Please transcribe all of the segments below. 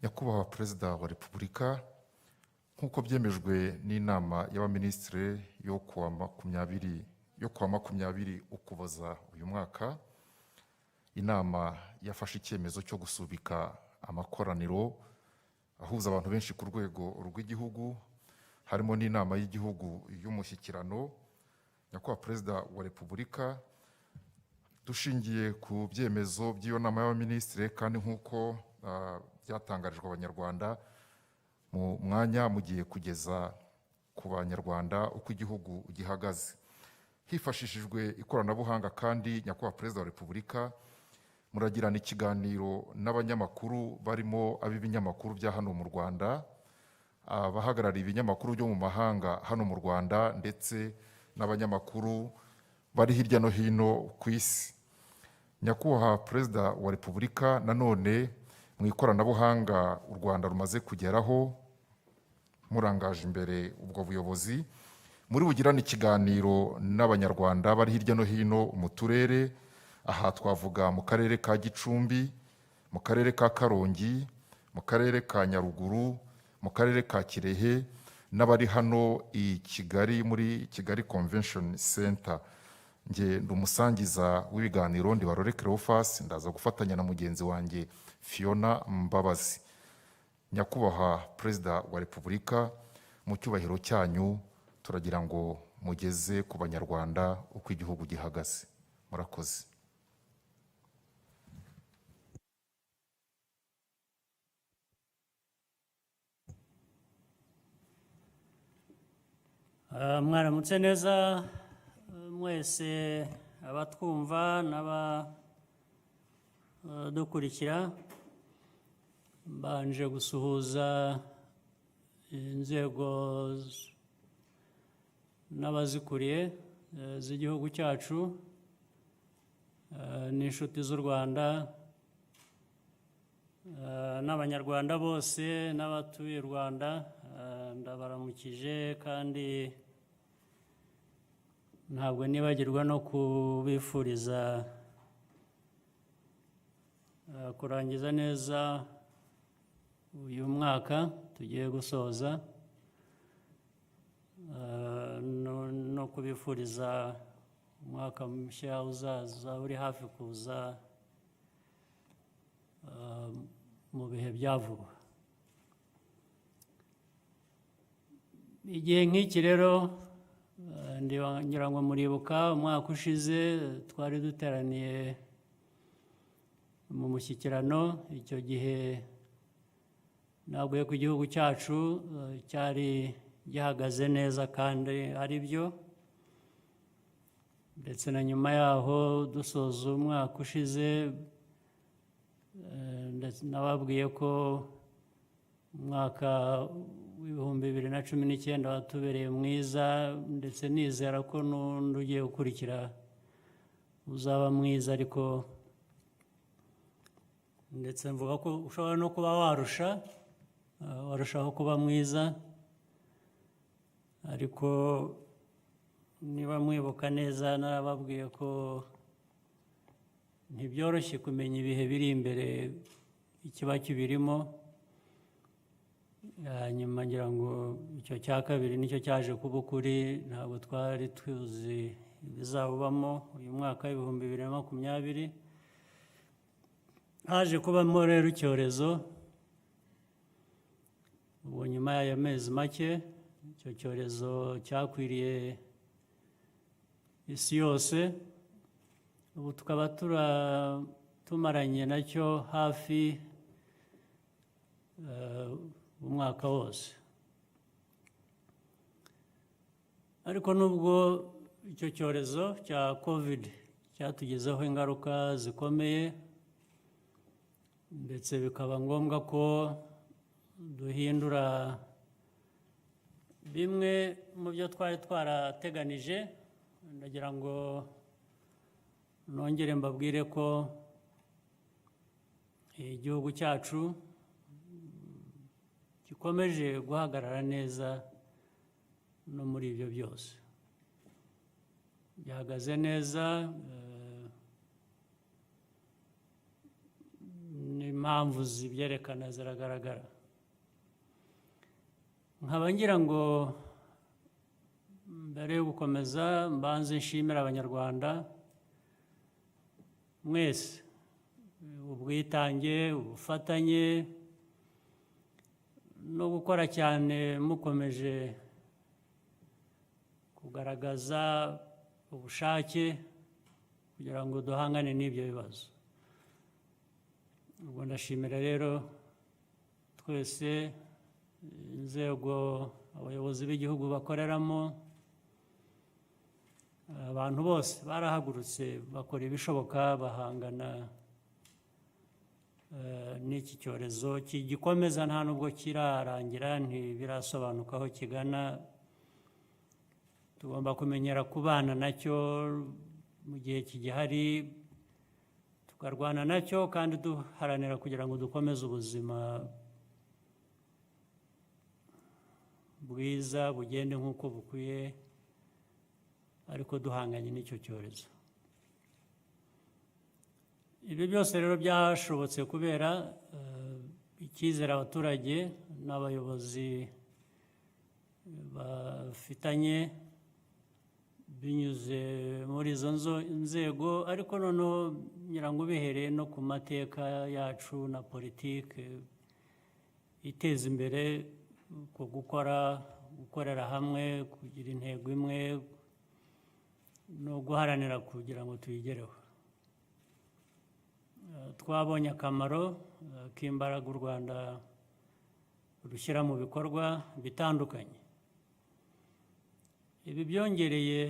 Nyakubahwa Perezida wa Repubulika, nk'uko byemejwe n'inama y'abaminisitiri yo kuwa makumyabiri Ukuboza uyu mwaka, inama yafashe icyemezo cyo gusubika amakoraniro ahuza abantu benshi ku rwego rw'igihugu, harimo n'inama y'igihugu y'umushyikirano. Nyakubahwa Perezida wa Repubulika, dushingiye ku byemezo by'iyo nama y'abaminisitiri kandi nk'uko byatangarijwe abanyarwanda, mu mwanya mugiye kugeza ku banyarwanda uko igihugu gihagaze hifashishijwe ikoranabuhanga. Kandi Nyakubahwa Perezida wa Repubulika, muragirana ikiganiro n'abanyamakuru barimo ab'ibinyamakuru bya hano mu Rwanda, abahagarariye ibinyamakuru byo mu mahanga hano mu Rwanda, ndetse n'abanyamakuru bari hirya no hino ku isi. Nyakubahwa Perezida wa Repubulika, nanone mu ikoranabuhanga u Rwanda rumaze kugeraho, murangaje imbere ubwo buyobozi, muri bugirane ikiganiro n'abanyarwanda bari hirya no hino mu turere. Aha twavuga mu karere ka Gicumbi, mu karere ka Karongi, mu karere ka Nyaruguru, mu karere ka Kirehe, n'abari hano i Kigali muri Kigali Convention Center. Nge ndumusangiza w'ibiganiro Ndibarore Cleophas, ndaza gufatanya na mugenzi wanjye Fiona Mbabazi. Nyakubahwa Perezida wa Repubulika, mu cyubahiro cyanyu turagira ngo mugeze ku banyarwanda uko igihugu gihagaze. Murakoze. Mwaramutse neza mwese abatwumva n'abadukurikira. Mbanje gusuhuza inzego n'abazikuriye z'igihugu cyacu n'inshuti z'u Rwanda, n'abanyarwanda bose n'abatuye u Rwanda. Ndabaramukije kandi ntabwo nibagirwa no kubifuriza kurangiza neza uyu mwaka tugiye gusoza, no kubifuriza umwaka mushya uzaza uri hafi kuza mu bihe bya vuba. Igihe nk'iki rero ngira ngo muribuka umwaka ushize twari duteraniye mu mushyikirano. Icyo gihe ntabwo ku gihugu cyacu cyari gihagaze neza kandi ari byo, ndetse na nyuma yaho dusoza umwaka ushize nababwiye ko umwaka w'ibihumbi 2019 watubereye mwiza, ndetse nizera ko n'undi ugiye gukurikira uzaba mwiza, ariko ndetse mvuga ko ushobora no kuba warushaho kuba mwiza. Ariko niba mwibuka neza, narababwiye ko ntibyoroshye kumenya ibihe biri imbere ikiba kibirimo. Hanyuma ngira ngo icyo cya kabiri nicyo cyaje kuba ukuri. Ntabwo twari tuzi ibizabamo uyu mwaka w'ibihumbi 2020. Haje kubamo rero icyorezo. Ubu nyuma y'ayo mezi make, icyo cyorezo cyakwiriye isi yose. Ubu tukaba tumaranye nacyo hafi umwaka wose. Ariko nubwo icyo cyorezo cya COVID cyatugezeho ingaruka zikomeye, ndetse bikaba ngombwa ko duhindura bimwe mu byo twari twarateganije, ndagira ngo nongere mbabwire ko igihugu cyacu gikomeje guhagarara neza no muri ibyo byose. Gihagaze neza, impamvu zibyerekana ziragaragara. Nkaba ngira ngo mbere yo gukomeza mbanze nshimira abanyarwanda mwese ubwitange, ubufatanye no gukora cyane mukomeje kugaragaza ubushake kugira ngo duhangane n'ibyo bibazo. Ubwo ndashimira rero twese inzego abayobozi b'igihugu bakoreramo, abantu bose barahagurutse bakora ibishoboka bahangana n'iki cyorezo kigikomeza, nta nubwo kirarangira, ntibirasobanuka aho kigana. Tugomba kumenyera kubana nacyo mu gihe kigihari, tukarwana nacyo kandi duharanira kugira ngo dukomeze ubuzima bwiza bugende nk'uko bukwiye, ariko duhanganye n'icyo cyorezo. Ibi byose rero byashobotse kubera icyizere abaturage n'abayobozi bafitanye binyuze muri izo nzego, ariko noneho ngira ngo bihereye no ku mateka yacu na politiki iteza imbere ku gukorera hamwe, kugira intego imwe no guharanira kugira ngo tuyigereho. Twabonye akamaro k'imbaraga u Rwanda rushyira mu bikorwa bitandukanye. Ibi byongereye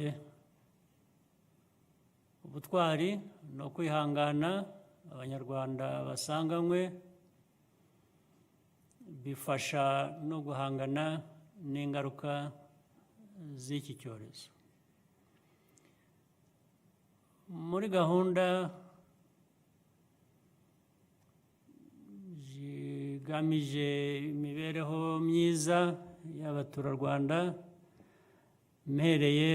ubutwari no kwihangana abanyarwanda basanganywe, bifasha no guhangana n'ingaruka z'iki cyorezo. Muri gahunda zigamije imibereho myiza y'abaturarwanda, mpereye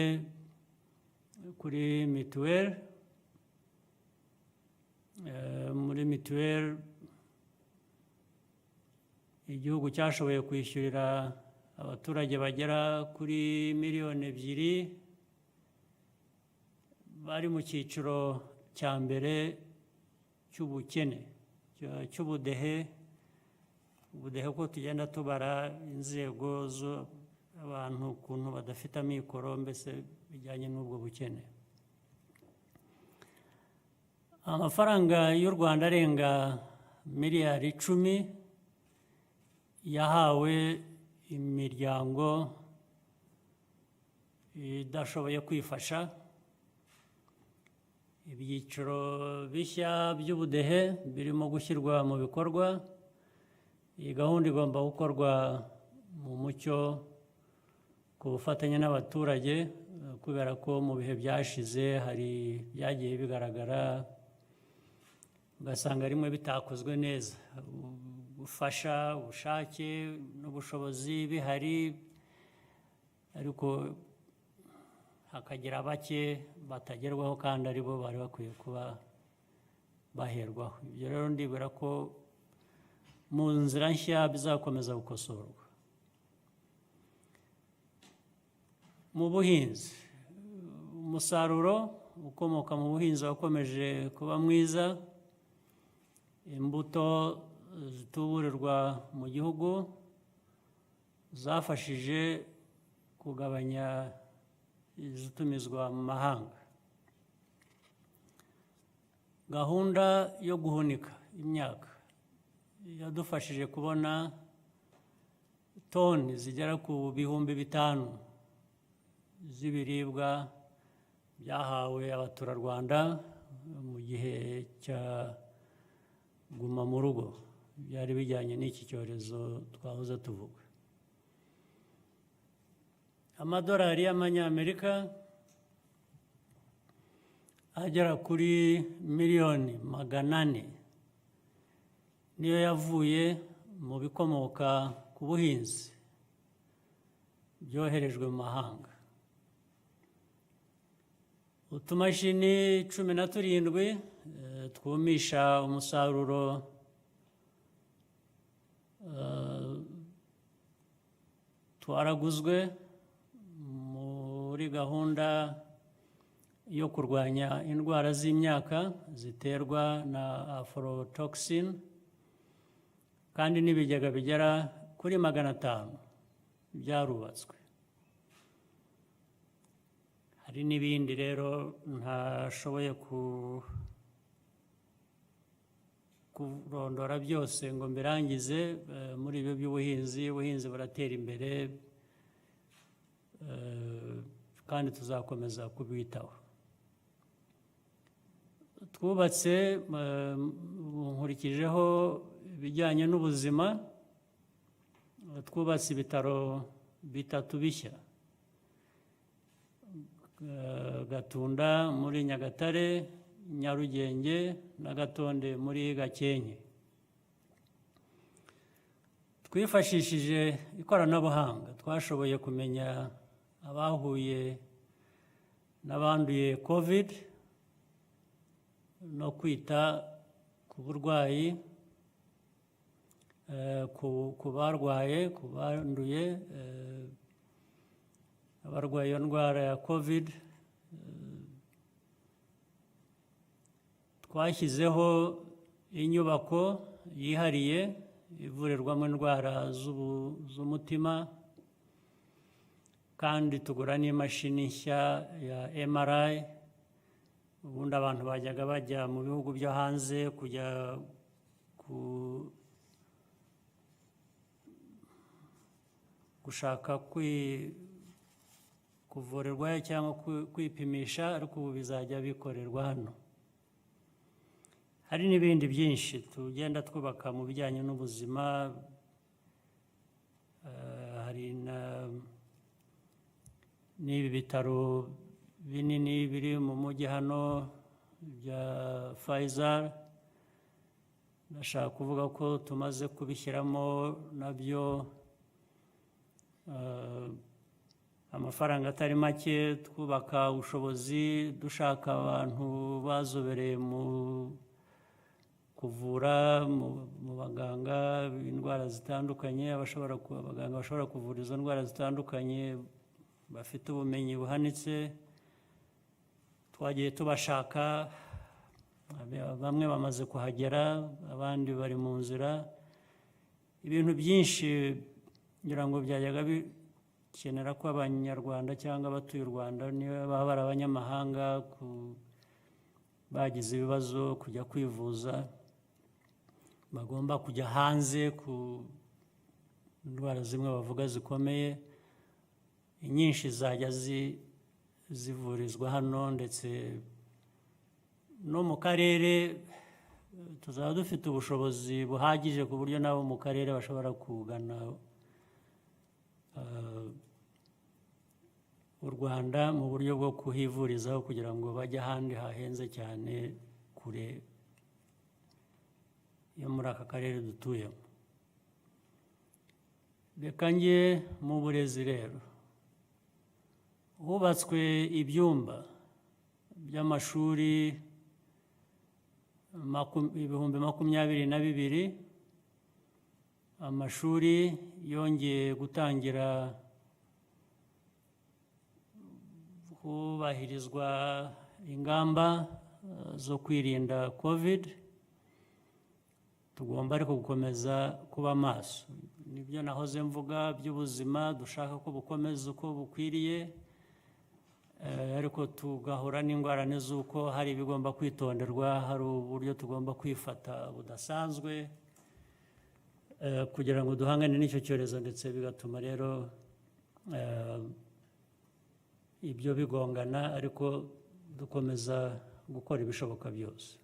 kuri mituweli. Muri mituweli igihugu cyashoboye kwishyurira abaturage bagera kuri miliyoni 2 bari mu cyiciro cya mbere cy'ubukene, cy'ubudehe. Ubudehe ko tugenda tubara inzego z'abantu ukuntu badafite amikoro, mbese bijyanye n'ubwo bukene. Amafaranga y'u Rwanda arenga miliyari 10 yahawe imiryango idashoboye kwifasha. Ibyiciro bishya by'ubudehe birimo gushyirwa mu bikorwa. Iyi gahunda igomba gukorwa mu mucyo ku bufatanye n'abaturage, kubera ko mu bihe byashize hari byagiye bigaragara ugasanga rimwe bitakozwe neza. Gufasha, ubushake n'ubushobozi bihari, ariko hakagira bake batagerwaho kandi aribo bari bakwiye kuba baherwaho. Ibyo rero ndibwira ko mu nzira nshya bizakomeza gukosorwa. Mu buhinzi, umusaruro ukomoka mu buhinzi wakomeje kuba mwiza. Imbuto zituburirwa mu gihugu zafashije kugabanya izitumizwa mu mahanga. Gahunda yo guhunika imyaka yadufashije kubona toni zigera ku bihumbi 5 z'ibiribwa byahawe abaturarwanda mu gihe cya guma mu rugo, byari bijyanye n'iki cyorezo twahoze tuvuga. Amadolari y'amanyamerika agera kuri miliyoni 400 niyo yavuye mu bikomoka ku buhinzi byoherejwe mu mahanga. Utumashini 17 twumisha umusaruro twaraguzwe muri gahunda yo kurwanya indwara z'imyaka ziterwa na aflatoxin, kandi n'ibigega bigera kuri 500 byarubatswe. Hari n'ibindi rero ntashoboye kurondora byose ngo mbirangize. Muri ibyo by'ubuhinzi, ubuhinzi buratera imbere, kandi tuzakomeza kubwitaho. Twubatse, nkurikijeho ibijyanye n'ubuzima, twubatse ibitaro 3 bishya: Gatunda muri Nyagatare, Nyarugenge na Gatonde muri Gakenke. Twifashishije ikoranabuhanga, twashoboye kumenya abahuye n'abanduye COVID no kwita ku burwayi, ku barwaye, ku banduye, abarwaye iyo ndwara ya COVID. Twashyizeho inyubako yihariye ivurirwamo indwara z'umutima, kandi tugura n'imashini nshya ya MRI. Ubundi abantu bajyaga bajya mu bihugu byo hanze kujya gushaka kuvurirwa cyangwa kwipimisha, ariko ubu bizajya bikorerwa hano. Hari n'ibindi byinshi tugenda twubaka mu bijyanye n'ubuzima. Hari n'ibi bitaro binini biri mu mujyi hano bya Pfizer. Ndashaka kuvuga ko tumaze kubishyiramo nabyo amafaranga atari make, twubaka ubushobozi, dushaka abantu bazobereye mu kuvura, mu baganga indwara zitandukanye, abaganga bashobora kuvura izo ndwara zitandukanye, bafite ubumenyi buhanitse. Twagiye tubashaka, bamwe bamaze kuhagera, abandi bari mu nzira. Ibintu byinshi ngira ngo byajyaga bikenera ko Abanyarwanda cyangwa abatuye u Rwanda, niba baba ari abanyamahanga, bagize ibibazo kujya kwivuza, bagomba kujya hanze ku indwara zimwe bavuga zikomeye. Inyinshi zajya zivurizwa hano, ndetse no mu karere tuzaba dufite ubushobozi buhagije ku buryo nabo mu karere bashobora kugana u Rwanda mu buryo bwo kuhivurizaho, kugira ngo bajye ahandi hahenze cyane kure yo muri aka karere dutuyemo. Reka njye mu burezi rero. Hubatswe ibyumba by'amashuri 22,000. Amashuri yongeye gutangira, hubahirizwa ingamba zo kwirinda COVID. Tugomba ariko gukomeza kuba maso. Nibyo nahoze mvuga by'ubuzima, dushaka ko bukomeza uko bukwiriye, ariko tugahura n'ingorane z'uko hari ibigomba kwitonderwa, hari uburyo tugomba kwifata budasanzwe kugira ngo duhangane n'icyo cyorezo, ndetse bigatuma rero ibyo bigongana, ariko dukomeza gukora ibishoboka byose.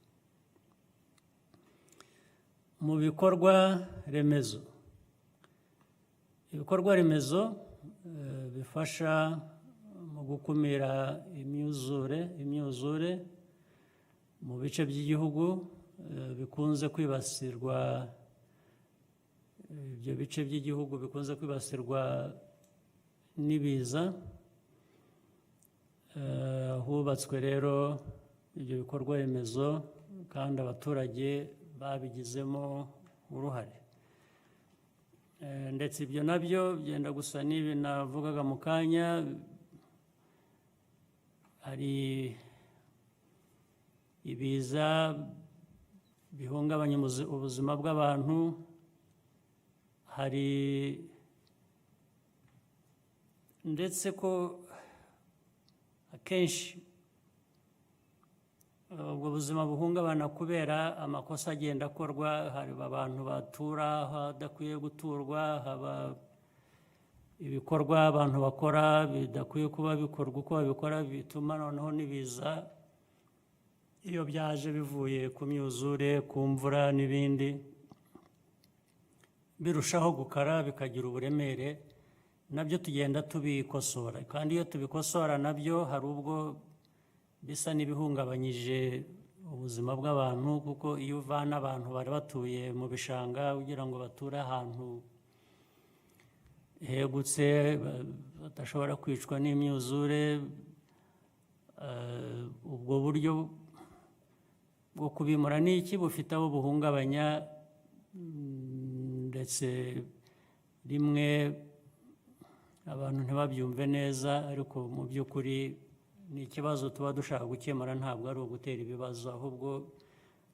Mu bikorwa remezo, ibikorwa remezo bifasha mu gukumira imyuzure mu bice by'igihugu bikunze kwibasirwa, ibyo bice by'igihugu bikunze kwibasirwa n'ibiza. Hubatswe rero ibyo bikorwa remezo, kandi abaturage babigizemo uruhare. ndetse ibyo nabyo byenda gusa n'ibi navugaga mu kanya. Hari ibiza bihungabanya ubuzima bw'abantu, hari ndetse ko akenshi ubwo buzima buhungabana kubera amakosa agenda akorwa. Hari abantu batura hadakwiye guturwa, haba ibikorwa abantu bakora bidakwiye kuba bikorwa uko babikora, bituma noneho n'ibiza iyo byaje bivuye ku myuzure, ku mvura n'ibindi, birushaho gukara bikagira uburemere. Nabyo tugenda tubikosora, kandi iyo tubikosora nabyo hari ubwo bisa n'ibihungabanyije ubuzima bw'abantu, kuko iyo uvana abantu bari batuye mu bishanga ugira ngo bature ahantu hegutse badashobora kwicwa n'imyuzure, ubwo buryo bwo kubimura ni iki bufite abo buhungabanya, ndetse rimwe abantu ntibabyumve neza, ariko mu by'ukuri ni ikibazo tuba dushaka gukemura, ntabwo ari ugutera ibibazo, ahubwo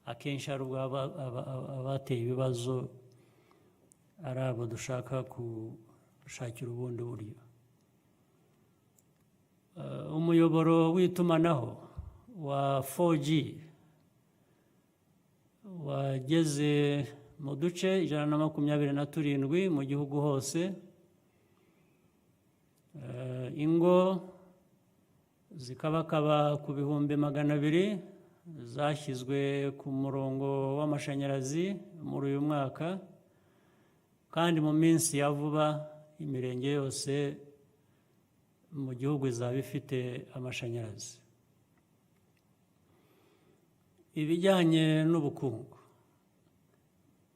akenshi ari ubwo abateye ibibazo ari abo dushaka gushakira ubundi buryo. Umuyoboro w'itumanaho wa 4G wageze mu duce 127 mu gihugu hose. Ingo zikabakaba ku bihumbi 200 zashyizwe ku murongo w'amashanyarazi muri uyu mwaka, kandi mu minsi ya vuba imirenge yose mu gihugu izaba ifite amashanyarazi. Ibijyanye n'ubukungu,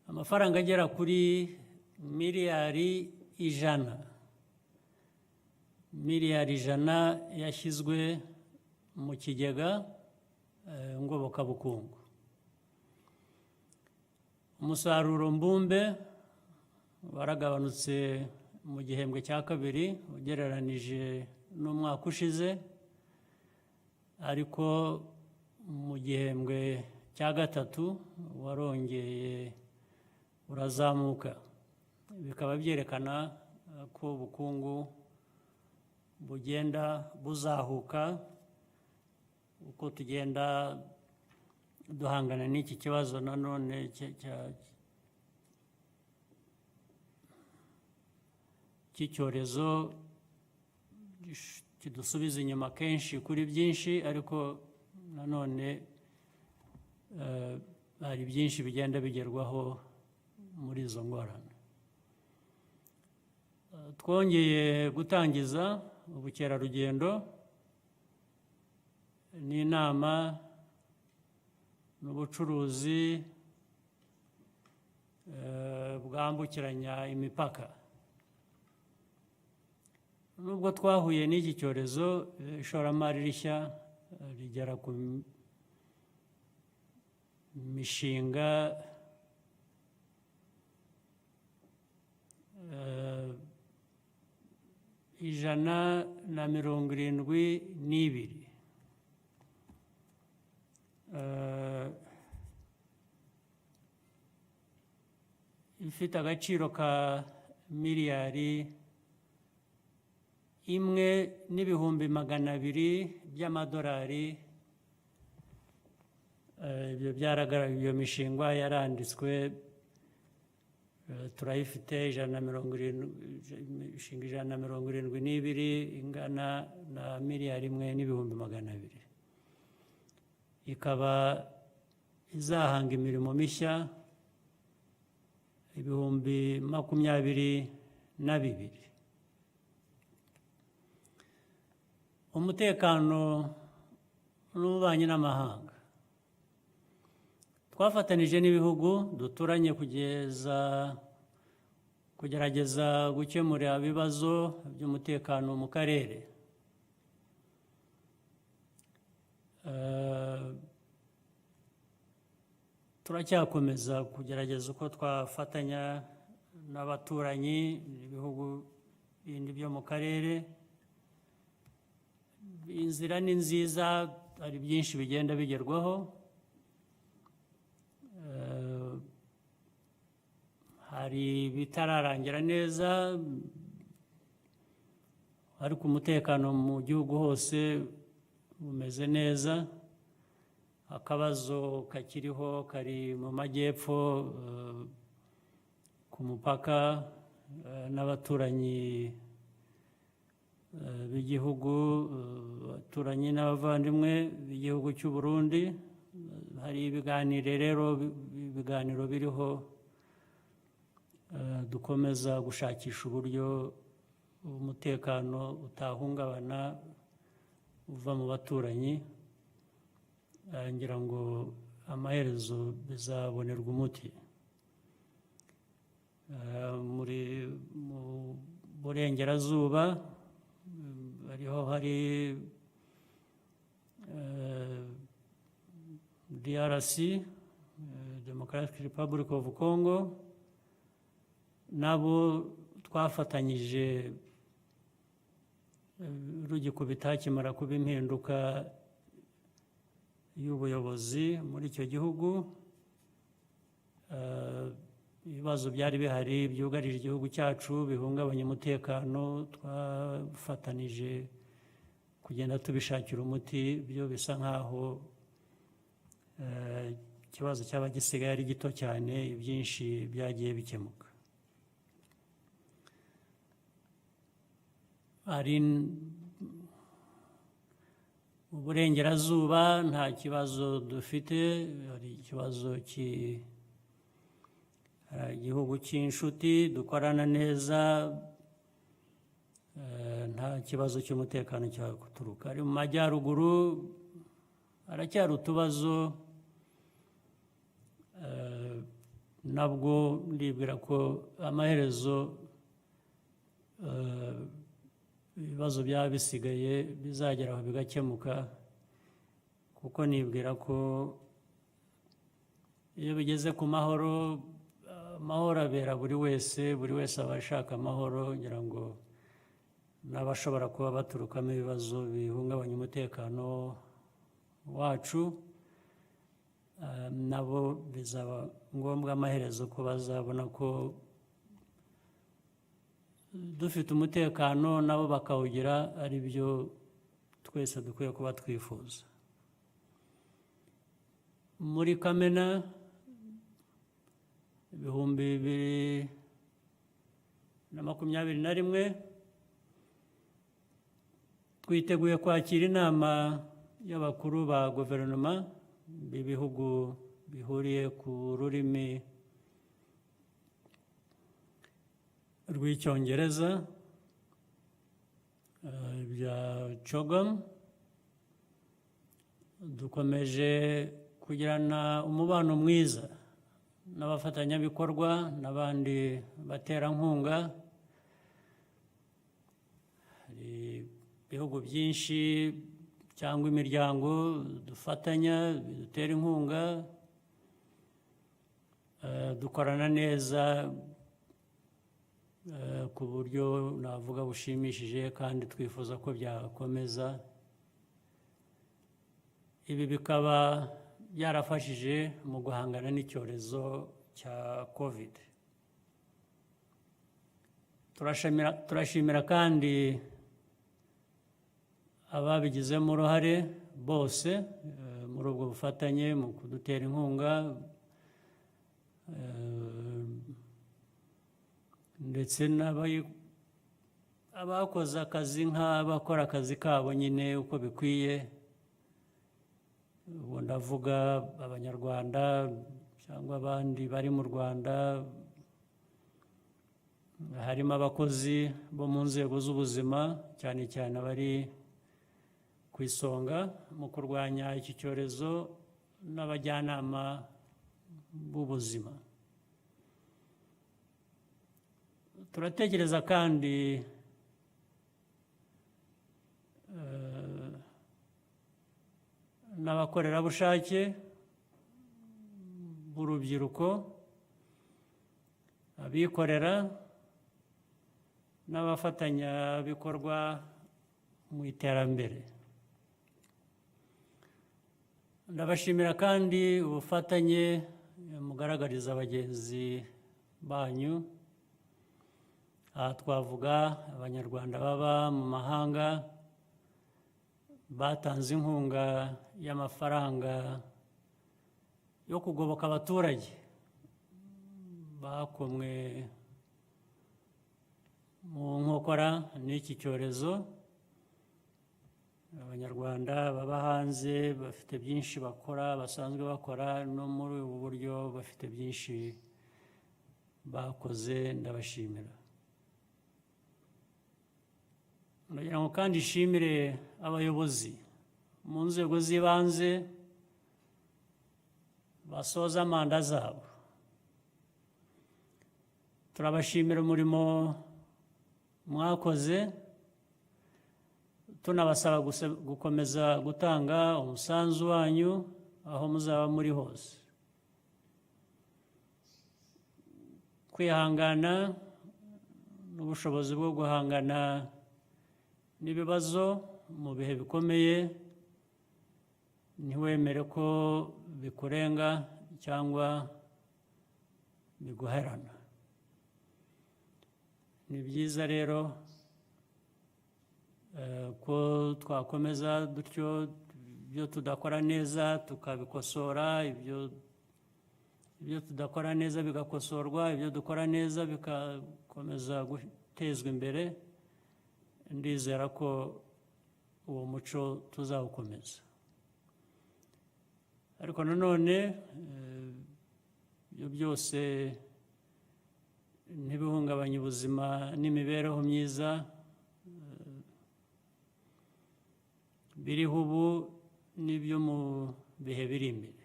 amafaranga agera kuri miliyari 100 yashyizwe mu kigega ngobokabukungu. Umusaruro mbumbe waragabanutse mu gihembwe cya kabiri ugereranije n'umwaka ushize, ariko mu gihembwe cya gatatu warongeye urazamuka. Bikaba byerekana ko ubukungu bugenda buzahuka uko tugenda duhangana n'iki kibazo nanone cy'icyorezo kidusubiza inyuma kenshi kuri byinshi, ariko nanone hari byinshi bigenda bigerwaho muri izo ngorane. Twongeye gutangiza ubukerarugendo n'inama n'ubucuruzi bwambukiranya imipaka. Nubwo twahuye n'iki cyorezo, ishoramari rishya rigera ku mishinga ijana na 172 ifite agaciro ka miliyari 1,200,000,000 by'amadolari. Ibyo byaragaragaye, iyo mishinga yaranditswe, turayifite 172 ingana na miliyari 1,200,000,000. Ikaba izahanga imirimo mishya 22,000. Umutekano n'ububanyi n'amahanga, twafatanije n'ibihugu duturanye kugerageza gukemura ibibazo by'umutekano mu karere. Turacyakomeza kugerageza uko twafatanya n'abaturanyi ibihugu bindi byo mu karere. Inzira ni nziza, hari byinshi bigenda bigerwaho. Hari bitararangira neza, ariko umutekano mu gihugu hose umeze neza. Akabazo kakiriho kari mu majyepfo ku mupaka n'abaturanyi b'igihugu, abaturanyi n'abavandimwe b'igihugu cy'u Burundi. Hari ibiganiro biriho dukomeza gushakisha uburyo umutekano utahungabana uva mu baturanyi. Ngira ngo amaherezo bizabonerwa umuti. Mu burengerazuba hari DRC, Democratic Republic of Congo, nabo twafatanyije rugikubita hakimara kuba impinduka y'ubuyobozi muri icyo gihugu. Ibibazo byari bihari byugarije igihugu cyacu bihungabanya umutekano, twafatanije kugenda tubishakira umuti. Byo bisa nkaho ikibazo cyaba gisigaye ari gito cyane, ibyinshi byagiye bikemuka. Hari uburengerazuba nta kibazo dufite. Hari ikibazo igihugu cy'inshuti dukorana neza, nta kibazo cy'umutekano cyaturuka. Ari mu majyaruguru haracyari utubazo, nabwo ndibwira ko amaherezo ibibazo byaba bisigaye bizageraho bigakemuka, kuko nibwira ko iyo bigeze ku mahoro, amahoro abera buri wese aba ashaka amahoro. Ngira ngo n'abashobora kuba baturukamo ibibazo bihungabanya umutekano wacu, nabo bizaba ngombwa amaherezo ko bazabona ko dufite umutekano nabo bakawugira, ari byo twese dukwiye kuba twifuza. Muri Kamena 2021 twiteguye kwakira inama y'abakuru ba guverinoma b'ibihugu bihuriye ku rurimi rw'icyongereza bya CHOGM. Dukomeje kugirana umubano mwiza n'abafatanyabikorwa n'abandi baterankunga. Hari ibihugu byinshi cyangwa imiryango dufatanya bidutera inkunga, dukorana neza ku buryo navuga bushimishije, kandi twifuza ko byakomeza. Ibi bikaba byarafashije mu guhangana n'icyorezo cya COVID. Turashimira kandi ababigizemo uruhare bose muri ubwo bufatanye mu kudutera inkunga, ndetse abakoze akazi nk'abakora akazi kabo nyine uko bikwiye. Ubu ndavuga Abanyarwanda cyangwa abandi bari mu Rwanda. Harimo abakozi bo mu nzego z'ubuzima, cyane cyane abari ku isonga mu kurwanya iki cyorezo, n'abajyanama b'ubuzima. Turatekereza kandi n'abakorerabushake b'urubyiruko abikorera n'abafatanyabikorwa mu iterambere. Ndabashimira kandi ubufatanye mugaragariza bagenzi banyu. Aha twavuga Abanyarwanda baba mu mahanga batanze inkunga y'amafaranga yo kugoboka abaturage bakomwe mu nkokora n'iki cyorezo. Abanyarwanda baba hanze bafite byinshi bakora, basanzwe bakora, no muri ubu buryo bafite byinshi bakoze. Ndabashimira. Ndagira ngo kandi nshimire abayobozi mu nzego z'ibanze basoza manda zabo. Turabashimira umurimo mwakoze, tunabasaba gukomeza gutanga umusanzu wanyu aho muzaba muri hose. Kwihangana n'ubushobozi bwo guhangana n'ibibazo mu bihe bikomeye, ntiwemere ko bikurenga cyangwa biguherana. Ni byiza rero ko twakomeza dutyo, ibyo tudakora neza tukabikosora, ibyo tudakora neza bigakosorwa, ibyo dukora neza bikakomeza gutezwa imbere. Ndizera ko uwo muco tuzawukomeza. Ariko nanone ibyo byose ntibihungabanye ubuzima n'imibereho myiza biriho ubu n'ibyo mu bihe biri imbere.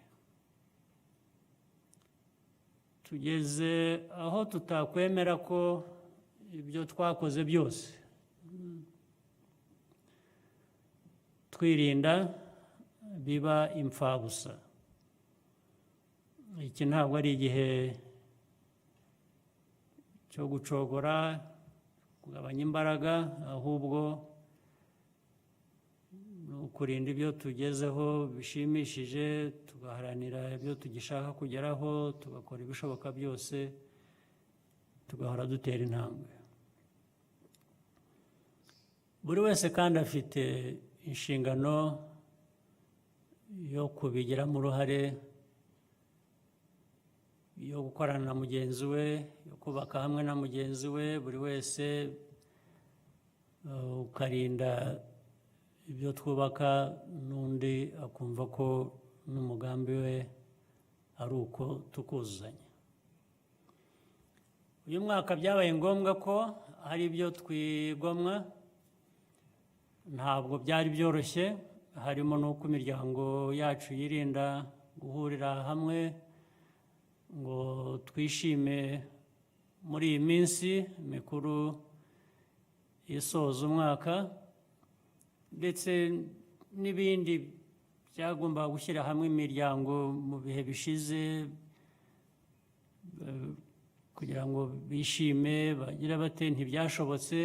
Tugeze aho tutakwemera ko ibyo twakoze byose twirinda biba imfabusa. Iki ntabwo ari igihe cyo gucogora, kugabanya imbaraga, ahubwo ni ukurinda ibyo tugezeho bishimishije, tugaharanira ibyo tugishaka kugeraho, tugakora ibishoboka byose, tugahora dutera intambwe. Buri wese kandi afite inshingano yo kubigiramo uruhare, yo gukorana na mugenzi we, yo kubaka hamwe na mugenzi we. Buri wese ukarinda ibyo twubaka, n'undi akumva ko n'umugambi we ari uko tukuzuzanya. Uyu mwaka byabaye ngombwa ko hari ibyo twigomwa. Ntabwo byari byoroshye, harimo n'uko imiryango yacu yirinda guhurira hamwe ngo twishime muri iyi minsi mikuru isoza umwaka, ndetse n'ibindi byagombaga gushyira hamwe imiryango mu bihe bishize kugira ngo bishime bagire bate. Ntibyashobotse.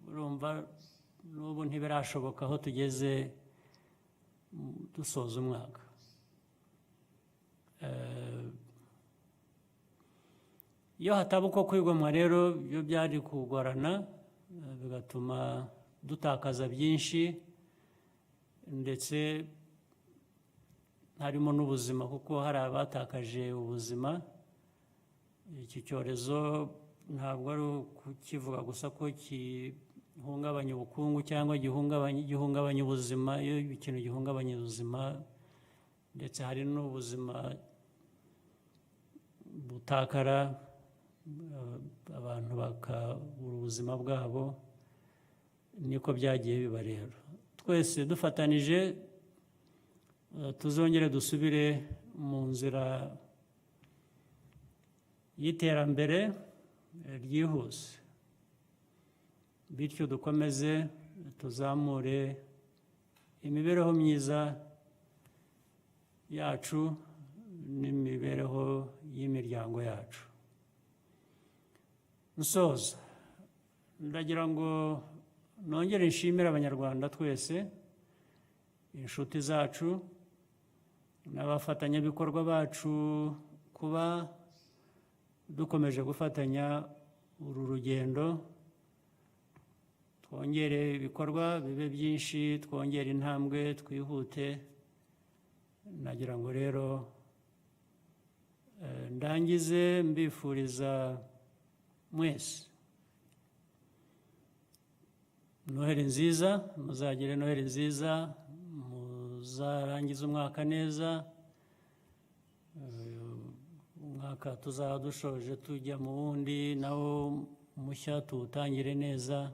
Urumva n'ubu ntibirashoboka aho tugeze dusoza umwaka. Iyo hataba uko kwigomwa rero, byo byari kugorana, bigatuma dutakaza byinshi, ndetse harimo n'ubuzima, kuko hari abatakaje ubuzima. Iki cyorezo ntabwo ari ukukivuga gusa ko gihungabanya ubukungu cyangwa gihungabanya ubuzima. Iyo ikintu gihungabanya ubuzima, ndetse hari n'ubuzima butakara, abantu bakabura ubuzima bwabo. Niko byagiye biba rero. Twese dufatanije tuzongere dusubire mu nzira y'iterambere ryihuse, bityo dukomeze tuzamure imibereho myiza yacu n'imibereho y'imiryango yacu. nsoza ndagira ngo nongere nshimire abanyarwanda twese, inshuti zacu n'abafatanyabikorwa bacu kuba dukomeje gufatanya uru rugendo, twongere ibikorwa bibe byinshi, twongere intambwe, twihute. Nagira ngo rero ndangize mbifuriza mwese Noheli nziza, muzagire Noheli nziza, muzarangize umwaka neza, umwaka tuzaba dushoje tujya mu wundi nawo mushya tuwutangire neza.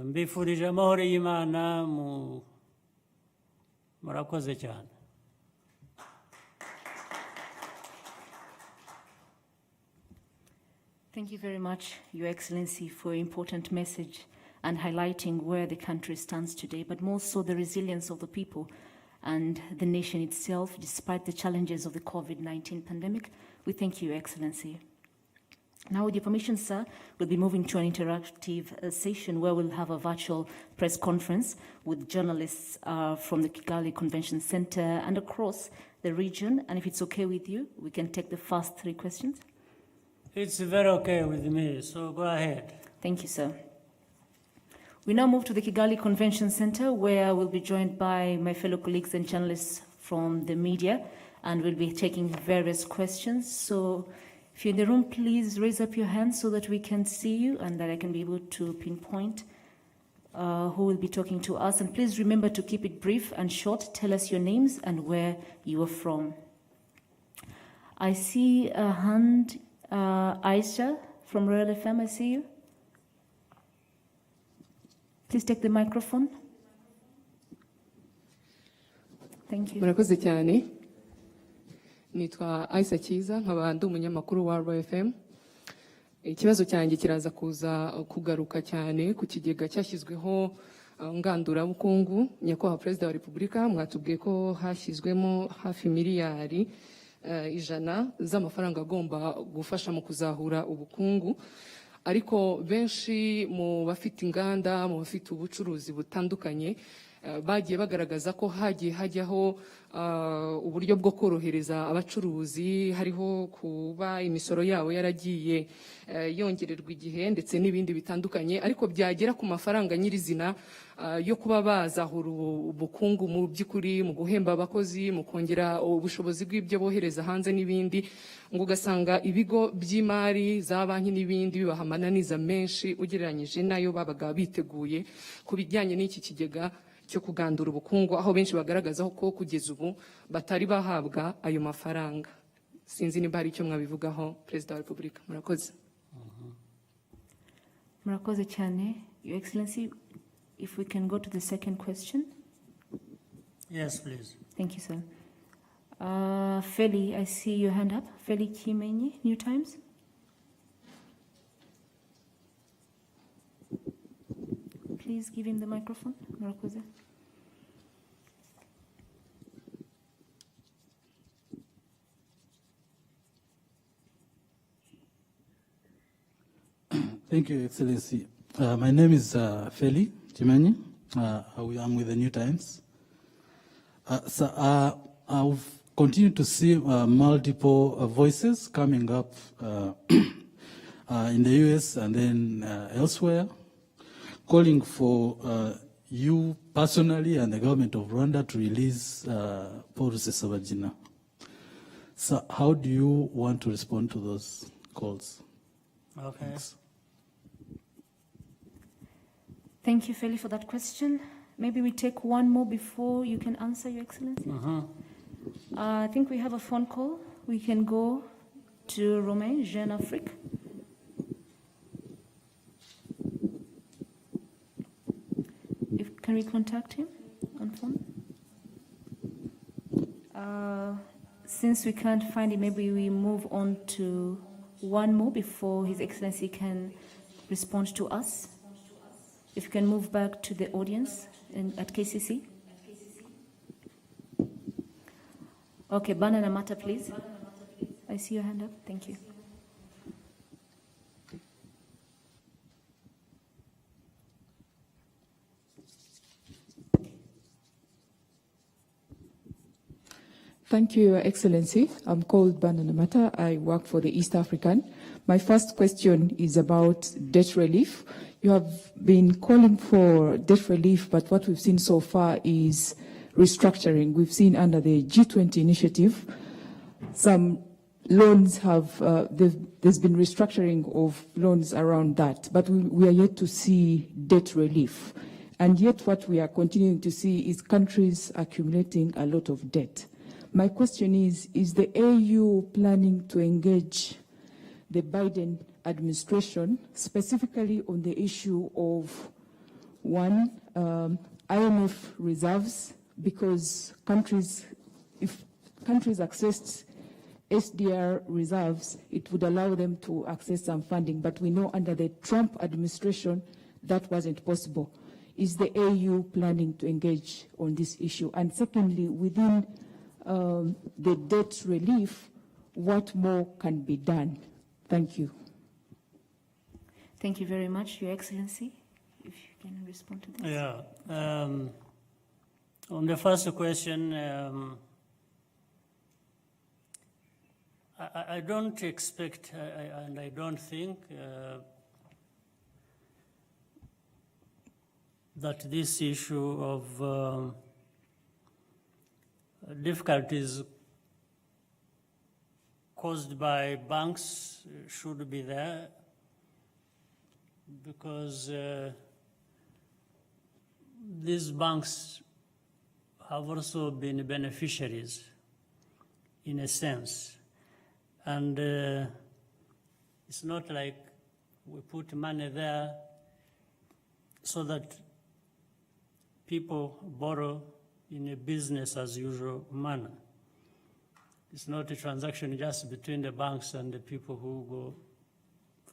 Mbifurije amahoro y'Imana, murakoze cyane. Thank you very much, Your Excellency, for your important message and highlighting where the country stands today, but more so the resilience of the people and the nation itself, despite the challenges of the COVID-19 pandemic. We thank you, Your Excellency. Now, with your permission, sir, we'll be moving to an interactive session where we'll have a virtual press conference with journalists from the Kigali Convention Center and across the region. And if it's okay with you, we can take the first 3 questions. It's very okay with me, so go ahead. Thank you, sir. We now move to the Kigali Convention Center, where we'll be joined by my fellow colleagues and journalists from the media, and we'll be taking various questions. So if you're in the room, please raise up your hand so that we can see you and that I can be able to pinpoint who will be talking to us. And please remember to keep it brief and short. Tell us your names and where you are from. I see a hand. Aisha from Royal FM, I see you. Please take the microphone. Thank you. Murakoze cyane. Nitwa Aisha Kiza, nkaba ndi umunyamakuru wa RwandaTV. Ikibazo cyanjye kiraza kugaruka cyane ku kigega cyashyizweho ngandurabukungu. Nyakubahwa Perezida wa Repubulika, mwatubwiye ko hashyizwemo hafi miliyari 100 z'amafaranga agomba gufasha mu kuzahura ubukungu, ariko benshi mu bafite inganda, mu bafite ubucuruzi butandukanye bagiye bagaragaza ko hagiye hajyaho uburyo bwo korohereza abacuruzi, hariho kuba imisoro yabo yaragiye yongererwa igihe ndetse n'ibindi bitandukanye, ariko byagera ku mafaranga nyirizina yo kuba bazahura ubukungu mu by'ukuri, mu guhemba abakozi, mu kongera ubushobozi bw'ibyo bohereza hanze n'ibindi, ngo ugasanga ibigo by'imari za banki n'ibindi bibaha amananiza menshi ugereranyije nayo babaga biteguye ku bijyanye n'iki kigega cyo kugandura ubukungu, aho benshi bagaragaza ko kugeza ubu batari bahabwa ayo mafaranga. Sinzi niba hari icyo mwabivugaho, Perezida wa Repubulika. Murakoze. Murakoze cyane, Your Excellency. If we can go to the second question. Yes, please. Thank you, sir. Feli, I see your hand up. Feli Kimenyi, New Times. Please give him the microphone. Murakoze. Thank you, Excellency. My name is Feli Kimenyi. I'm with the New Times. I've continued to see multiple voices coming up in the US and then elsewhere, calling for you personally and the government of Rwanda to release Paul Rusesabagina. So how do you want to respond to those calls? Okay. Thanks. Thank you, Feli, for that question. Maybe we take one more before you can answer, Your Excellency. I think we have a phone call. We can go to Romain, Jeune Afrique. Can we contact him on phone? Since we can't find him, maybe we move on to one more before His Excellency can respond to us. If you can move back to the audience at KCC. Okay, Banana Mata, please. I see your hand up. Thank you. Thank you, Your Excellency. I'm called Bananamata. I work for the East African. My first question is about debt relief. You have been calling for debt relief, but what we've seen so far is restructuring. We've seen under the G20 initiative, some loans have, there's been restructuring of loans around that, but we are yet to see debt relief. And yet what we are continuing to see is countries accumulating a lot of debt. My question is the AU planning to engage the Biden administration specifically on the issue of, one, IMF reserves, because if countries accessed SDR reserves, it would allow them to access some funding. But we know under the Trump administration, that wasn't possible. Is the AU planning to engage on this issue? And secondly, within the debt relief, what more can be done? Thank you. Thank you very much, Your Excellency. If you can respond to this. Yeah. On the first question, I don't expect and I don't think that this issue of difficulties caused by banks should be there, because these banks have also been beneficiaries in a sense. And it's not like we put money there so that people borrow in a business as usual manner. It's not a transaction just between the banks and the people who go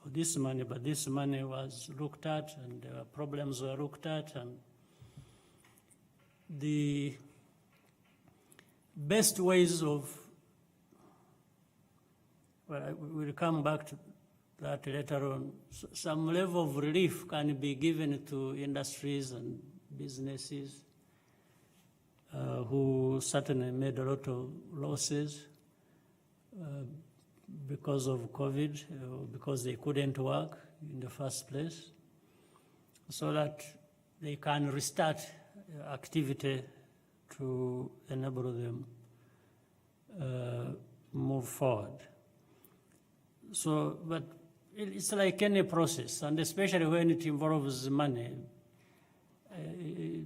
for this money, but this money was looked at and problems were looked at, and the best ways of, well, we'll come back to that later on. Some level of relief can be given to industries and businesses who certainly made a lot of losses because of COVID, because they couldn't work in the first place, so that they can restart activity to enable them move forward. So, but it's like any process, and especially when it involves money,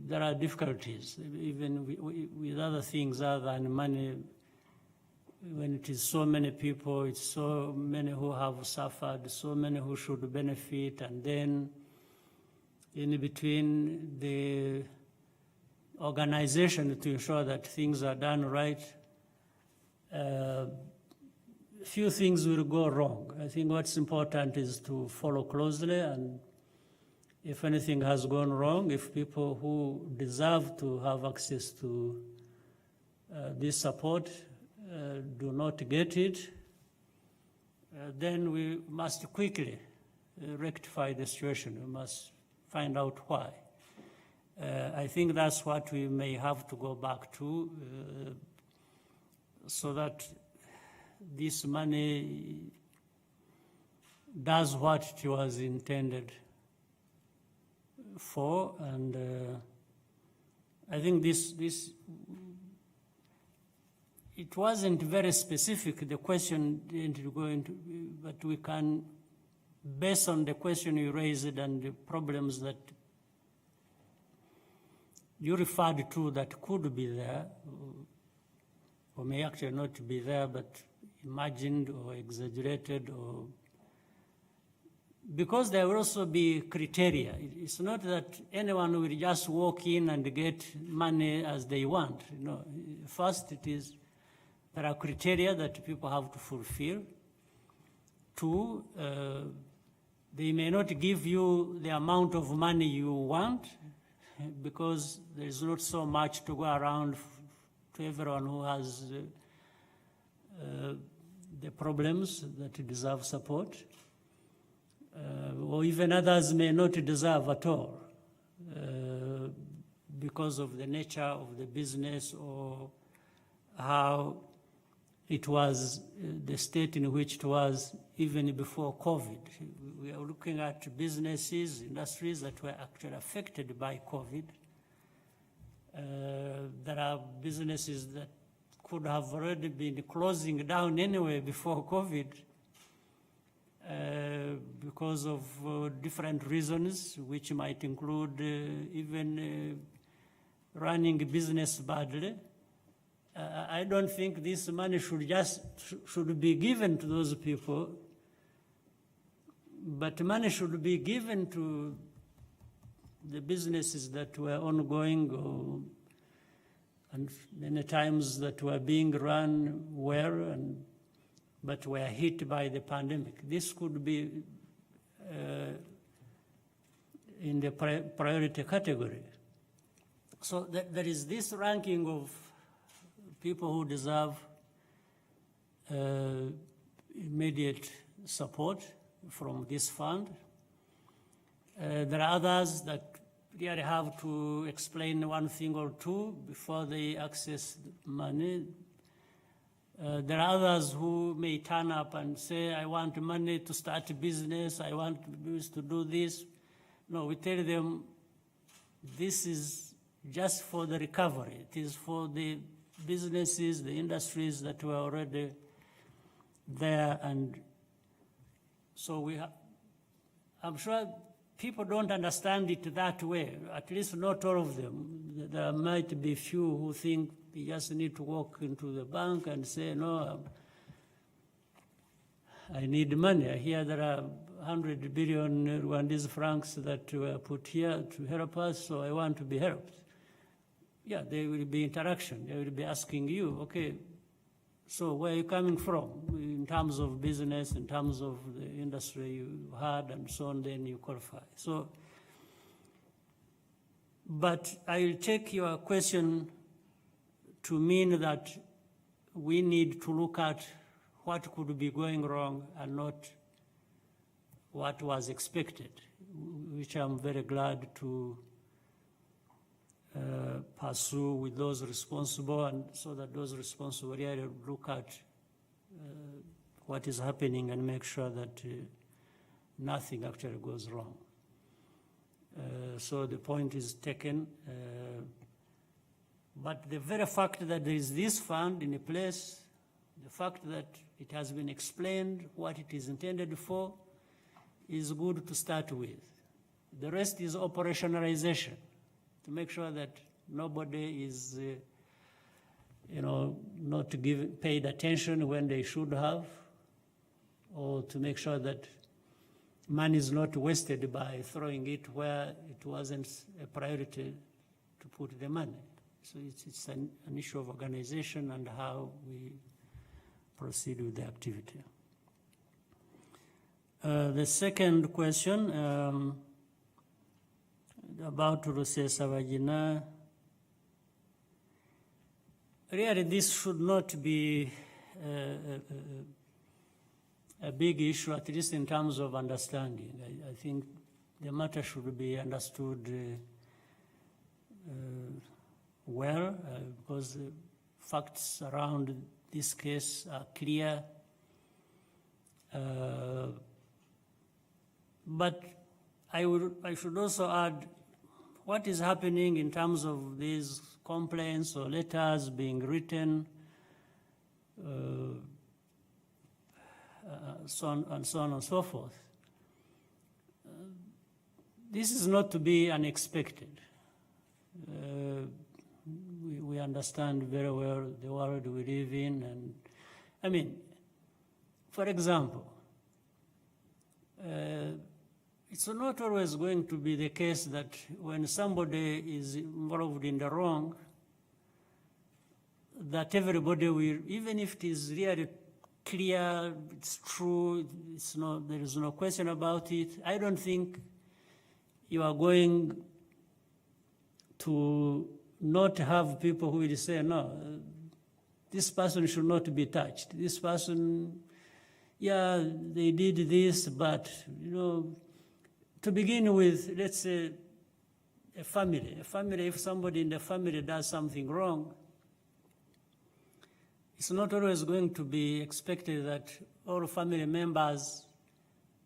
there are difficulties, even with other things other than money. When it is so many people, it's so many who have suffered, so many who should benefit, and then in between the organization to ensure that things are done right, few things will go wrong. I think what's important is to follow closely, and if anything has gone wrong, if people who deserve to have access to this support do not get it, then we must quickly rectify the situation. We must find out why. I think that's what we may have to go back to, so that this money does what it was intended for. And I think this it wasn't very specific, the question didn't go into, but we can, based on the question you raised and the problems that you referred to that could be there, or may actually not be there, but imagined or exaggerated, or because there will also be criteria. It's not that anyone will just walk in and get money as they want. You know, first there are criteria that people have to fulfill. Two, they may not give you the amount of money you want, because there's not so much to go around to everyone who has the problems that deserve support, or even others may not deserve at all because of the nature of the business or how it was, the state in which it was even before COVID. We are looking at businesses, industries that were actually affected by COVID. There are businesses that could have already been closing down anyway before COVID because of different reasons, which might include even running business badly. I don't think this money should be given to those people, but money should be given to the businesses that were ongoing and many times that were being run well, but were hit by the pandemic. This could be in the priority category. So there is this ranking of people who deserve immediate support from this fund. There are others that really have to explain one thing or two before they access money. There are others who may turn up and say, I want money to start a business, I want to do this. No, we tell them, this is just for the recovery. It is for the businesses, the industries that were already there. And so I'm sure people don't understand it that way, at least not all of them. There might be few who think you just need to walk into the bank and say, no, I need money. I hear there are 100 billion Rwandese francs that were put here to help us, so I want to be helped. Yeah, there will be interaction. They will be asking you, okay, so where are you coming from in terms of business, in terms of the industry you had, and so on, then you qualify. So, but I'll take your question to mean that we need to look at what could be going wrong and not what was expected, which I'm very glad to pursue with those responsible, and so that those responsible really look at what is happening and make sure that nothing actually goes wrong. So the point is taken, but the very fact that there is this fund in a place, the fact that it has been explained what it is intended for, is good to start with. The rest is operationalization, to make sure that nobody is, not paid attention when they should have, or to make sure that money is not wasted by throwing it where it wasn't a priority to put the money. So it's an issue of organization and how we proceed with the activity. The second question about Rusesabagina, really this should not be a big issue, at least in terms of understanding. I think the matter should be understood well, because the facts around this case are clear. But I should also add what is happening in terms of these complaints or letters being written, so on and so forth. This is not to be unexpected. We understand very well the world we live in, and I mean, for example, it's not always going to be the case that when somebody is involved in the wrong, that everybody will, even if it is really clear, it's true, there is no question about it, I don't think you are going to not have people who will say, no, this person should not be touched. This person, yeah, they did this, but, to begin with, let's say a family, if somebody in the family does something wrong, it's not always going to be expected that all family members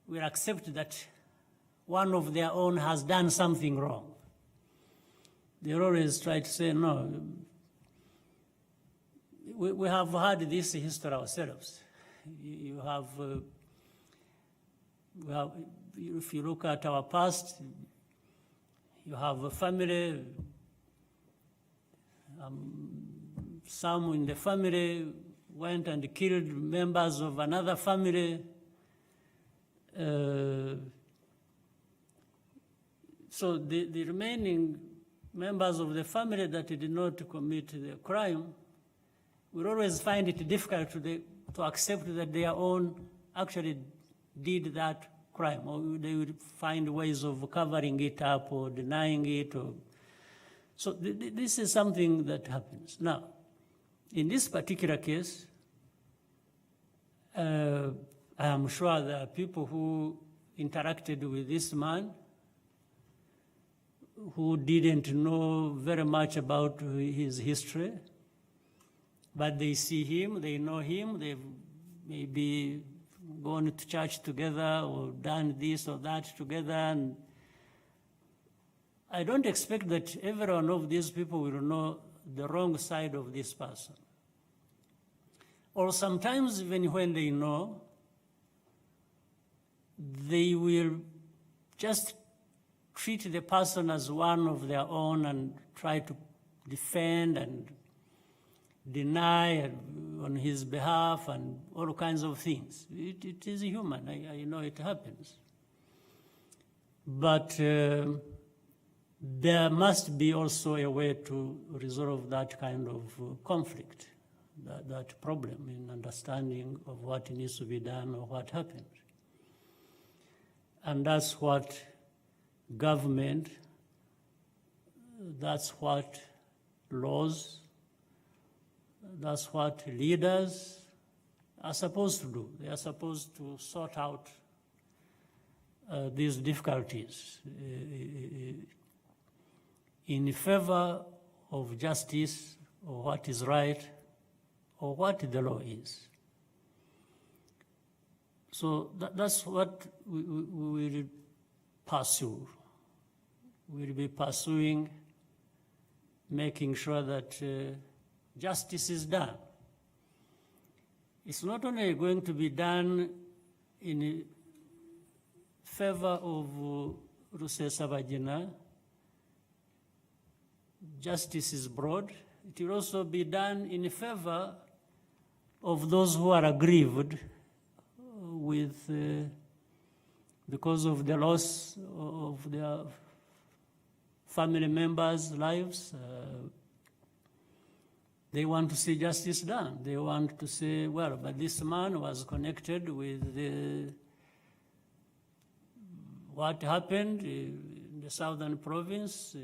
will accept that one of their own has done something wrong. They always try to say, no, we have had this history ourselves. You have, if you look at our past, you have a family, some in the family went and killed members of another family. So the remaining members of the family that did not commit the crime will always find it difficult to accept that their own actually did that crime, or they will find ways of covering it up or denying it. So this is something that happens. Now, in this particular case, I am sure there are people who interacted with this man who didn't know very much about his history, but they see him, they know him, they've maybe gone to church together or done this or that together. And I don't expect that every one of these people will know the wrong side of this person. Or sometimes even when they know, they will just treat the person as one of their own and try to defend and deny on his behalf and all kinds of things. It is human, I know it happens. But there must be also a way to resolve that kind of conflict, that problem in understanding of what needs to be done or what happened. And that's what government, that's what laws, that's what leaders are supposed to do. They are supposed to sort out these difficulties in favor of justice or what is right or what the law is. So that's what we will pursue. We'll be pursuing making sure that justice is done. It's not only going to be done in favor of Rusesabagina. Justice is broad. It will also be done in favor of those who are aggrieved with, because of the loss of their family members' lives. They want to see justice done. They want to say, well, but this man was connected with what happened in the southern province,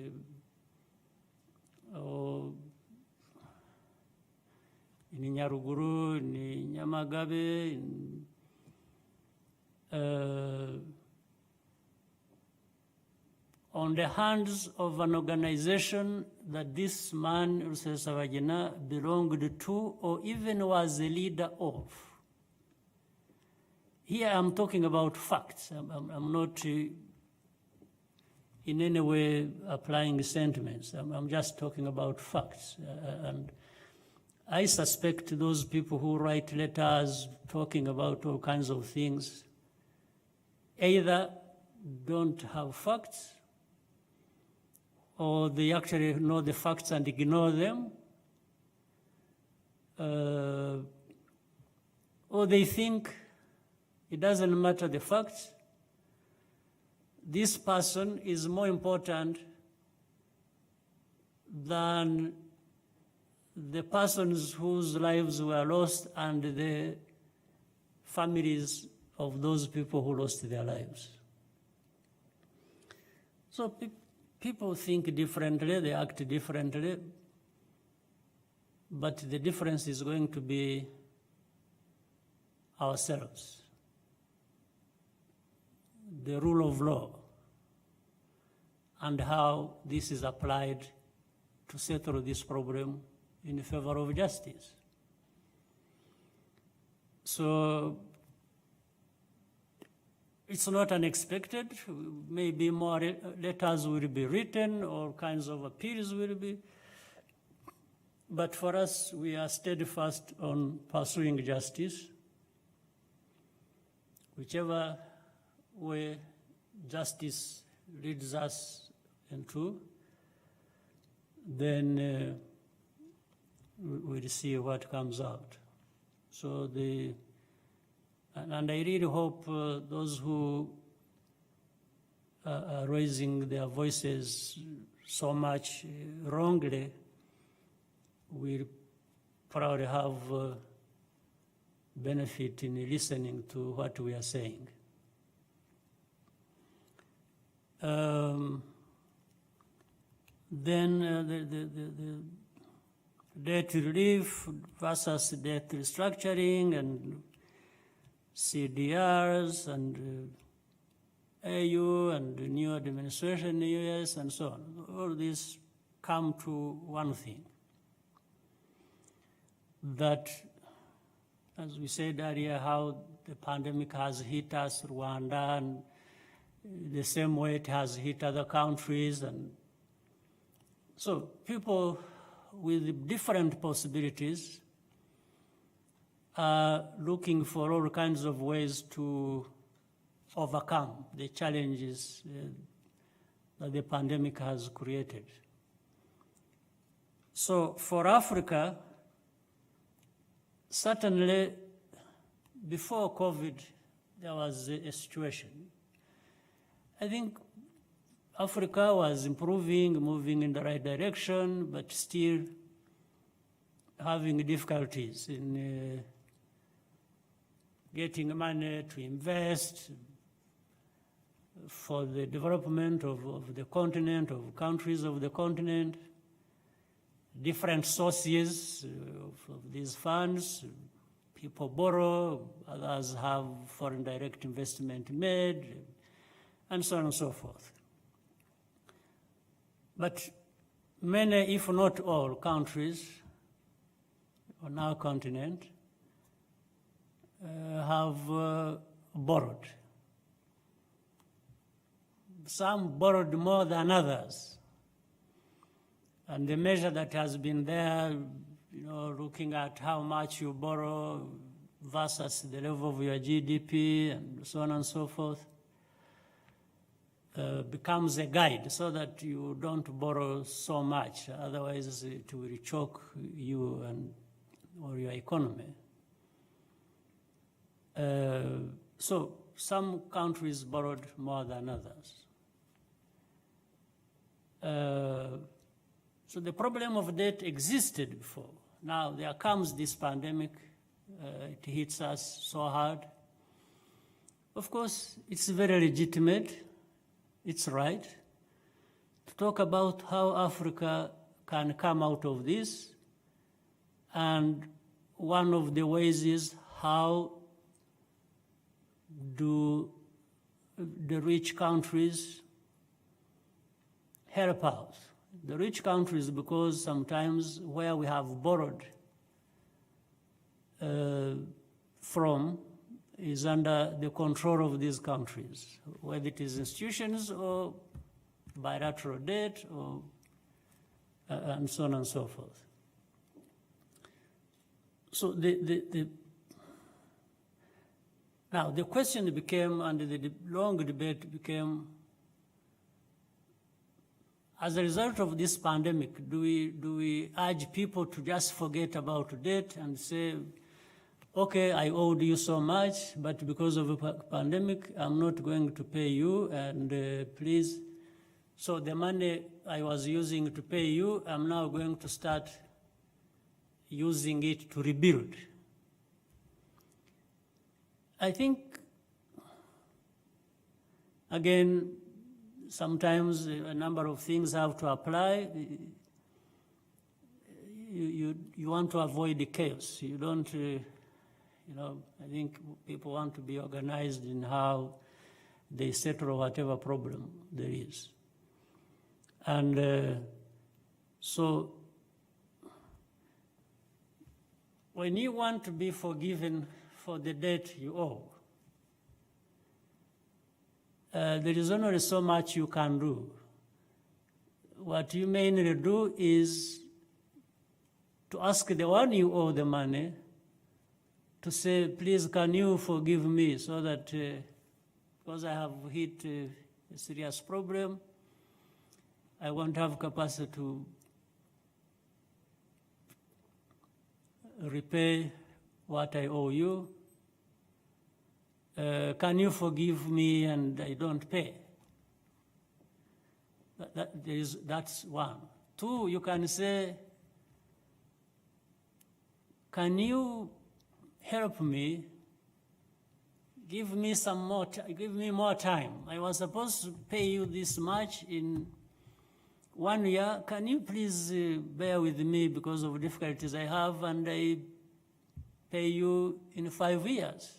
or in Nyaruguru, in Nyamagabe, on the hands of an organization that this man, Rusesabagina, belonged to or even was a leader of. Here I'm talking about facts. I'm not in any way applying sentiments. I'm just talking about facts. And I suspect those people who write letters talking about all kinds of things either don't have facts, or they actually know the facts and ignore them, or they think it doesn't matter the facts. This person is more important than the persons whose lives were lost and the families of those people who lost their lives. So people think differently, they act differently, but the difference is going to be ourselves. The rule of law and how this is applied to settle this problem in favor of justice. So it's not unexpected. Maybe more letters will be written, all kinds of appeals will be. But for us, we are steadfast on pursuing justice. Whichever way justice leads us into, then we'll see what comes out. So and I really hope those who are raising their voices so much wrongly will probably have benefit in listening to what we are saying. Then the debt relief versus debt restructuring and CDRs and AU and the new administration in the US and so on. All these come to one thing, that, as we said earlier, how the pandemic has hit us, Rwanda, and the same way it has hit other countries. And so people with different possibilities are looking for all kinds of ways to overcome the challenges that the pandemic has created. So for Africa, certainly before COVID, there was a situation. I think Africa was improving, moving in the right direction, but still having difficulties in getting money to invest for the development of the continent, of countries of the continent, different sources of these funds. People borrow, others have foreign direct investment made, and so on and so forth. But many, if not all, countries on our continent have borrowed. Some borrowed more than others. And the measure that has been there, looking at how much you borrow versus the level of your GDP and so on and so forth, becomes a guide so that you don't borrow so much. Otherwise, it will choke you or your economy. So some countries borrowed more than others. So the problem of debt existed before. Now there comes this pandemic, it hits us so hard. Of course, it's very legitimate, it's right, to talk about how Africa can come out of this. And one of the ways is, how do the rich countries help out? The rich countries, because sometimes where we have borrowed from is under the control of these countries, whether it is institutions or bilateral debt or and so on and so forth. So now the question became, and the long debate became, as a result of this pandemic, do we urge people to just forget about debt and say, okay, I owed you so much, but because of the pandemic, I'm not going to pay you, and please, so the money I was using to pay you, I'm now going to start using it to rebuild. I think, again, sometimes a number of things have to apply. You want to avoid the chaos. You don't, I think people want to be organized in how they settle whatever problem there is. And so when you want to be forgiven for the debt you owe. There is only so much you can do. What you mainly do is to ask the one you owe the money to say, please, can you forgive me, so that, because I have hit a serious problem, I won't have capacity to repay what I owe you. Can you forgive me and I don't pay? That's one. Two, you can say, can you help me? Give me more time. I was supposed to pay you this much in 1 year. Can you please bear with me because of difficulties I have, and I pay you in 5 years?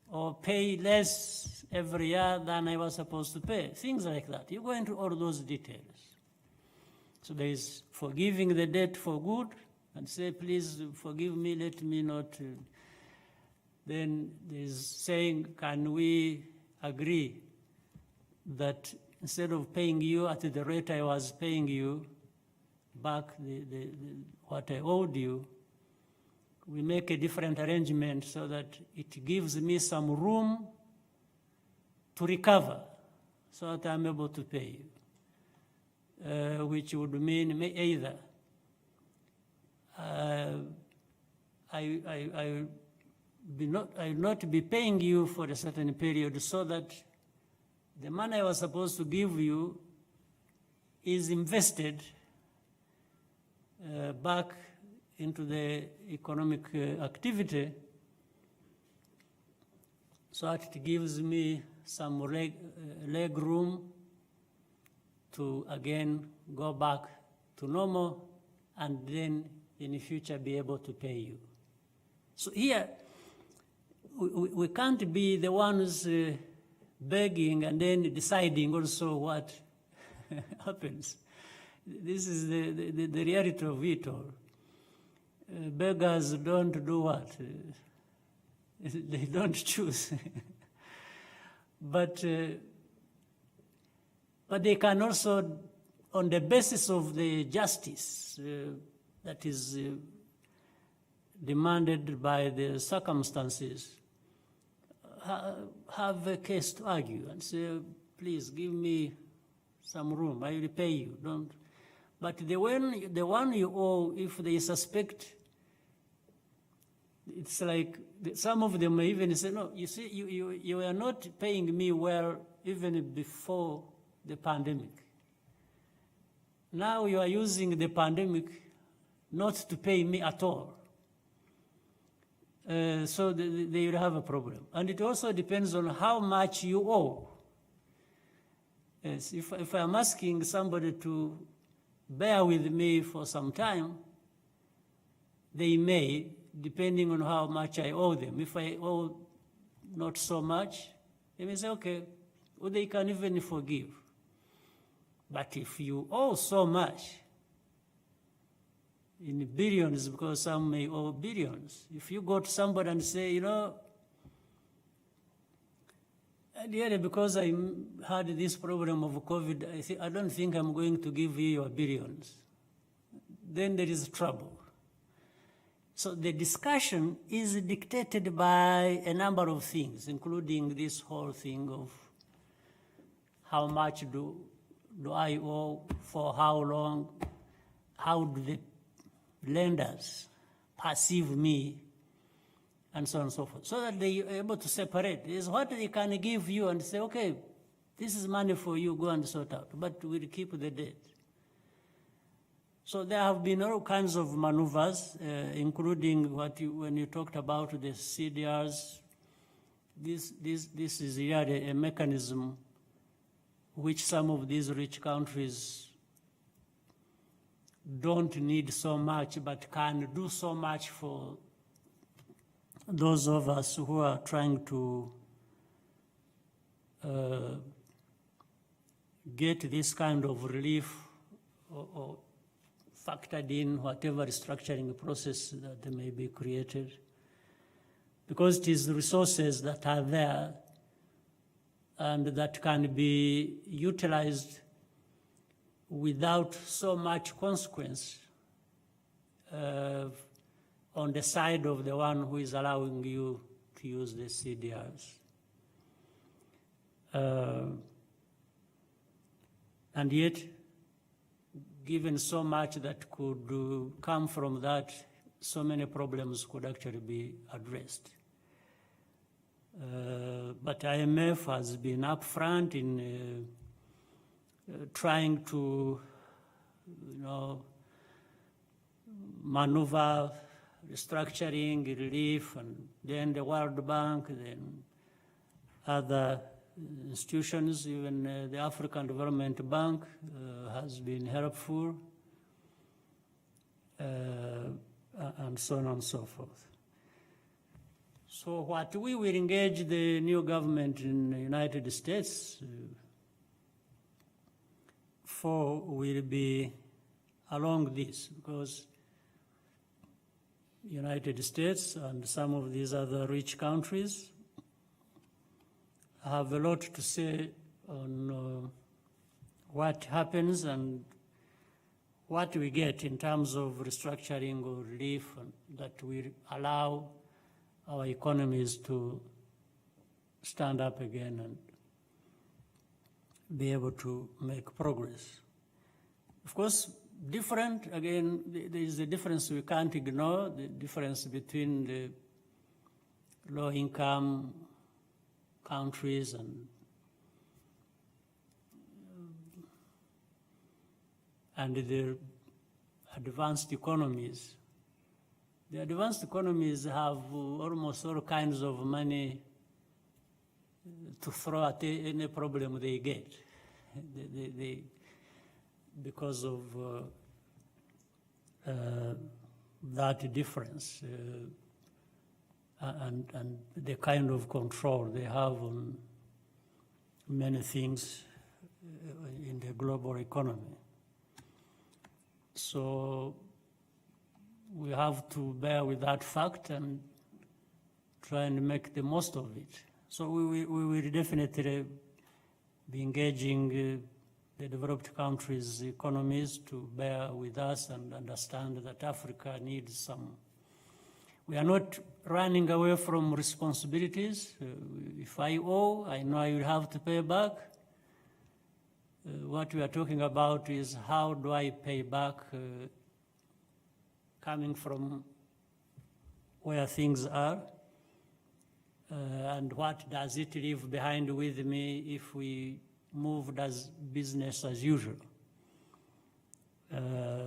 Or pay less every year than I was supposed to pay. Things like that. You go into all those details. So there is forgiving the debt for good, and say, please forgive me, let me not. Then there's saying, can we agree that instead of paying you at the rate I was paying you back what I owed you, we make a different arrangement so that it gives me some room to recover so that I'm able to pay you, which would mean either I will not be paying you for a certain period, so that the money I was supposed to give you is invested back into the economic activity, so that it gives me some leg room to again go back to normal, and then in the future be able to pay you. So here, we can't be the ones begging and then deciding also what happens. This is the reality of it all. Beggars don't do what? They don't choose. But they can also, on the basis of the justice that is demanded by the circumstances, have a case to argue and say, please give me some room, I will pay you. Don't. But the one you owe, if they suspect, it's like some of them may even say, no, you see, you are not paying me well even before the pandemic. Now you are using the pandemic not to pay me at all. So they will have a problem. And it also depends on how much you owe. Yes, if I'm asking somebody to bear with me for some time, they may, depending on how much I owe them. If I owe not so much, they may say, okay, or they can even forgive. But if you owe so much, in billions, because some may owe billions, if you go to somebody and say, you know, ideally, because I had this problem of COVID, I don't think I'm going to give you your billions, then there is trouble. So the discussion is dictated by a number of things, including this whole thing of how much do I owe, for how long, how do the lenders perceive me, and so on and so forth, so that they are able to separate. This is what they can give you and say, okay, this is money for you, go and sort out, but we'll keep the debt. So there have been all kinds of maneuvers, including when you talked about the CDRs. This is really a mechanism which some of these rich countries don't need so much, but can do so much for those of us who are trying to get this kind of relief or factored in whatever restructuring process that may be created. because it is resources that are there and that can be utilized without so much consequence on the side of the one who is allowing you to use the CDRs. And yet, given so much that could come from that, so many problems could actually be addressed. But IMF has been upfront in trying to, maneuver restructuring, relief, and then the World Bank, then other institutions, even the African Development Bank has been helpful, and so on and so forth. So what we will engage the new government in the United States for will be along this, because United States and some of these other rich countries have a lot to say on what happens and what we get in terms of restructuring or relief that will allow our economies to stand up again and be able to make progress. Of course, different, again, there is a difference we can't ignore, the difference between the low-income countries and the advanced economies. The advanced economies have almost all kinds of money to throw at any problem they get. Because of that difference and the kind of control they have on many things in the global economy. So we have to bear with that fact and try and make the most of it. So we will definitely be engaging the developed countries' economies to bear with us and understand that Africa needs some. We are not running away from responsibilities. If I owe, I know I will have to pay back. What we are talking about is how do I pay back coming from where things are, and what does it leave behind with me if we moved as business as usual.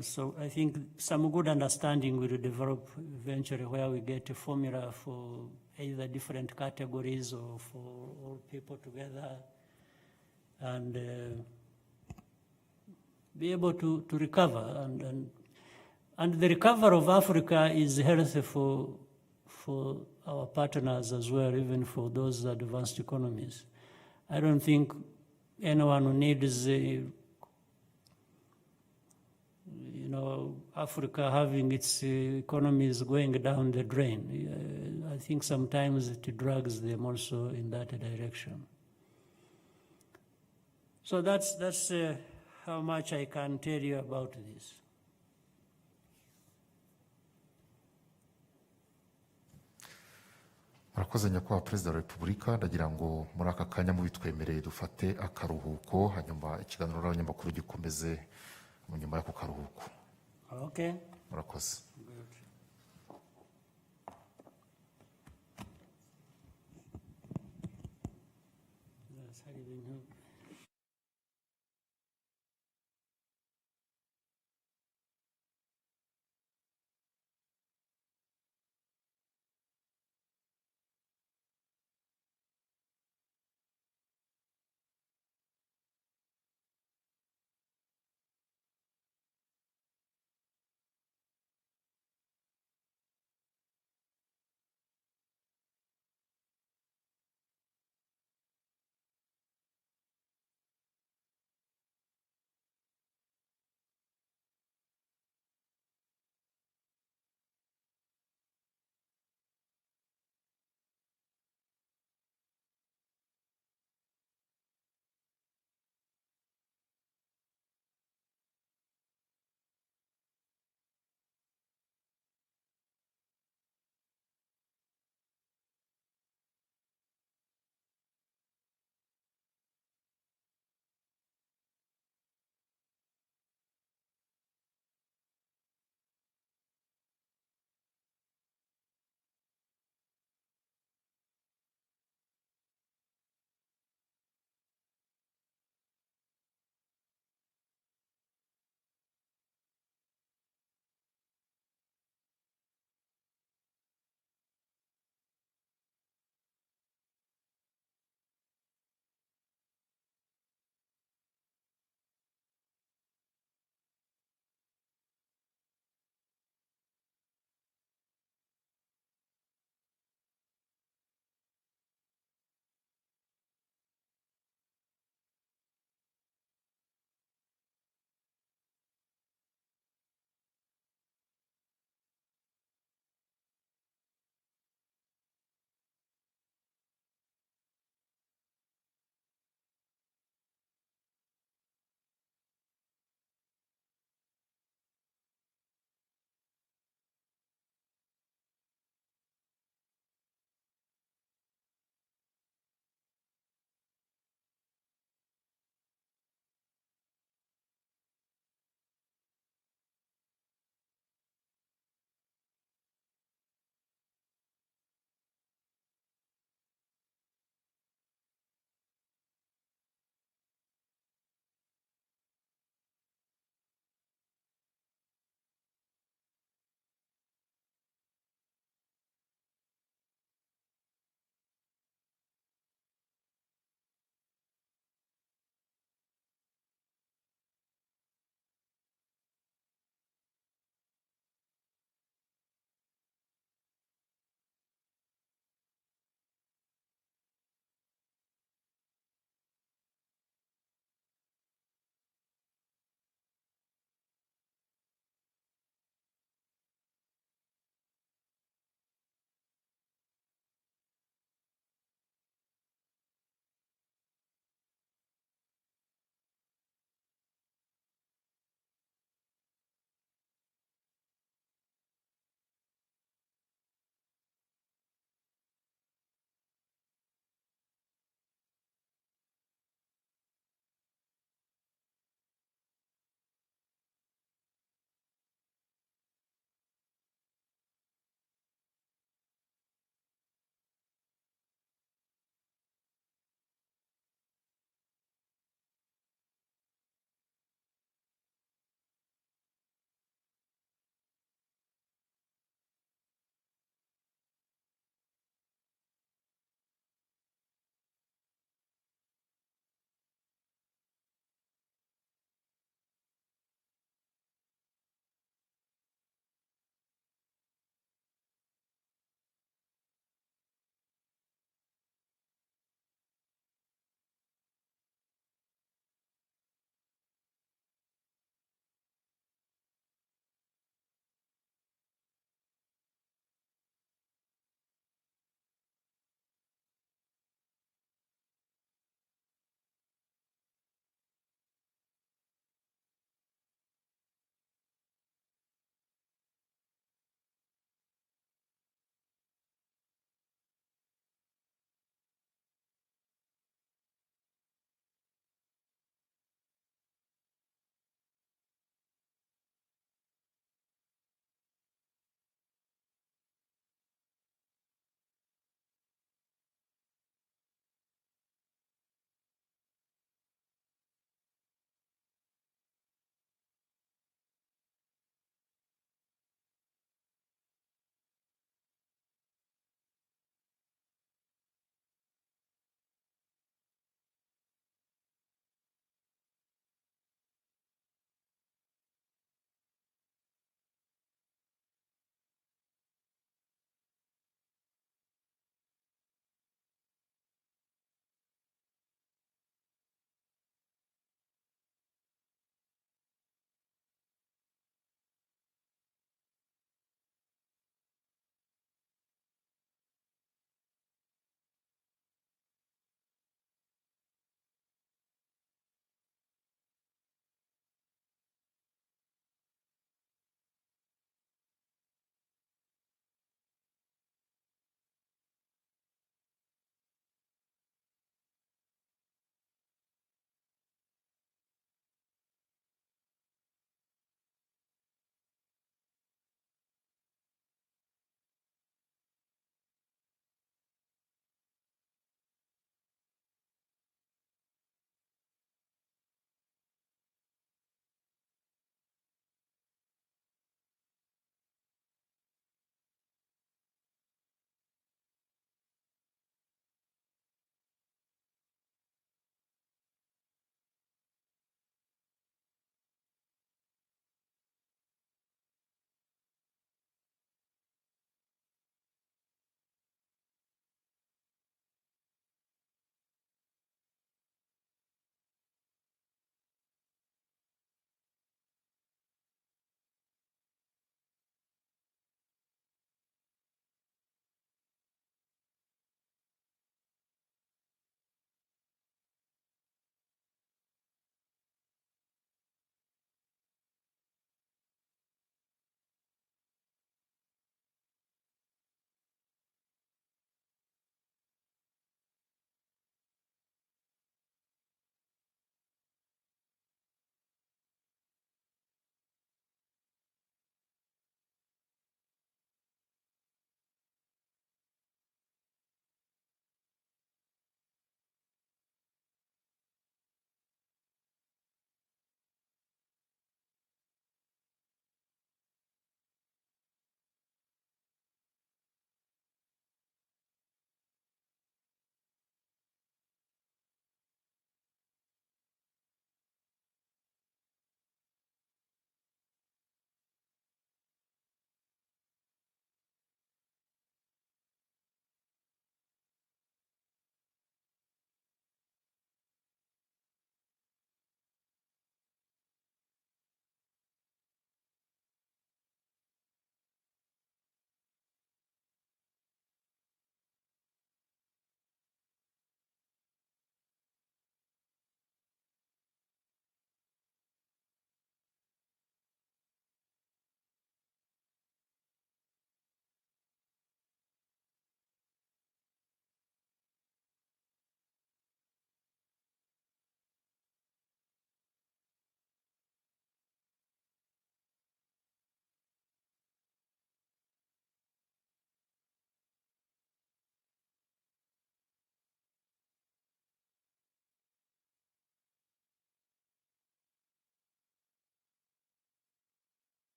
So I think some good understanding will develop eventually where we get a formula for either different categories or for all people together and be able to recover. And the recovery of Africa is healthy for our partners as well, even for those advanced economies. I don't think anyone who needs, Africa having its economies going down the drain. I think sometimes it drags them also in that direction. So that's how much I can tell you about this. murakoze nyakubahwa perezida wa repubulika, ndagira ngo muri aka kanya mubitwemereye dufate akaruhuko, hanyuma ikiganiro n'abanyamakuru gikomeze mu nyuma y'ako karuhuko. Okay. Murakoze.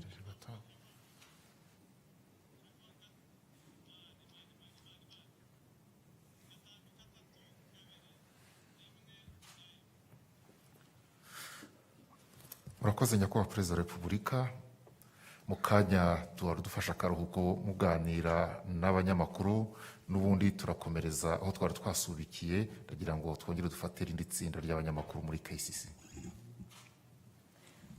Tegereje gato. Murakoze nyakubahwa perezida wa repubulika. Mu kanya tuwari dufashe akaruhuko muganira n'abanyamakuru, n'ubundi turakomereza aho twari twasubikiye, ndagira ngo twongere dufate irindi tsinda ry'abanyamakuru muri KCC.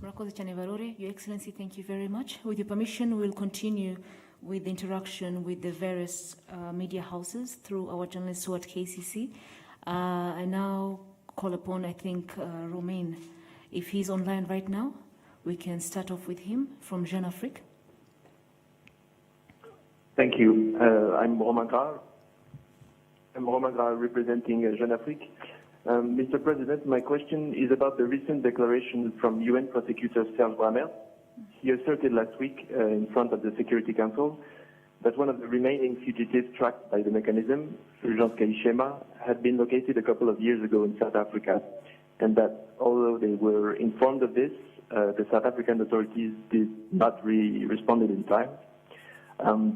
Murakoze cyane Barore. Your Excellency, thank you very much. With your permission, we'll continue with the interaction with the various media houses through our journalists who are at KCC. I now call upon, I think, Romain. If he's online right now, we can start off with him from Jeune Afrique. Thank you. I'm Romain Gras. I'm Romain Gras representing Jeune Afrique. Mr. President, my question is about the recent declaration from UN prosecutor Serge Brammer. He asserted last week in front of the Security Council that one of the remaining fugitives tracked by the mechanism, Fulgence Kayishema, had been located a couple of years ago in South Africa, and that although they were informed of this, the South African authorities did not really respond in time.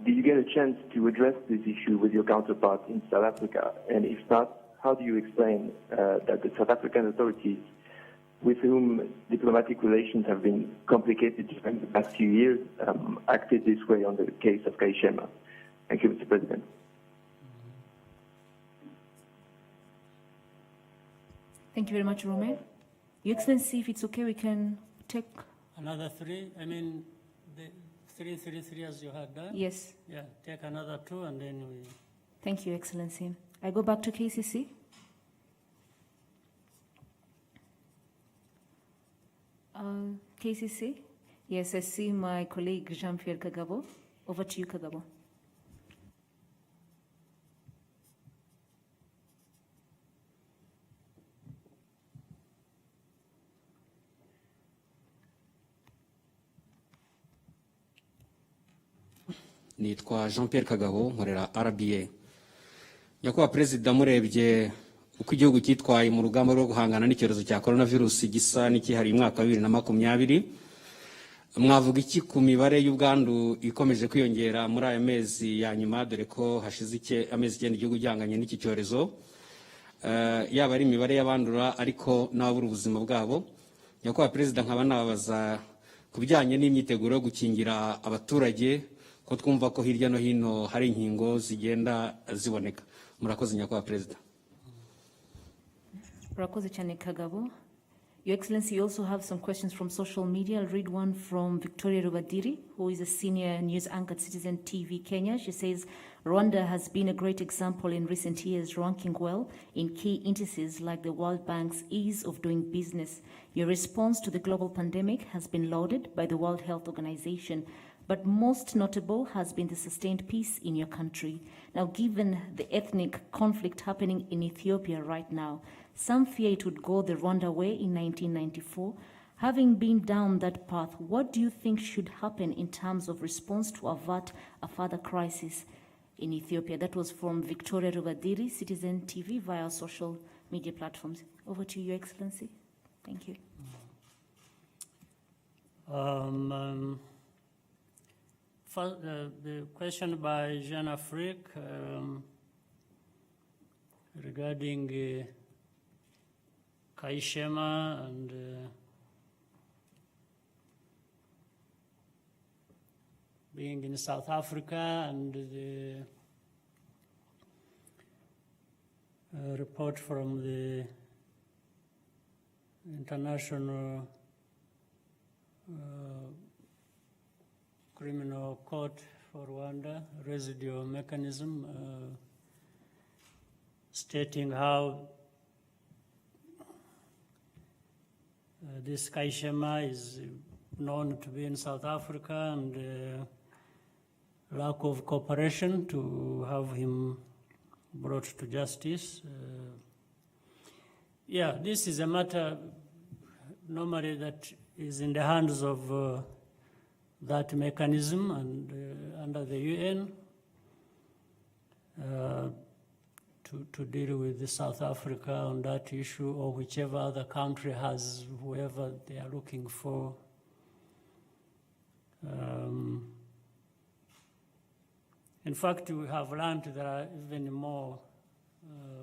Did you get a chance to address this issue with your counterpart in South Africa? And if not, how do you explain that the South African authorities, with whom diplomatic relations have been complicated during the past few years, acted this way on the case of Kayishema? Thank you, Mr. President. Thank you very much, Romain. Your Excellency, if it's okay, we can take... Another three, I mean, the three as you had done? Yes. Yeah, take another two and then we... Thank you, Excellency. I go back to KCC. KCC? Yes, I see my colleague Jean-Pierre Kagabo. Over to you, Kagabo. Nitwa Jean-Pierre Kagabo nkorera RBA. Nyakubahwa Perezida, murebye uko igihugu cyitwaye mu rugamba rwo guhangana n'icyorezo cya coronavirus gisa n'ikihari mwaka wa 2020, mwavuga iki ku mibare y'ubwandu ikomeje kwiyongera muri aya mezi ya nyuma, dore ko hashize amezi 9 igihugu gihanganye n'iki cyorezo, yaba ari imibare y'abandura ariko n'ababura ubuzima bwabo? Nyakubahwa Perezida, nkaba nababaza kubijyanye n'imyiteguro yo gukingira abaturage, ko twumva ko hirya no hino hari inkingo zigenda ziboneka. Murakoze Nyakubahwa Perezida. Murakoze cyane Kagabo. Your Excellency, you also have some questions from social media. I'll read one from Victoria Rubadiri, who is a senior news anchor at Citizen TV Kenya. She says, Rwanda has been a great example in recent years, ranking well in key indices like the World Bank's ease of doing business. Your response to the global pandemic has been lauded by the World Health Organization, but most notable has been the sustained peace in your country. Now, given the ethnic conflict happening in Ethiopia right now, some fear it would go the Rwanda way in 1994. Having been down that path, what do you think should happen in terms of response to avert a further crisis in Ethiopia? That was from Victoria Rubadiri, Citizen TV, via social media platforms. Over to you, Your Excellency. Thank you. First, the question by Jeune Afrique regarding Kayishema and being in South Africa and the report from the International Criminal Court for Rwanda, residual mechanism, stating how this Kayishema is known to be in South Africa, and lack of cooperation to have him brought to justice. Yeah, this is a matter normally that is in the hands of that mechanism and under the UN to deal with South Africa on that issue, or whichever other country has whoever they are looking for In fact, we have learned there are even more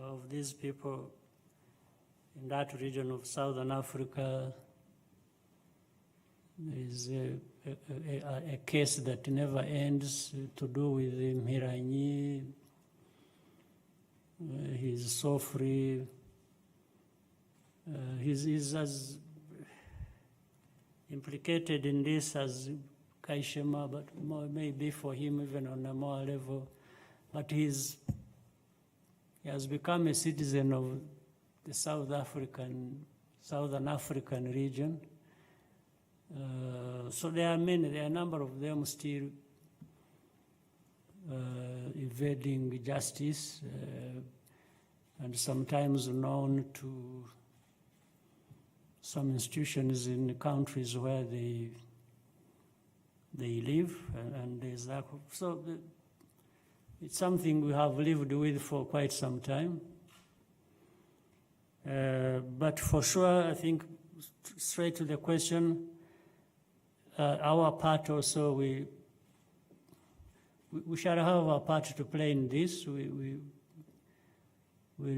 of these people in that region of Southern Africa. There is a case that never ends to do with Mhiranyi. He's so free. He's as implicated in this as Kaishema, but more, maybe for him even on a more level. But he has become a citizen of the Southern African region. So there are a number of them still evading justice and sometimes known to some institutions in the countries where they live, and there's that. So it's something we have lived with for quite some time. But for sure, I think, straight to the question, our part also, we shall have our part to play in this. We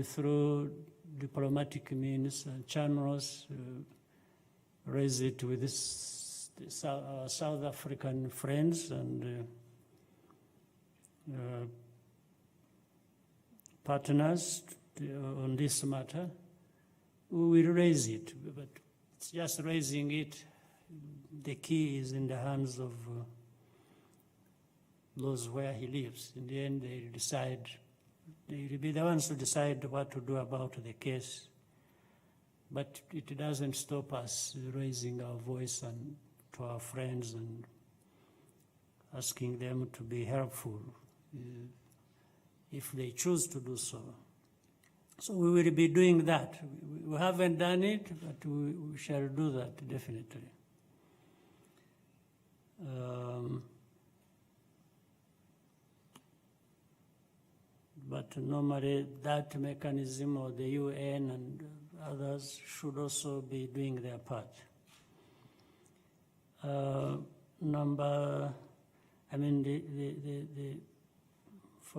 through diplomatic means and channels, raise it with our South African friends and partners on this matter. We will raise it, but it's just raising it. The key is in the hands of those where he lives. In the end, they will be the ones to decide what to do about the case. But it doesn't stop us raising our voice and to our friends and asking them to be helpful if they choose to do so. So we will be doing that. We haven't done it, but we shall do that definitely. But normally that mechanism or the UN and others should also be doing their part. For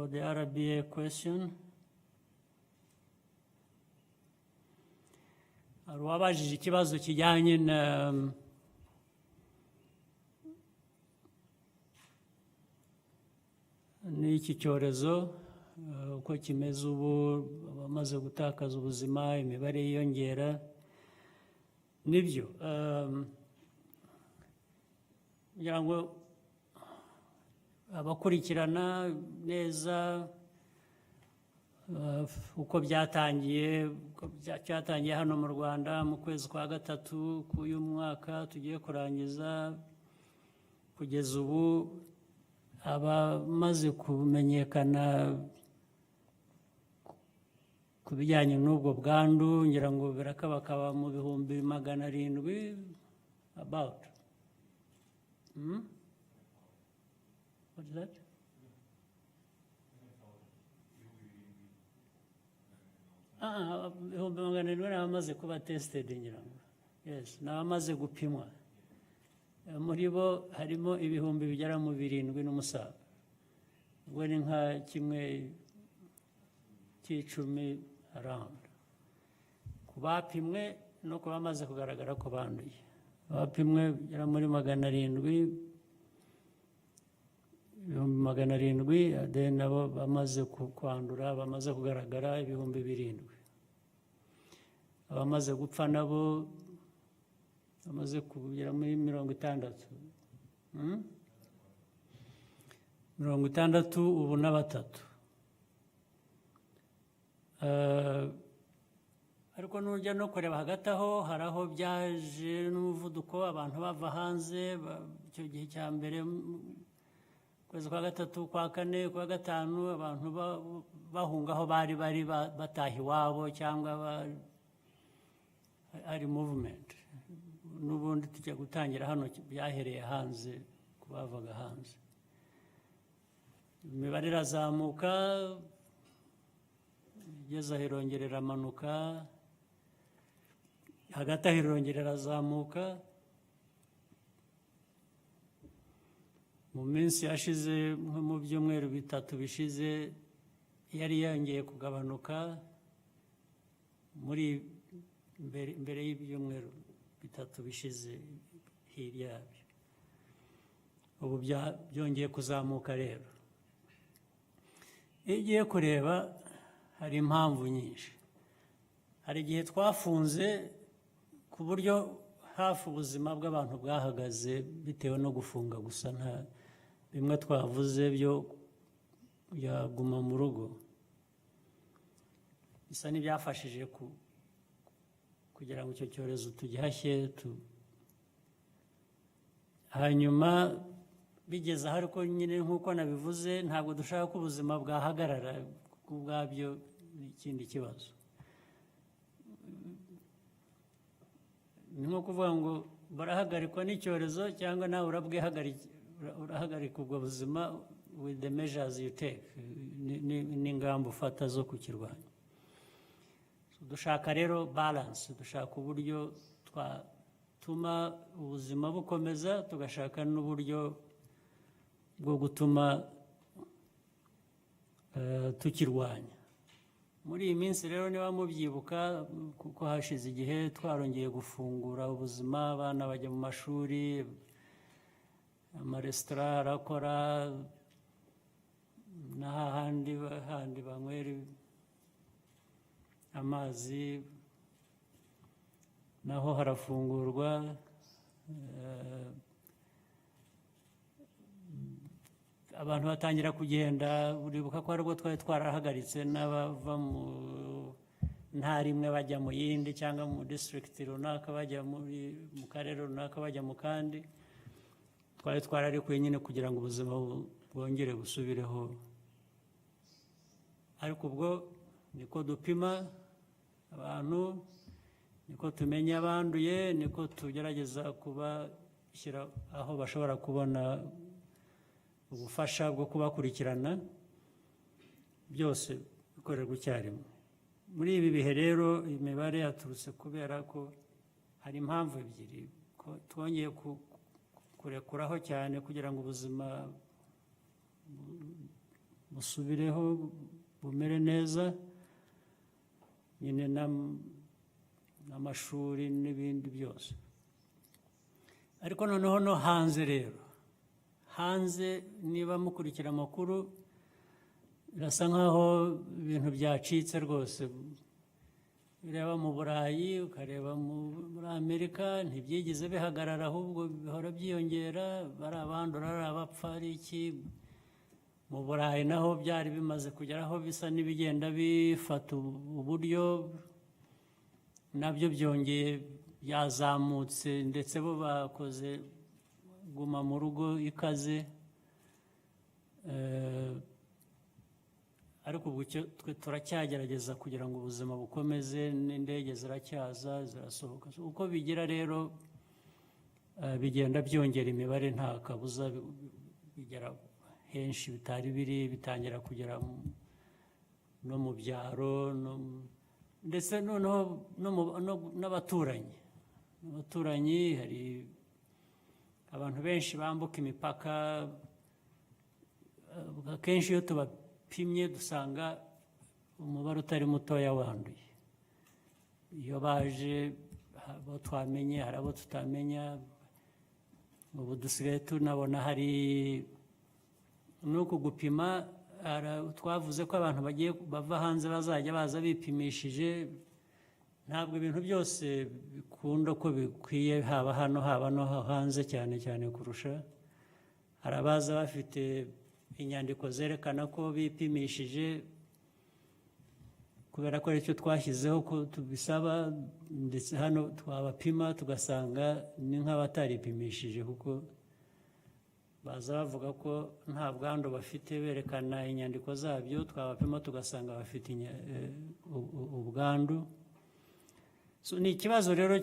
the RBA question, wabajije ikibazo kijyanye n'iki cyorezo uko kimeze ubu, abamaze gutakaza ubuzima, imibare yiyongera. Nibyo kugira ngo abakurikirana neza uko byatangiye hano mu Rwanda mu kwezi kwa gatatu k'uyu mwaka tugiye kurangiza, kugeza ubu abamaze kumenyekana ku bijyanye n'ubwo bwandu ngira ngo birakabakaba mu bihumbi 700 about. What is that? Ibihumbi 700 ni abamaze kuba tested ngira ngo. Yes, ni abamaze gupimwa. Muri bo harimo ibihumbi bigera mu 7 ubwo ni nka kimwe cy'icumi around. Ku bapimwe no ku bamaze kugaragara ko banduye, abapimwe bigera muri 700, 700, then nabo bamaze kwandura, bamaze kugaragara 7,000. Abamaze gupfa nabo bamaze kugera muri 60. 60 ubu na 3. Ariko nujya no kureba hagati aho hari aho byaje n'umuvuduko, abantu bava hanze icyo gihe cya mbere, kwezi kwa gatatu, kwa kane, kwa gatanu, abantu bahunga aho bari bataha iwabo cyangwa hari movement. N'ubundi tujya gutangira hano byahereye hanze, kubavaga hanze. Imibare irazamuka, igeze aho irongera iramanuka, hagati aho irongera irazamuka. mu minsi yashize nko mu byumweru bitatu bishize yari yongeye kugabanuka muri mbere y'ibyumweru bitatu bishize hirya yabyo, ubu byongeye kuzamuka. Rero iyo ugiye kureba hari impamvu nyinshi. Hari igihe twafunze ku buryo hafi ubuzima bw'abantu bwahagaze bitewe no gufunga gusa, nta bimwe twavuze byo yaguma mu rugo bisa n'ibyafashije kugira ngo icyo cyorezo tugihashye. Hanyuma bigeze aho, ariko nyine nk'uko nabivuze, ntabwo dushaka ko ubuzima bwahagarara, ubwabyo ni ikindi kibazo. Ni nko kuvuga ngo barahagarikwa n'icyorezo cyangwa nawe urahagarika ubwo buzima with the measures you take, n'ingamba ufata zo kukirwanya. Dushaka rero balance, dushaka uburyo twatuma ubuzima bukomeza, tugashaka n'uburyo bwo gutuma tukirwanya. Muri iyi minsi rero niba mubyibuka, kuko hashize igihe twarongeye gufungura ubuzima, abana bajya mu mashuri, amaresitora arakora, n'ahandi banywera amazi naho harafungurwa. Abantu batangira kugenda, uribuka ko aribwo twari twarahagaritse n'abava mu ntara imwe bajya mu yindi, cyangwa mu district runaka bajya mu karere runaka bajya mu kandi. Twari twararekuye nyine kugira ngo ubuzima bwongere busubireho, ariko ubwo niko dupima abantu, niko tumenya abanduye, niko tugerageza kubashyira aho bashobora kubona ubufasha bwo kubakurikirana, byose bikorerwa icyarimwe. Muri ibi bihe rero imibare yaturutse kubera ko hari impamvu ebyiri, ko twongeye kurekuraho cyane kugira ngo ubuzima busubireho, bumere neza, nyine n'amashuri n'ibindi byose. Ariko noneho no hanze rero, hanze niba mukurikira amakuru, birasa nkaho ibintu byacitse rwose. Ureba mu Burayi, ukareba muri Amerika, ntibyigeze bihagarara, ahubwo bihora byiyongera, bari abandura, ari abapfa, ari iki. Mu Burayi naho byari bimaze kugeraho bisa n'ibigenda bifata uburyo, nabyo byongeye byazamutse, ndetse bo bakoze guma mu rugo ikaze. Ariko ubu twe turacyagerageza kugira ngo ubuzima bukomeze, n'indege ziracyaza zirasohoka. Uko bigira rero bigenda byongera imibare, nta kabuza bigera henshi bitari biri, bitangira kugera no mu byaro, ndetse noneho n'abaturanyi. Hari abantu benshi bambuka imipaka, akenshi iyo tubapimye dusanga umubare utari mutoya wanduye. Iyo baje, abo twamenye, hari abo tutamenya. Ubu dusigaye tunabona hari nuko gupima, twavuze ko abantu bava hanze bazajya baza bipimishije. Ntabwo ibintu byose bikunda ko bikwiye, haba hano haba no hanze, cyane cyane kurusha. Hari abaza bafite inyandiko zerekana ko bipimishije, kubera ko aricyo twashyizeho ko tubisaba, ndetse hano twabapima tugasanga ni nk'abataripimishije, kuko baza bavuga ko nta bwandu bafite, berekana inyandiko zabyo, twabapima tugasanga bafite ubwandu. Ni ikibazo rero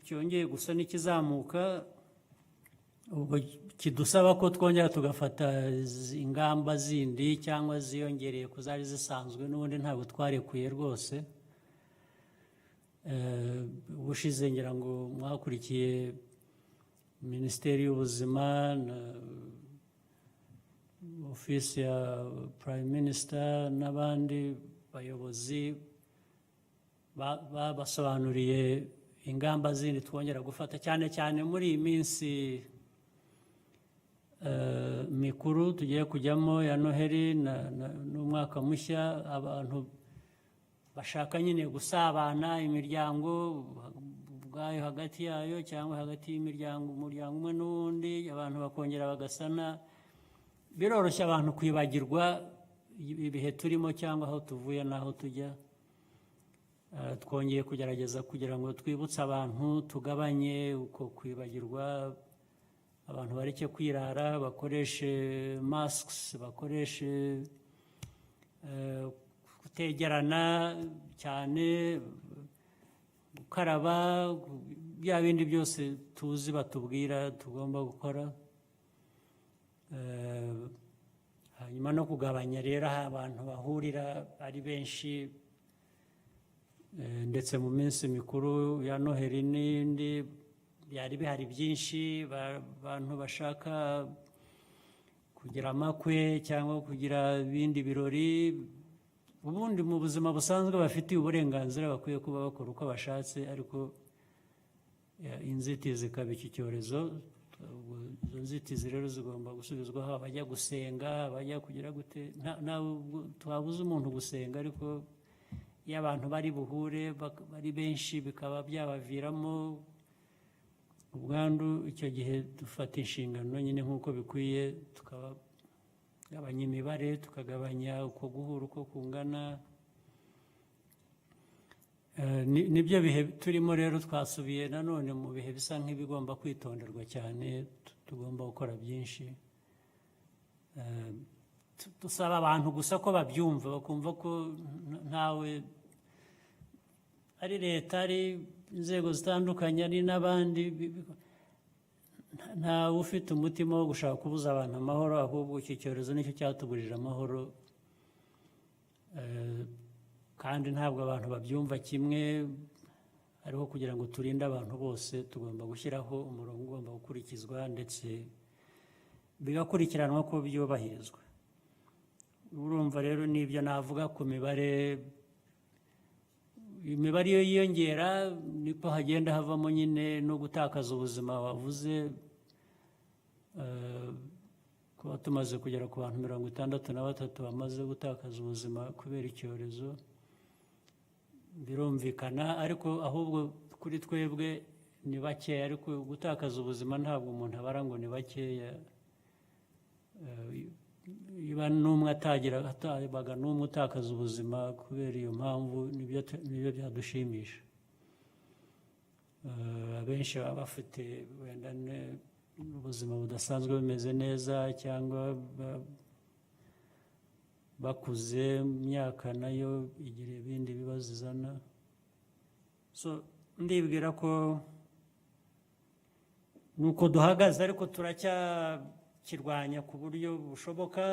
cyongeye gusa n'ikizamuka, ubwo kidusaba ko twongera tugafata ingamba zindi, cyangwa ziyongereye ku zari zisanzwe. N'ubundi ntabwo twarekuye rwose. Ubushize ngira ngo mwakurikiye Minisiteri y'Ubuzima ofisi ya prime minister n'abandi bayobozi babasobanuriye ingamba zindi twongera gufata cyane cyane muri iyi minsi mikuru tugiye kujyamo ya Noheli n'umwaka mushya, abantu bashaka nyine gusabana, imiryango ubwayo hagati yayo cyangwa hagati y'umuryango umwe n'uwundi, abantu bakongera bagasana. Biroroshye abantu kwibagirwa ibihe turimo cyangwa aho tuvuye n'aho tujya. Twongeye kugerageza kugira ngo twibutse abantu, tugabanye uko kwibagirwa, abantu bareke kwirara, bakoreshe masks, bakoreshe kutegerana cyane, gukaraba, bya bindi byose tuzi batubwira tugomba gukora. Hanyuma no kugabanya rero aho abantu bahurira ari benshi, ndetse mu minsi mikuru ya Noheli n'indi byari bihari byinshi, abantu bashaka kugira amakwe cyangwa kugira ibindi birori. Ubundi mu buzima busanzwe bafitiye uburenganzira, bakwiye kuba bakora uko bashatse, ariko inzitizi ikaba iki cyorezo. Izo nzitizi rero zigomba gusubizwaho, abajya gusenga, abajya kugira gute, twabuze umuntu gusenga, ariko iyo abantu bari buhure bari benshi bikaba byabaviramo ubwandu, icyo gihe dufata inshingano nyine nk'uko bikwiye, tukagabanya imibare, tukagabanya uko guhura uko kungana. Nibyo bihe turimo rero, twasubiye nanone mu bihe bisa nk'ibigomba kwitonderwa cyane, tugomba gukora byinshi. Dusaba abantu gusa ko babyumva, bakumva ko ntawe, ari leta, ari inzego zitandukanye, ari n'abandi, ntawe ufite umutima wo gushaka kubuza abantu amahoro, ahubwo iki cyorezo nicyo cyatubujije amahoro. Kandi ntabwo abantu babyumva kimwe, ariko kugira ngo turinde abantu bose tugomba gushyiraho umurongo ugomba gukurikizwa, ndetse bigakurikiranwa ko byubahirizwa. Urumva rero n'ibyo navuga ku mibare, imibare iyo yiyongera niko hagenda havamo nyine no gutakaza ubuzima. Wavuze kuba tumaze kugera ku bantu 63 bamaze gutakaza ubuzima kubera icyorezo, birumvikana, ariko ahubwo kuri twebwe ni bakeya, ariko gutakaza ubuzima ntabwo umuntu abara ngo ni bakeya. Iba n'umwe atabaga n'umwe utakaza ubuzima kubera iyo mpamvu, nibyo byadushimisha. Abenshi baba bafite wenda ubuzima budasanzwe bumeze neza, cyangwa bakuze, imyaka nayo igira ibindi bibazo izana. So ndibwira ko nuko duhagaze, ariko turacyakirwanya ku buryo bushoboka.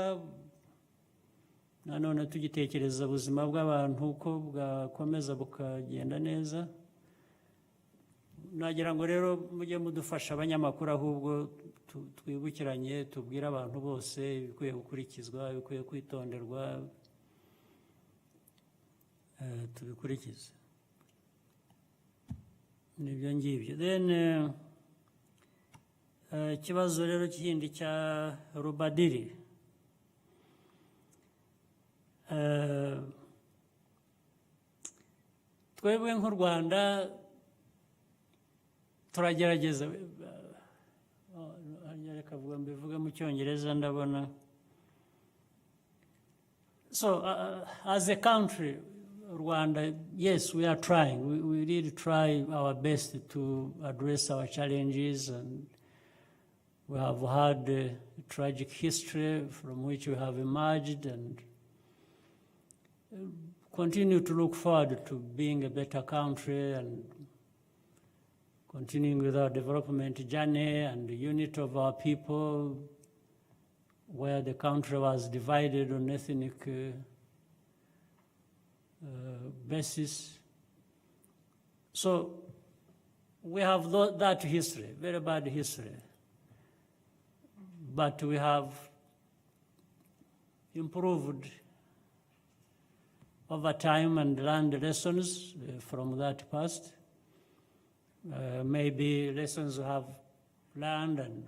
Nanone tugitekereza ubuzima bw'abantu uko bwakomeza bukagenda neza. Nagira ngo rero mujye mudufasha abanyamakuru, ahubwo twibukiranye, tubwire abantu bose ibikwiye gukurikizwa, ibikwiye kwitonderwa, tubikurikize. Nibyo ngibyo. Then ikibazo rero kindi cya rubadiri, twebwe nk'u Rwanda turagerageza, reka mbivuge mu Cyongereza ndabona. So as a country, Rwanda, yes, we are trying. We really try our best to address our challenges, and we have had a tragic history from which we have emerged, and continue to look forward to being a better country and continuing with our development journey and the unity of our people, where the country was divided on ethnic basis. So we have that history, very bad history. But we have improved over time and learned lessons from that past. Maybe lessons we have learned and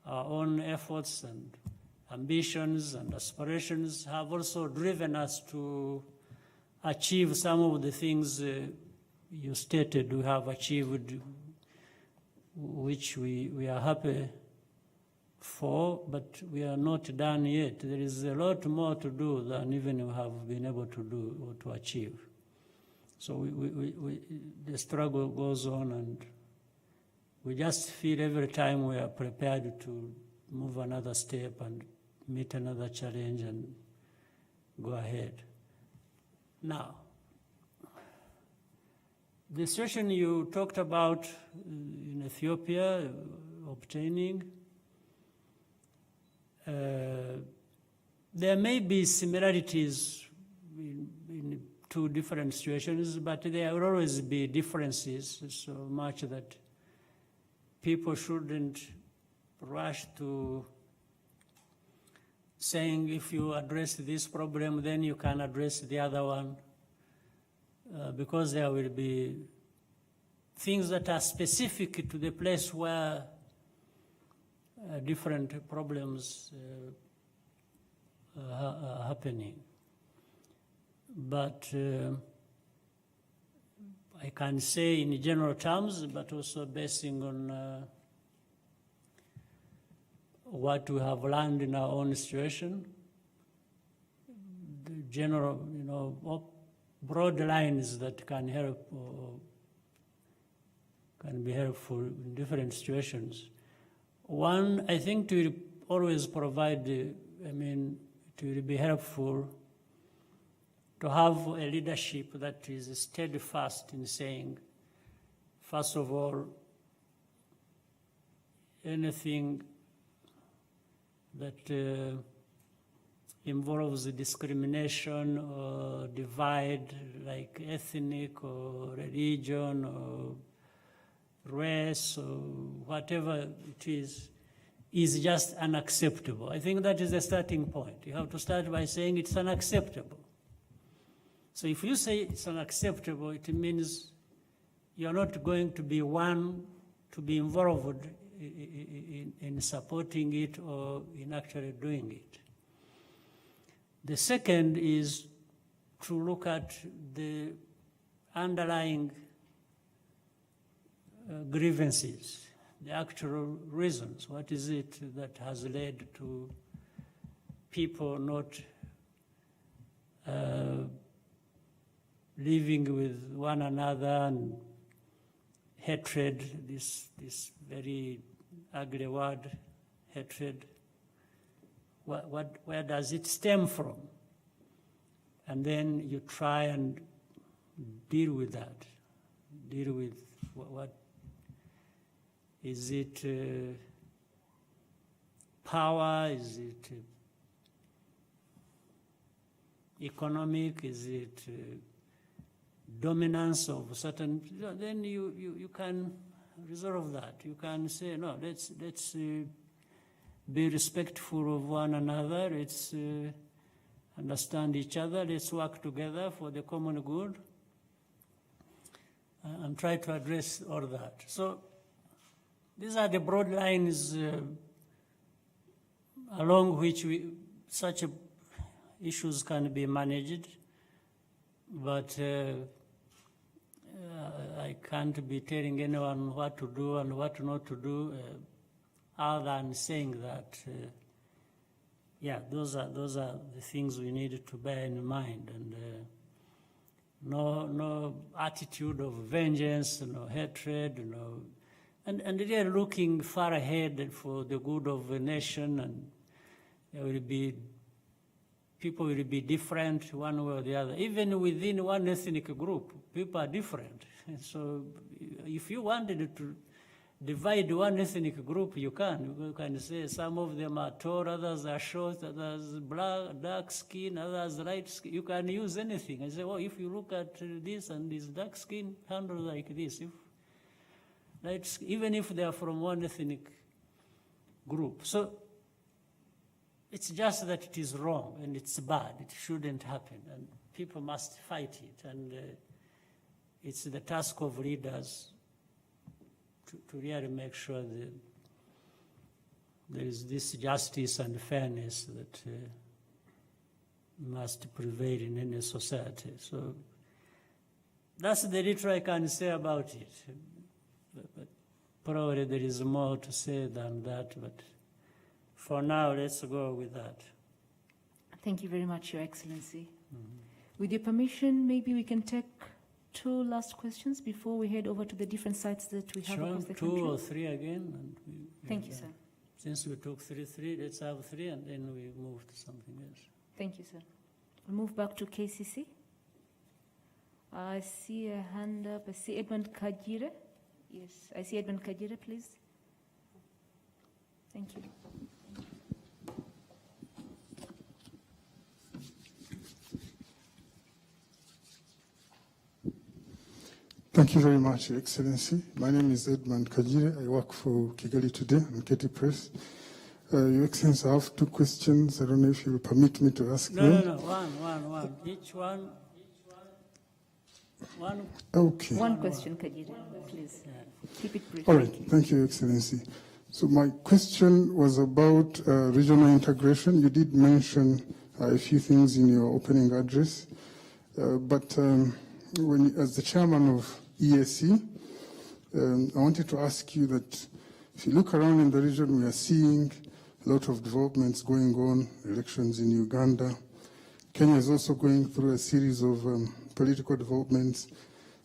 our own efforts and ambitions and aspirations have also driven us to achieve some of the things you stated we have achieved, which we are happy for, but we are not done yet. There is a lot more to do than even we have been able to do or to achieve. So the struggle goes on, and we just feel every time we are prepared to move another step and meet another challenge and go ahead. Now, the situation you talked about in Ethiopia, obtaining, there may be similarities in two different situations, but there will always be differences so much that people shouldn't rush to saying if you address this problem, then you can address the other one, because there will be things that are specific to the place where different problems are happening. But I can say in general terms, but also basing on what we have learned in our own situation, the general, broad lines that can help or can be helpful in different situations. One, I think to always provide, it will be helpful to have a leadership that is steadfast in saying, first of all, anything that involves discrimination or divide, like ethnic or religion or race or whatever it is just unacceptable. I think that is the starting point. You have to start by saying it's unacceptable. So if you say it's unacceptable, it means you're not going to be one to be involved in supporting it or in actually doing it. The second is to look at the underlying grievances, the actual reasons. What is it that has led to people not living with one another, and hatred, this very ugly word, hatred? Where does it stem from? And then you try and deal with that. Deal with what is it? Power? Is it economic? Is it dominance of certain? Then you can resolve that. You can say, no, let's be respectful of one another. Let's understand each other. Let's work together for the common good, and try to address all that. So these are the broad lines along which such issues can be managed, but I can't be telling anyone what to do and what not to do, other than saying that, those are the things we need to bear in mind, and no attitude of vengeance, no hatred, and really looking far ahead for the good of the nation. And there will be people will be different one way or the other. Even within one ethnic group, people are different. And so if you wanted to divide one ethnic group, you can. You can say some of them are tall, others are short, others black, dark skin, others light skin. You can use anything. I say, if you look at this and this dark skin handle like this, even if they are from one ethnic group. So It's just that it is wrong and it's bad. It shouldn't happen, and people must fight it. And it's the task of leaders to really make sure that there is this justice and fairness that must prevail in any society. So that's the little I can say about it. But probably there is more to say than that, but for now, let's go with that. Thank you very much, Your Excellency. With your permission, maybe we can take 2 last questions before we head over to the different sites that we have Sure, across the 2 country. or 3 again. And Thank you, sir. Since we took 3, let's have 3, and then we move to something else. Thank you, sir. We'll move back to KCC. I see a hand up. I see Edmund Kajire. Yes, I see Edmund Kajire, please. Thank you. Thank you very much, Your Excellency. My name is Edmund Kajire. I work for Kigali Today and Keti Press. Your Excellency, I have 2 questions. I don't know if you will permit me to ask them. No, one. Each one. One. Okay. One question, Kajire, please. Keep it brief. All right. Thank you, Your Excellency. So my question was about regional integration. You did mention a few things in your opening address, but as the chairman of EAC, I wanted to ask you that if you look around in the region, we are seeing a lot of developments going on, elections in Uganda. Kenya is also going through a series of political developments.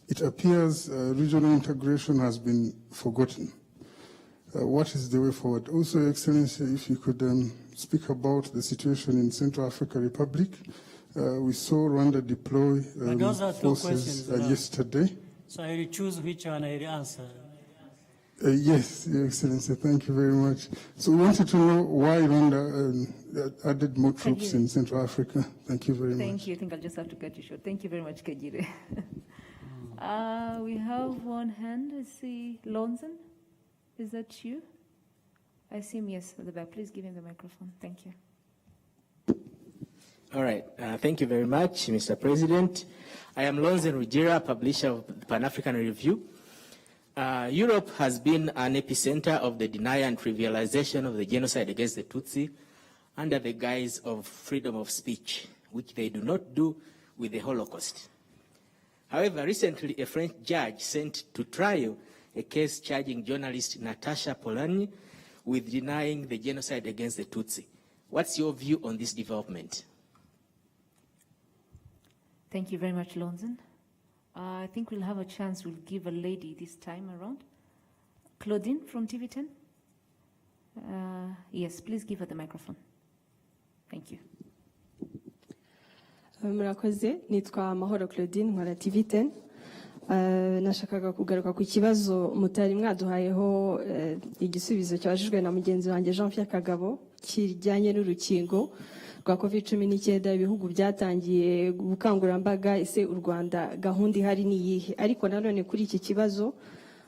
It appears regional integration has been forgotten. What is the way forward? Also, Your Excellency, if you could speak about the situation in Central African Republic. We saw Rwanda deploy those are 2 forces questions, yesterday. So I will choose which one I will answer. Yes, Your Excellency, thank you very much. So we wanted to know why Rwanda added more troops in Central Africa. Thank you very much. Thank you. I think I'll just have to cut you short. Thank you very much, Kajire. We have one hand. I see Lonson. Is that you? I see him, yes, at the back. Please give him the microphone. Thank you. All right. Thank you very much, Mr. President. I am Lonzen Ruggira, publisher of the Pan-African Review. Europe has been an epicenter of the denial and trivialization of the genocide against the Tutsi under the guise of freedom of speech, which they do not do with the Holocaust. However, recently a French judge sent to trial a case charging journalist Natasha Polanyi with denying the genocide against the Tutsi. What's your view on this development? Thank you very much, Lonson. I think we'll have a chance. We'll give a lady this time around. Claudine from TV10. Yes, please give her the microphone. Thank you. Murakoze, nitwa Mahoro Claudine nkora TV10. Nashakaga kugaruka ku kibazo mutari mwaduhayeho igisubizo cyabajijwe na mugenzi wanjye Jean-Pierre Kagabo kijyanye n'urukingo rwa COVID-19. Ibihugu byatangiye ubukangurambaga, ese u Rwanda gahunda ihari ni iyihe? Ariko nanone kuri iki kibazo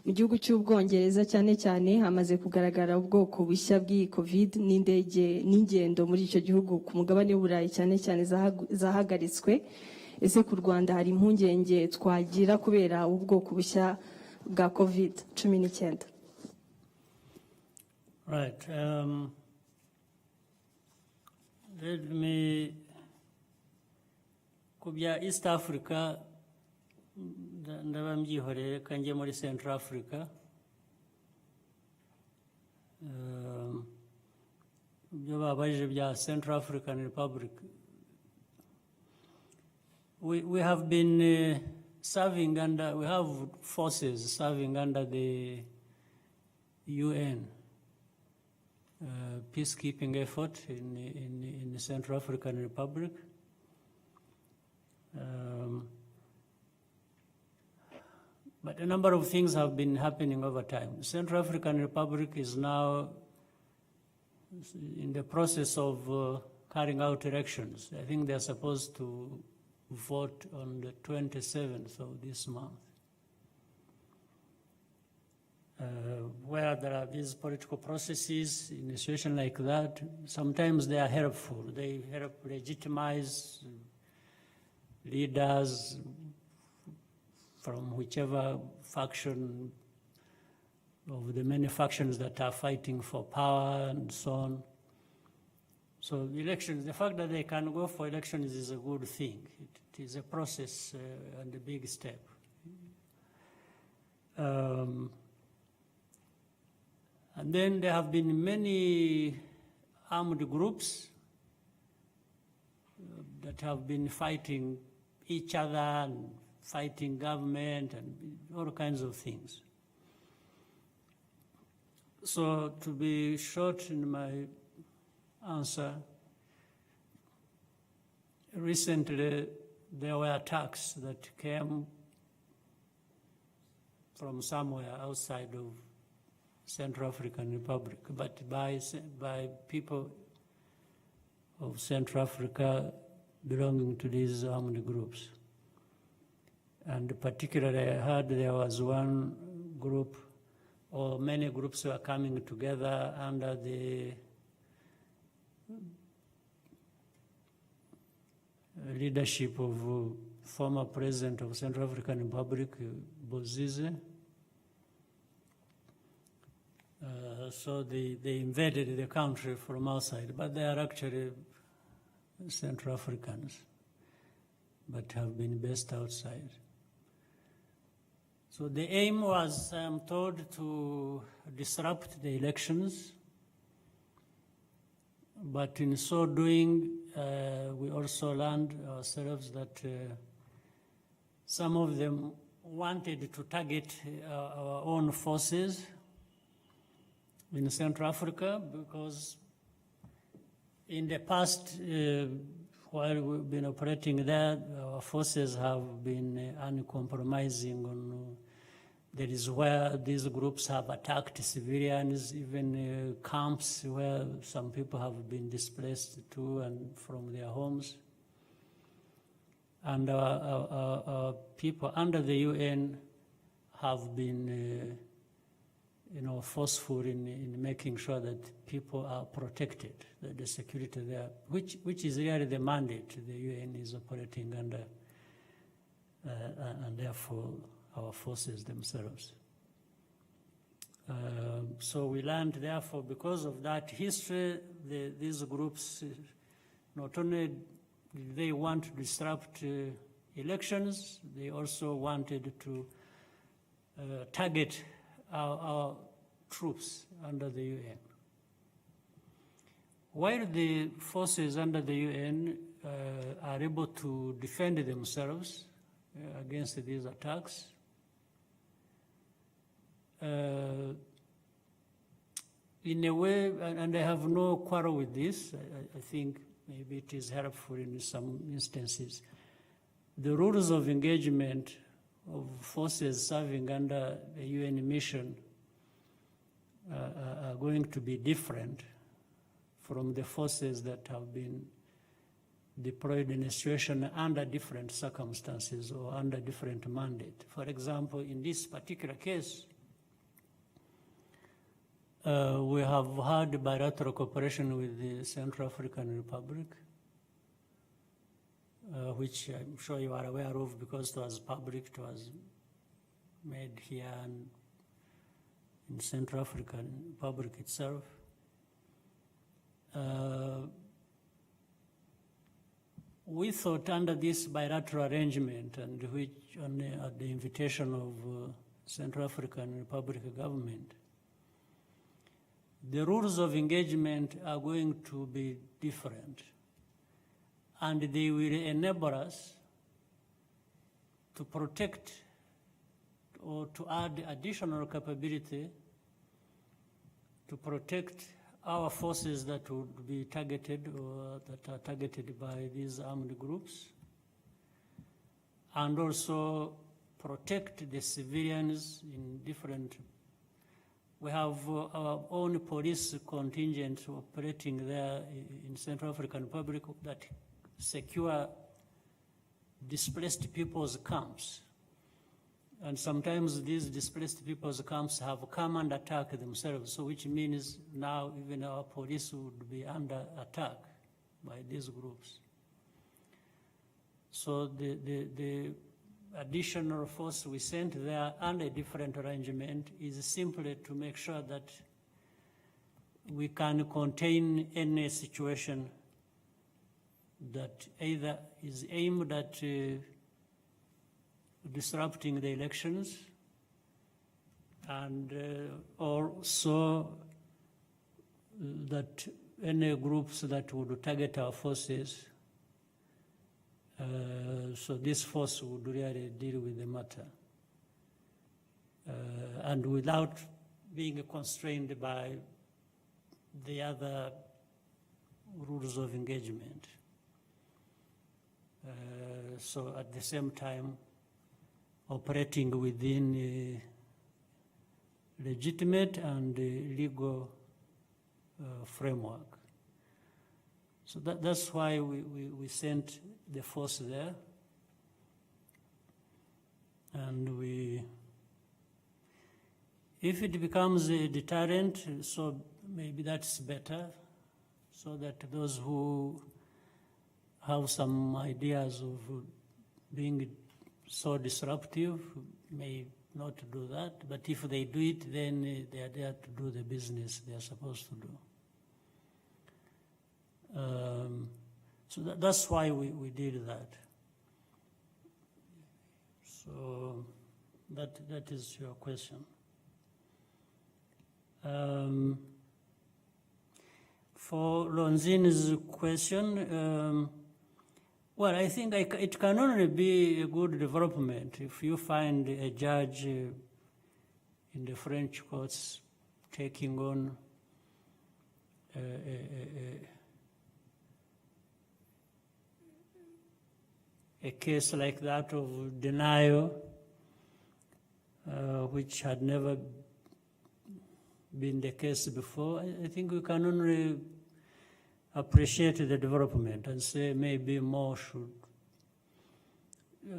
mu gihugu cy'Ubwongereza cyane cyane hamaze kugaragara ubwoko bushya bw'iyi COVID n'indege n'ingendo muri icyo gihugu ku mugabane w'Uburayi cyane cyane zahagaritswe. Ese ku Rwanda hari impungenge twagira kubera ubwoko bushya bwa COVID-19? Right. Let me, ku bya East Africa, ndaba mbyihoreye kanjye muri Central Africa. Ibyo babajije bya Central African Republic. We have been serving under, we have forces serving under the UN peacekeeping effort in the Central African Republic. But a number of things have been happening over time. The Central African Republic is now in the process of carrying out elections. I think they're supposed to vote on the 27th of this month. where there are these political processes in a situation like that, sometimes they are helpful. They help legitimize leaders from whichever faction of the many factions that are fighting for power and so on. So elections, the fact that they can go for elections is a good thing. It is a process and a big step. And then there have been many armed groups that have been fighting each other and fighting government and all kinds of things. So to be short in my answer, recently there were attacks that came from somewhere outside of Central African Republic, but by people of Central Africa belonging to these armed groups. And particularly I heard there was one group, or many groups were coming together under the leadership of former president of Central African Republic, Bozize. So they invaded the country from outside, but they are actually Central Africans, but have been based outside. So the aim was, I am told, to disrupt the elections, but in so doing, we also learned ourselves that some of them wanted to target our own forces in Central Africa, because in the past, while we've been operating there, our forces have been uncompromising on that is where these groups have attacked civilians, even camps where some people have been displaced to and from their homes. And our people under the UN have been forceful in making sure that people are protected, that the security there, which is really the mandate the UN is operating under, and therefore our forces themselves. So we learned, therefore, because of that history, these groups, not only did they want to disrupt elections, they also wanted to target our troops under the UN. While the forces under the UN are able to defend themselves against these attacks, in a way, and I have no quarrel with this, I think maybe it is helpful in some instances, the rules of engagement of forces serving under a UN mission are going to be different from the forces that have been deployed in a situation under different circumstances or under different mandate. For example, in this particular case, we have had bilateral cooperation with the Central African Republic, which I'm sure you are aware of because it was public, it was made here in Central African Republic itself. We thought under this bilateral arrangement, and which at the invitation of Central African Republic government, the rules of engagement are going to be different, and they will enable us to protect or to add additional capability to protect our forces that would be targeted or that are targeted by these armed groups, and also protect the civilians in different. We have our own police contingent operating there in Central African Republic that secure displaced people's camps. And sometimes these displaced people's camps have come and attacked themselves, so which means now even our police would be under attack by these groups. So the additional force we sent there under a different arrangement is simply to make sure that we can contain any situation that either is aimed at disrupting the elections and also that any groups that would target our forces. So this force would really deal with the matter. And without being constrained by the other rules of engagement. So at the same time, operating within legitimate and legal framework. So that's why we sent the force there. And if it becomes a deterrent, so maybe that's better, so that those who have some ideas of being so disruptive may not do that, but if they do it, then they are there to do the business they are supposed to do. So that's why we did that. So that is your question. For Lonzin's question, well, I think it can only be a good development if you find a judge in the French courts taking on a case like that of denial, which had never been the case before. I think we can only appreciate the development and say maybe more should.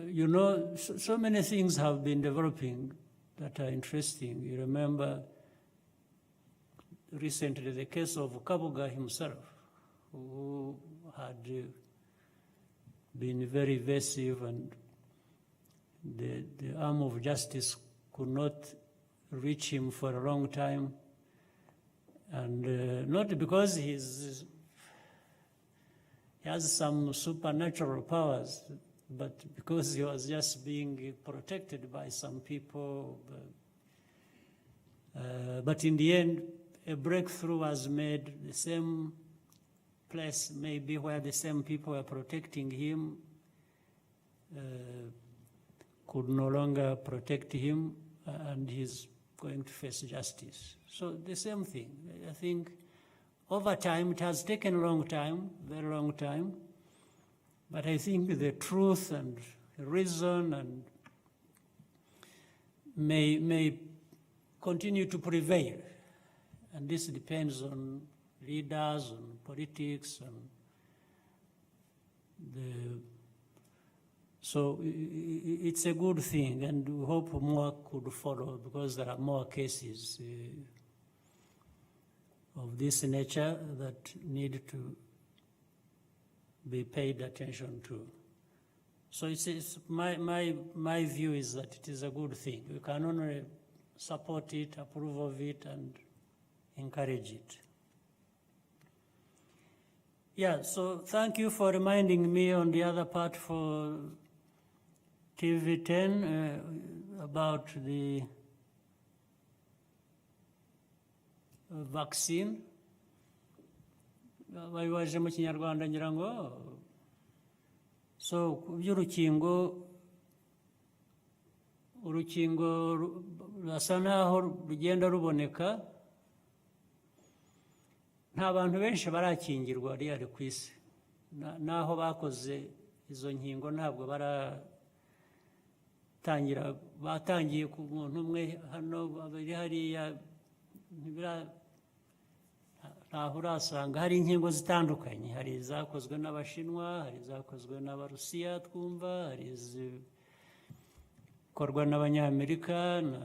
You know, so many things have been developing that are interesting. You remember recently the case of Kabuga himself, who had been very evasive, and the arm of justice could not reach him for a long time. And not because he has some supernatural powers, but because he was just being protected by some people. But in the end, a breakthrough was made. The same place, maybe where the same people were protecting him, could no longer protect him, and he's going to face justice. So the same thing. I think over time, it has taken a long time, very long time, but I think the truth and reason and may continue to prevail. And this depends on leaders, on politics, and so it's a good thing, and we hope more could follow, because there are more cases of this nature that need to be paid attention to. So it's my view is that it is a good thing. We can only support it, approve of it, and encourage it. Yeah, so thank you for reminding me on the other part for TV10 about the vaccine. Babibaje mu Kinyarwanda ngira ngo, so ku by'urukingo, urukingo rurasa naho rugenda ruboneka, nta bantu benshi barakingirwa riyari ku isi, naho bakoze izo nkingo ntabwo baratangira, batangiye ku muntu umwe hano, babiri hariya, ntaho urasanga. Hari inkingo zitandukanye, hari izakozwe n'Abashinwa, hari izakozwe n'Abarusiya twumva, hari bikorwa n'abanyamerika na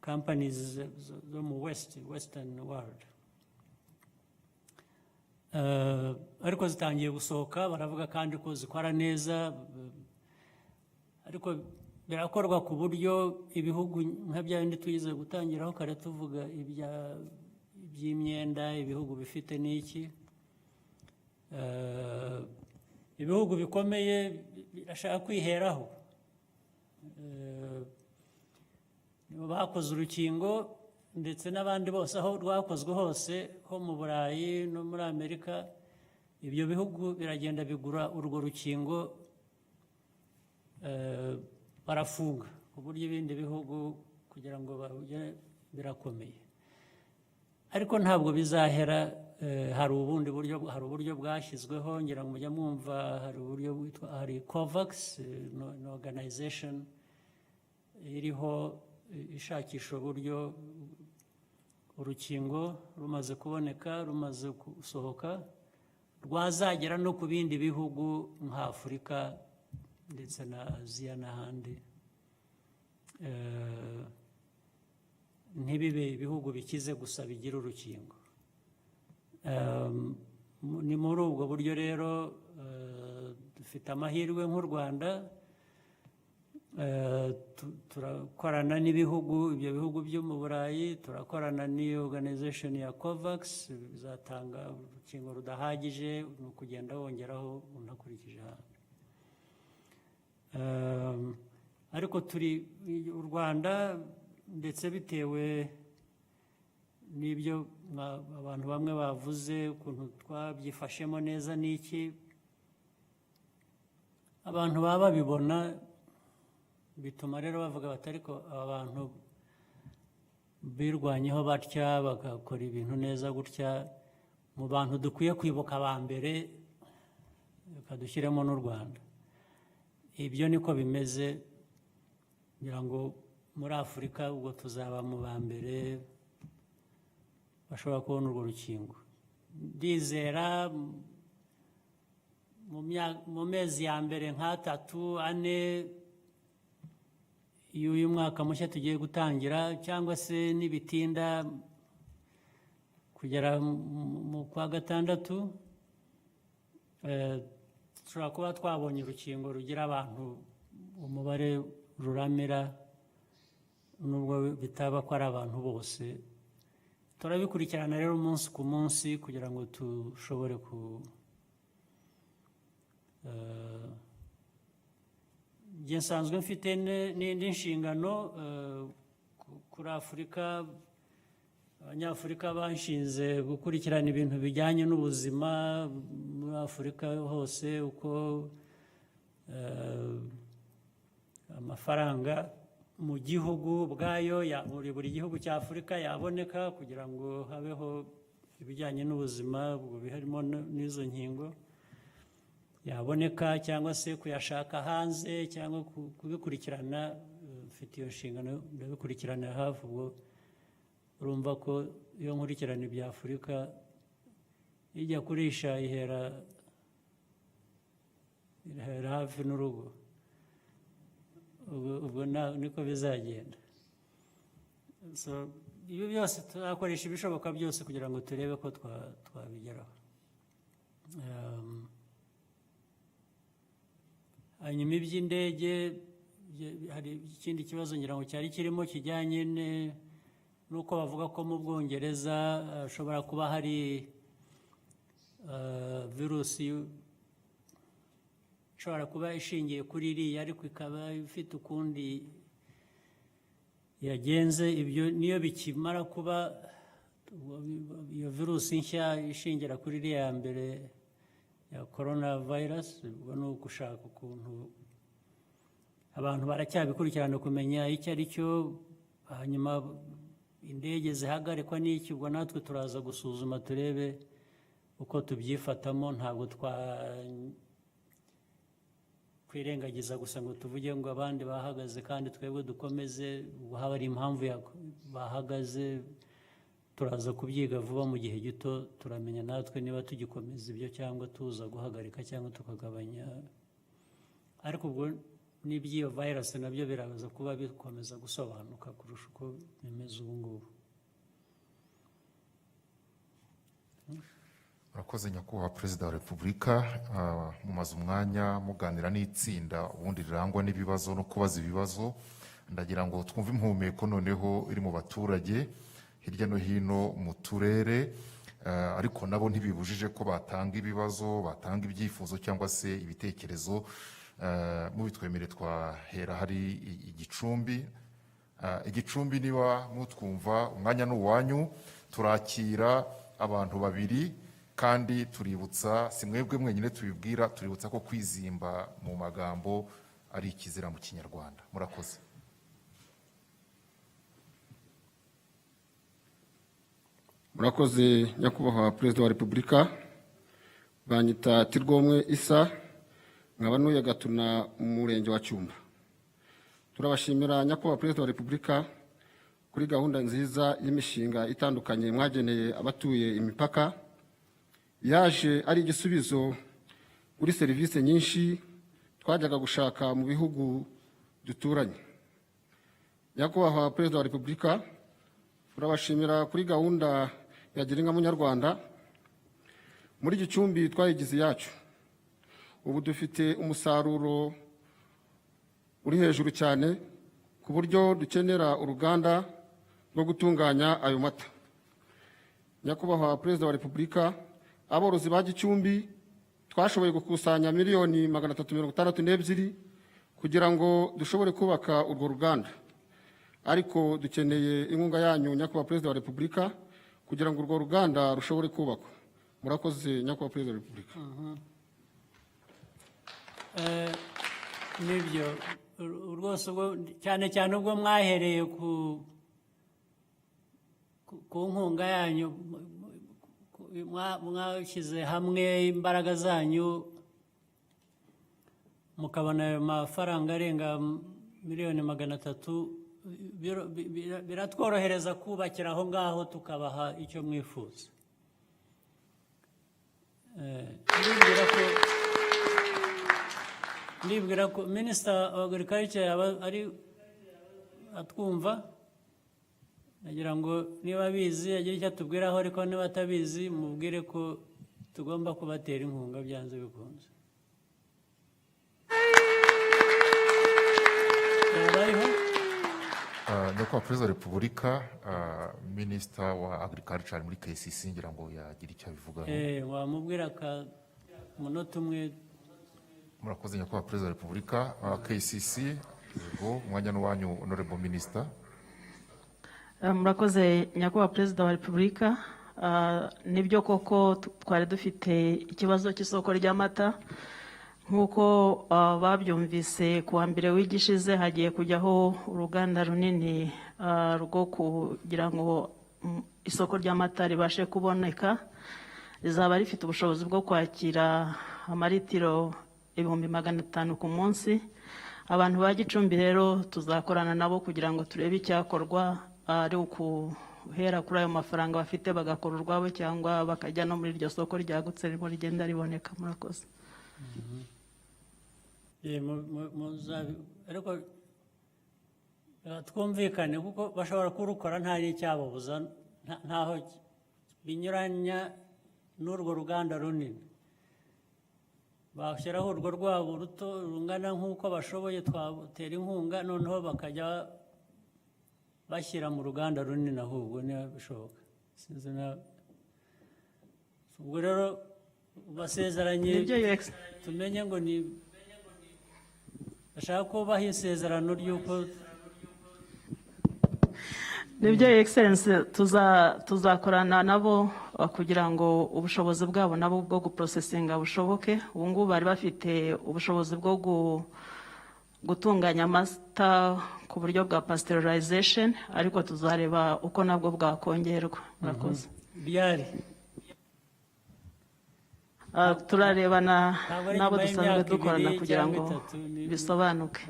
companies zo mu western world. Ariko zitangiye gusohoka baravuga kandi ko zikora neza, ariko birakorwa ku buryo ibihugu nka bya bindi tugize gutangiraho kare tuvuga iby'imyenda ibihugu bifite n'iki, ibihugu bikomeye birashaka kwiheraho, bakoze urukingo ndetse n'abandi bose aho rwakozwe hose ho mu Burayi no muri Amerika, ibyo bihugu biragenda bigura urwo rukingo barafunga ku buryo ibindi bihugu kugira ngo birakomeye, ariko ntabwo bizahera. Hari uburyo bwashyizweho, ngira ngo mujya mwumva, hari uburyo bwitwa COVAX, ni organization iriho ishakisha uburyo urukingo rumaze kuboneka, rumaze gusohoka, rwazagera no ku bindi bihugu nka Afurika ndetse na Aziya n'ahandi, ntibibe ibihugu bikize gusa bigira urukingo. Ni muri ubwo buryo rero dufite amahirwe nk'u Rwanda, turakorana n'ibihugu, ibyo bihugu byo mu Burayi, turakorana n'iyo organization ya COVAX, bizatanga urukingo rudahagije, ni ukugenda wongeraho unakurikije ahandi. Ariko u Rwanda ndetse bitewe n'ibyo abantu bamwe bavuze ukuntu twabyifashemo neza n'iki, abantu baba babibona bituma rero bavuga bati ariko aba bantu birwanyeho batya bagakora ibintu neza gutya, mu bantu dukwiye kwibuka aba mbere bakadushyiremo n'u Rwanda. Ibyo niko bimeze, ngira ngo muri Afurika ubwo tuzaba mu ba mbere bashobora kubona urwo rukingo. Ndizera mu mezi ya mbere nk'3, 4 y'uyu mwaka mushya tugiye gutangira, cyangwa se nibitinda kugera mu kwa 6, dushobora kuba twabonye urukingo rugira abantu umubare ruramira, nubwo bitaba ko ari abantu bose. Turabikurikirana rero umunsi ku munsi kugira ngo dushobore njye nsanzwe mfite n'indi nshingano kuri Afurika. Abanyafurika banshinze gukurikirana ibintu bijyanye n'ubuzima muri Afurika hose, uko amafaranga mu gihugu ubwayo, buri gihugu cya Afurika yaboneka kugira ngo habeho ibijyanye n'ubuzima, ubwo harimo n'izo nkingo, yaboneka cyangwa se kuyashaka hanze cyangwa kubikurikirana. Mfite iyo nshingano, ndabikurikirana hafi. Ubwo urumva ko iyo nkurikirana ibya Afurika, ijya kurisha ihera hafi n'urugo, ubwo niko bizagenda. Ibi byose tuzakoresha ibishoboka byose kugira ngo turebe ko twabigeraho. Hanyuma iby'indege, hari ikindi kibazo ngira ngo cyari kirimo kijyanye n'uko bavuga ko mu Bwongereza hashobora kuba hari virusi ishobora kuba ishingiye kuri iriya, ariko ikaba ifite ukundi yagenze. Ibyo niyo bikimara kuba iyo virusi nshya ishingira kuri iriya ya mbere ya coronavirus, ubwo ni ugushaka ukuntu abantu baracyabikurikirana kumenya icyo ari cyo, hanyuma indege zihagarikwa n'iki. Ubwo natwe turaza gusuzuma turebe uko tubyifatamo. Ntabwo kwirengagiza gusa ngo tuvuge ngo abandi bahagaze kandi twebwe dukomeze. Ubwo haba ari impamvu bahagaze, turaza kubyiga vuba mu gihe gito, turamenya natwe niba tugikomeza ibyo cyangwa tuza guhagarika cyangwa tukagabanya. Ariko ubwo n'iby'iyo virus nabyo biraza kuba bikomeza gusobanuka kurusha uko bimeze ubu ngubu. Murakoze nyakubahwa Perezida wa Repubulika, mumaze umwanya muganira n'itsinda ubundi rirangwa n'ibibazo no kubaza ibibazo. Ndagira ngo twumve impumeko noneho iri mu baturage hirya no hino mu turere, ariko nabo ntibibujije ko batanga ibibazo, batanga ibyifuzo cyangwa se ibitekerezo. Mubitwemere twahera hari Igicumbi. Igicumbi niba mutwumva umwanya n'uwanyu, turakira abantu babiri kandi tuributsa, si mwebwe mwenyine tubibwira, tuributsa ko kwizimba mu magambo ari ikizira mu Kinyarwanda. Murakoze. Murakoze nyakubahwa Perezida wa Repubulika. Banyita Tirwomwe Isa, nkaba ntuye Gatuna mu murenge wa Cyumba. Turabashimira nyakubahwa Perezida wa Repubulika kuri gahunda nziza y'imishinga itandukanye mwageneye abatuye imipaka, yaje ari igisubizo kuri serivisi nyinshi twajyaga gushaka mu bihugu duturanye. Nyakubahwa Perezida wa Repubulika, turabashimira kuri gahunda ya Girinka Munyarwanda. Muri Gicumbi twayigize yacu, ubu dufite umusaruro uri hejuru cyane ku buryo dukenera uruganda rwo gutunganya ayo mata. Nyakubahwa Perezida wa Repubulika, aborozi ba Gicumbi twashoboye gukusanya miliyoni 362 kugira ngo dushobore kubaka urwo ruganda, ariko dukeneye inkunga yanyu nyakubahwa Perezida wa Repubulika kugira ngo urwo ruganda rushobore kubakwa. Murakoze nyakubahwa Perezida wa Repubulika. Nibyo rwose cyane cyane ubwo mwahereye ku nkunga yanyu, mwashyize hamwe imbaraga zanyu mukabona ayo mafaranga arenga miliyoni 300, biratworohereza kubakira aho ngaho tukabaha icyo mwifuza. Ndibwira ko Minister of Agriculture ari atwumva, nagira ngo niba abizi agira icyo atubwiraho, ariko niba atabizi mubwire ko tugomba kubatera inkunga byanze bikunze. Nyakubahwa Perezida wa Repubulika, Minister wa Agriculture muri KCC ngira ngo yagira icyo abivugaho. Wamubwira ka munota umwe. Murakoze nyakubahwa Perezida wa Repubulika. KCC, umwanya n'uwanyu Honorable Minister. Murakoze nyakubahwa Perezida wa Repubulika. Nibyo koko twari dufite ikibazo cy'isoko ry'amata, nk'uko babyumvise kuwa mbere w'igishize hagiye kujyaho uruganda runini rwo kugira ngo isoko ry'amata ribashe kuboneka. Rizaba rifite ubushobozi bwo kwakira amaritiro 500 ku munsi. Abantu ba Gicumbi rero tuzakorana nabo kugira ngo turebe icyakorwa, ari ukuhera kuri ayo mafaranga bafite bagakora urwabo cyangwa bakajya no muri iryo soko ryagutse rimo rigenda riboneka. Murakoze. Ariko twumvikane kuko bashobora kurukora nta n'icyababuza, ntaho binyuranya n'urwo ruganda runini. Bashyiraho urwo rwabo ruto rungana nk'uko bashoboye, twatera inkunga noneho bakajya bashyira mu ruganda runini ahubwo niba bishoboka. Sinzi na ubwo rero basezeranye, tumenye ngo ni bashaka ko baha isezerano ry'uko. Nibyo Excellency, tuzakorana nabo kugira ngo ubushobozi bwabo nabo bwo guprocesinga bushoboke. Ubu ngubu bari bafite ubushobozi bwo gutunganya amata ku buryo bwa pasteurization, ariko tuzareba uko nabwo bwakongerwa. Murakoze. Byari turarebana nabo dusanzwe dukorana kugira ngo bisobanuke.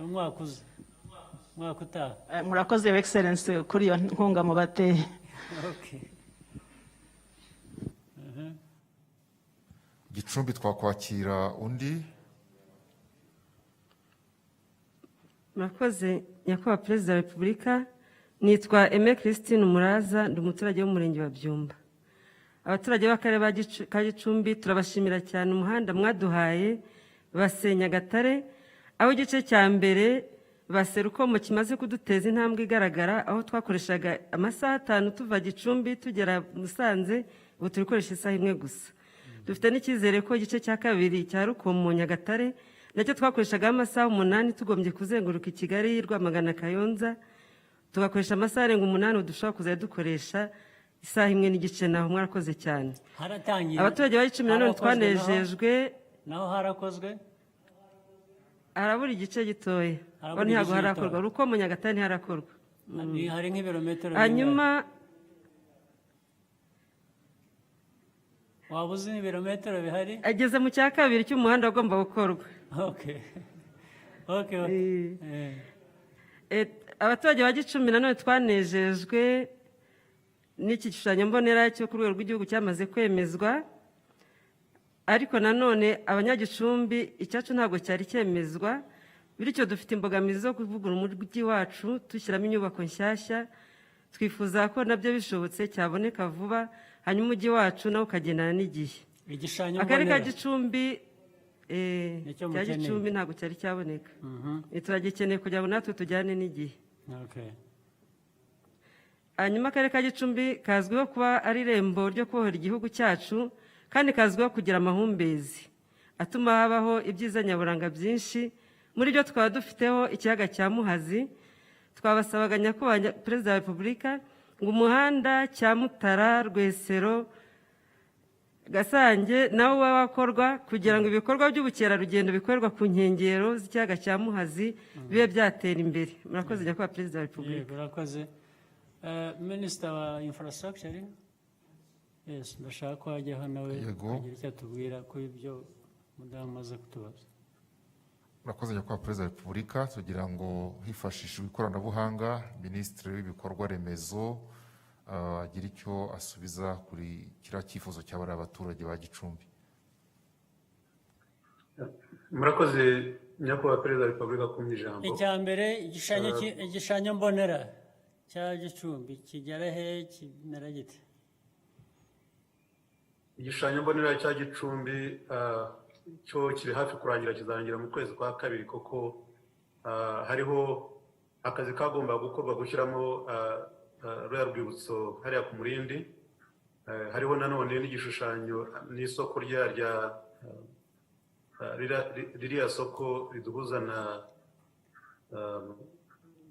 Mwaka utaha. Murakoze Excellency kuri iyo nkunga mubateye. Gicumbi twakwakira undi. murakoze nyakubahwa perezida wa repubulika. Nitwa Aime Christine Umuraza, ndi umuturage w'umurenge wa Byumba. Abaturage b'akarere ka Gicumbi turabashimira cyane umuhanda mwaduhaye Base Nyagatare, aho igice cya mbere Base Rukomo kimaze kuduteza intambwe igaragara, aho twakoreshaga amasaha 5 tuva Gicumbi tugera Musanze, ubu turikoresha isaha imwe gusa. Dufite n'icyizere ko igice cya kabiri cya Rukomo Nyagatare nacyo twakoreshaga amasaha 8 tugombye kuzenguruka i Kigali, Rwamagana, Kayonza, tugakoresha amasaha arenga 8 dushobora kuzajya dukoresha isaha imwe n'igice. Naho mwarakoze cyane. Abaturage ba Gicumbi nanone twanejejwe. Naho harakozwe harabura igice gitoya, aho ntihago harakorwa. Rukomo Nyagatare ntiharakorwa. Hari nk'ibirometero. Hanyuma waba uzi ibirometero bihari? ageze mu cya kabiri cy'umuhanda ugomba gukorwa. Abaturage ba Gicumbi nanone twanejejwe n'iki gishushanyo mbonera cyo ku rwego rw'igihugu cyamaze kwemezwa, ariko nanone abanyagicumbi icyacu ntabwo cyari cyemezwa, bityo dufite imbogamizi zo kuvugura umujyi wacu dushyiramo inyubako nshyashya. Twifuza ko nabyo bishobotse cyaboneka vuba, hanyuma umujyi wacu nawo ukagendana n'igihe. Akarere ka Gicumbi cya Gicumbi ntabwo cyari cyaboneka, turagikeneye kugira ngo natwe tujyane n'igihe. Hanyuma akarere ka Gicumbi kazwiho kuba ari irembo ryo kubohora igihugu cyacu, kandi kazwiho kugira amahumbezi atuma habaho ibyiza nyaburanga byinshi. Muri byo twaba dufiteho ikiyaga cya Muhazi. Twabasabaga nyakubahwa perezida wa repubulika ngo umuhanda Cyamutara, Rwesero, Gasange nawo ube wakorwa kugira ngo ibikorwa by'ubukerarugendo bikorerwa ku nkengero z'ikiyaga cya Muhazi bibe byatera imbere. Murakoze nyakubahwa perezida wa repubulika. Murakoze. Minisita wa infrastructure, yes, ndashaka ko hajyaho nawe kugira icyo atubwira kuri ibyo mudamu amaze kutubaza. Murakoze nyakubahwa perezida wa repubulika. Tugira ngo hifashishijwe ikoranabuhanga, minisitiri w'ibikorwa remezo agira icyo asubiza kuri kiriya cyifuzo cy'abari abaturage ba Gicumbi. Murakoze nyakubahwa perezida wa repubulika kumva ijambo. Icya mbere igishushanyo mbonera cya Gicumbi kigera he, kimera gite? Igishushanyo mbonera cya Gicumbi cyo kiri hafi kurangira, kizarangira mu kwezi kwa kabiri, koko hariho akazi kagomba gukorwa gushyiramo ruriya rwibutso hariya ku Murindi. Hariho nanone n'igishushanyo n'isoko ririya soko riduhuza na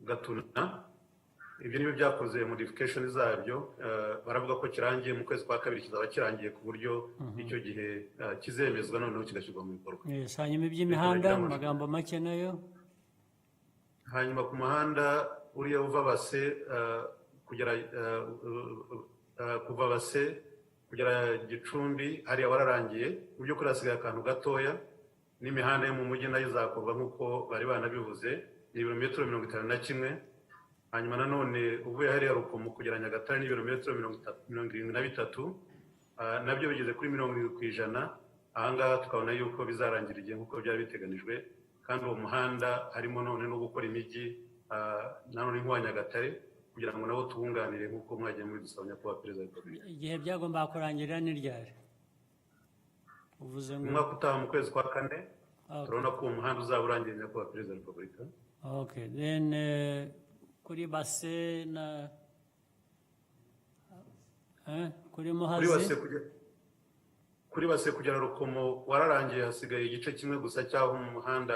Gatuna. Ibyo nibyo byakoze modification zabyo. Baravuga ko kirangiye mu kwezi kwa kabiri, kizaba kirangiye ku buryo icyo gihe kizemezwa noneho kigashyirwa mu bikorwa. Hanyuma iby'imihanda mu magambo make nayo. Hanyuma ku muhanda uriya uva Base kugera kuva Base kugera Gicumbi hariya wararangiye. Mu by'ukuri hasigaye akantu gatoya, n'imihanda yo mu mujyi nayo izakorwa nk'uko bari banabivuze, ni ibirometero 51. Hanyuma nanone uvuye hariya Rukomo kugera Nyagatare ni ibirometero 73, nabyo bigeze kuri 70%. Ahangaha tukabona yuko bizarangira igihe nk'uko byari biteganijwe, kandi uwo muhanda harimo none no gukora imijyi nanone nk'uwa Nyagatare kugira ngo nabo tubunganire nk'uko mwagiye muri dusaba nyakubahwa perezida wa repubulika. Igihe byagomba kurangirira ni ryari? Uvuze ngo umwaka utaha mu kwezi kwa 4. Turabona ko uwo muhanda uzaba urangiye nyakubahwa perezida wa repubulika. Okay, then kuri Base na kuri Muhazi, kuri Base kugera Rukomo wararangiye, hasigaye igice kimwe gusa cyaho mu muhanda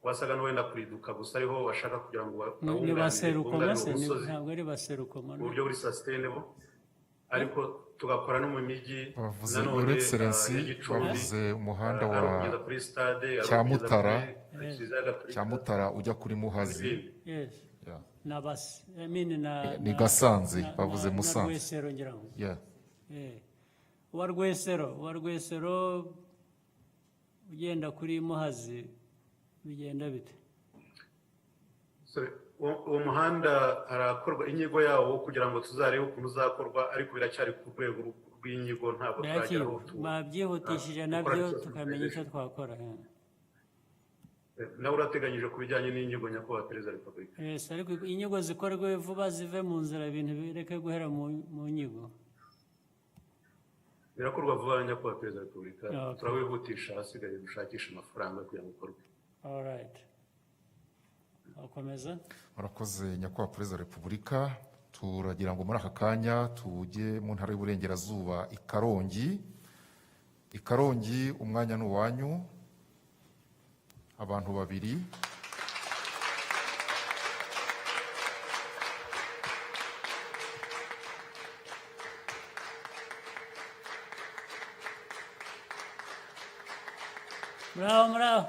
wasaga n'uwenda kuriduka gusa, ariho bashaka kugira ngo bawunganire umusozi. Ntabwo ari Base Rukomo, mu buryo buri sustainable, ariko tugakora no mu mijyi. Nanone bavuze umuhanda wa Cyamutara ujya kuri Muhazi. Yes. Na Base, ni Gasanze, bavuze Musanze. Wa Rwesero ugenda kuri Muhazi bigenda bite? Uwo muhanda harakorwa inyigo yawo kugira ngo tuzarebe ukuntu uzakorwa, ariko biracyari ku rwego rw'inyigo, ntabwo twageraho. Babyihutishije nabyo tukamenya icyo twakora. nawe urateganyije ku bijyanye n'inyigo nyakubahwa perezida wa repubulika? Yes, ariko inyigo zikorwe vuba zive mu nzira, ibintu bireke guhera mu nyigo. Birakorwa vuba nyakubahwa perezida wa repubulika. Okay. Turawihutisha, hasigaye gushakisha amafaranga kugira ngo ukorwe. All right. Akomeza. Murakoze nyakubahwa perezida wa repubulika. Turagira ngo muri aka kanya tujye mu ntara y'uburengerazuba i Karongi. I Karongi umwanya ni uwanyu, abantu babiri. Bravo, bravo.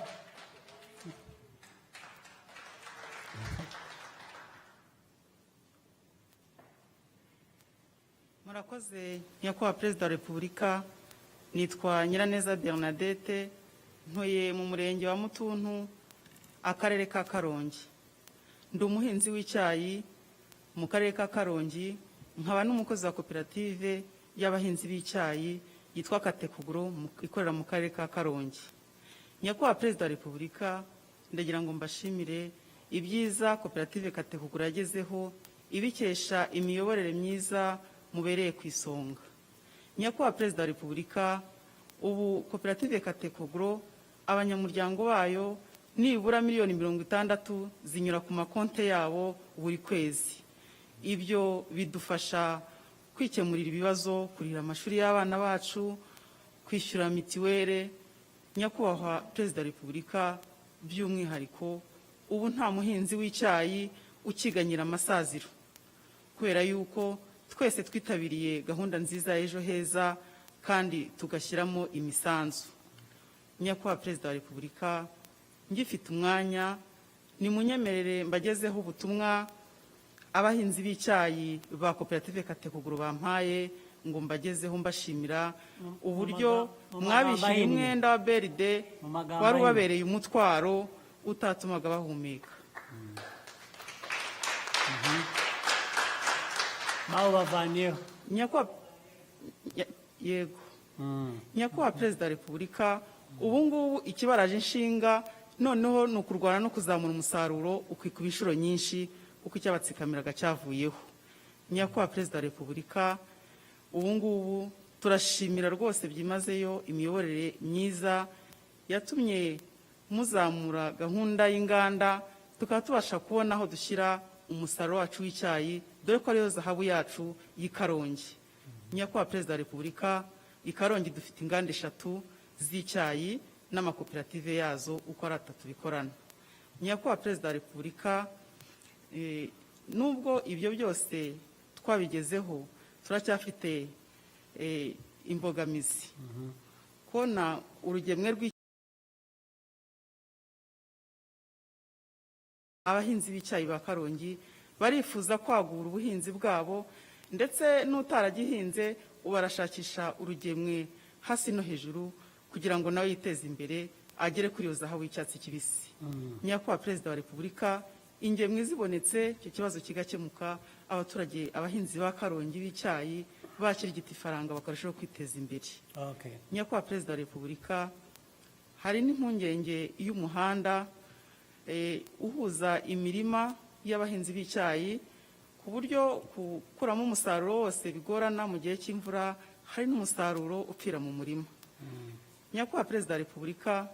Murakoze nyakubahwa perezida wa repubulika. Nitwa Nyiraneza Bernadette, ntuye mu murenge wa Mutuntu, akarere ka Karongi. Ndi umuhinzi w'icyayi mu karere ka Karongi, nkaba n'umukozi wa koperative y'abahinzi b'icyayi yitwa Katekuguro ikorera mu karere ka Karongi. Nyakubahwa perezida wa repubulika, ndagira ngo mbashimire ibyiza koperative Katekuguro yagezeho ibikesha imiyoborere myiza mubereye ku isonga. Nyakubahwa perezida wa repubulika, ubu koperative Katekuguro abanyamuryango bayo nibura miliyoni 60 zinyura ku makonte yabo buri kwezi. Ibyo bidufasha kwikemurira ibibazo, kurira amashuri y'abana bacu, kwishyura mitiwere. Nyakubahwa perezida wa repubulika, by'umwihariko ubu nta muhinzi w'icyayi ukiganyira amasaziro, kubera yuko twese twitabiriye gahunda nziza y'ejo heza kandi tugashyiramo imisanzu. Nyakubahwa perezida wa repubulika, ngifite umwanya nimunyemerere mbagezeho ubutumwa abahinzi b'icyayi ba koperative Katekuguro bampaye ngo mbagezeho mbashimira uburyo mwabishyuye umwenda wa beride wari ubabereye umutwaro utatumaga bahumeka. Maho bavaniyeho. Yego. Nyakubahwa perezida wa repubulika, ubu ngubu ikibaraje inshinga noneho ni ukurwana no kuzamura umusaruro ukikuba inshuro nyinshi kuko icyabatsikamiraga cyavuyeho. Nyakubahwa perezida wa repubulika, ubu ngubu turashimira rwose byimazeyo imiyoborere myiza yatumye muzamura gahunda y'inganda, tukaba tubasha kubona aho dushyira umusaruro wacu w'icyayi, dore ko ariyo zahabu yacu y'i Karongi. Nyakubahwa perezida wa repubulika, i Karongi dufite inganda 3 z'icyayi n'amakoperative yazo uko ari 3 bikorana. Nyakubahwa perezida wa repubulika, nubwo ibyo byose twabigezeho, turacyafite imbogamizi. Kona urugemwe abahinzi b'icyayi ba Karongi barifuza kwagura ubuhinzi bwabo, ndetse n'utaragihinze ubarashakisha urugemwe hasi no hejuru kugira ngo nawe yiteze imbere agere kuri iyo zahabu y'icyatsi kibisi. Nyakubahwa perezida wa repubulika, ingemwe zibonetse icyo kibazo kigakemuka, abaturage abahinzi ba Karongi b'icyayi bakirigita ifaranga bakarushaho kwiteza imbere. Nyakubahwa perezida wa repubulika, hari n'impungenge y'umuhanda uhuza imirima y'abahinzi b'icyayi ku buryo gukuramo umusaruro wose bigorana mu gihe cy'imvura, hari n'umusaruro upfira mu murima. Nyakubahwa perezida wa repubulika,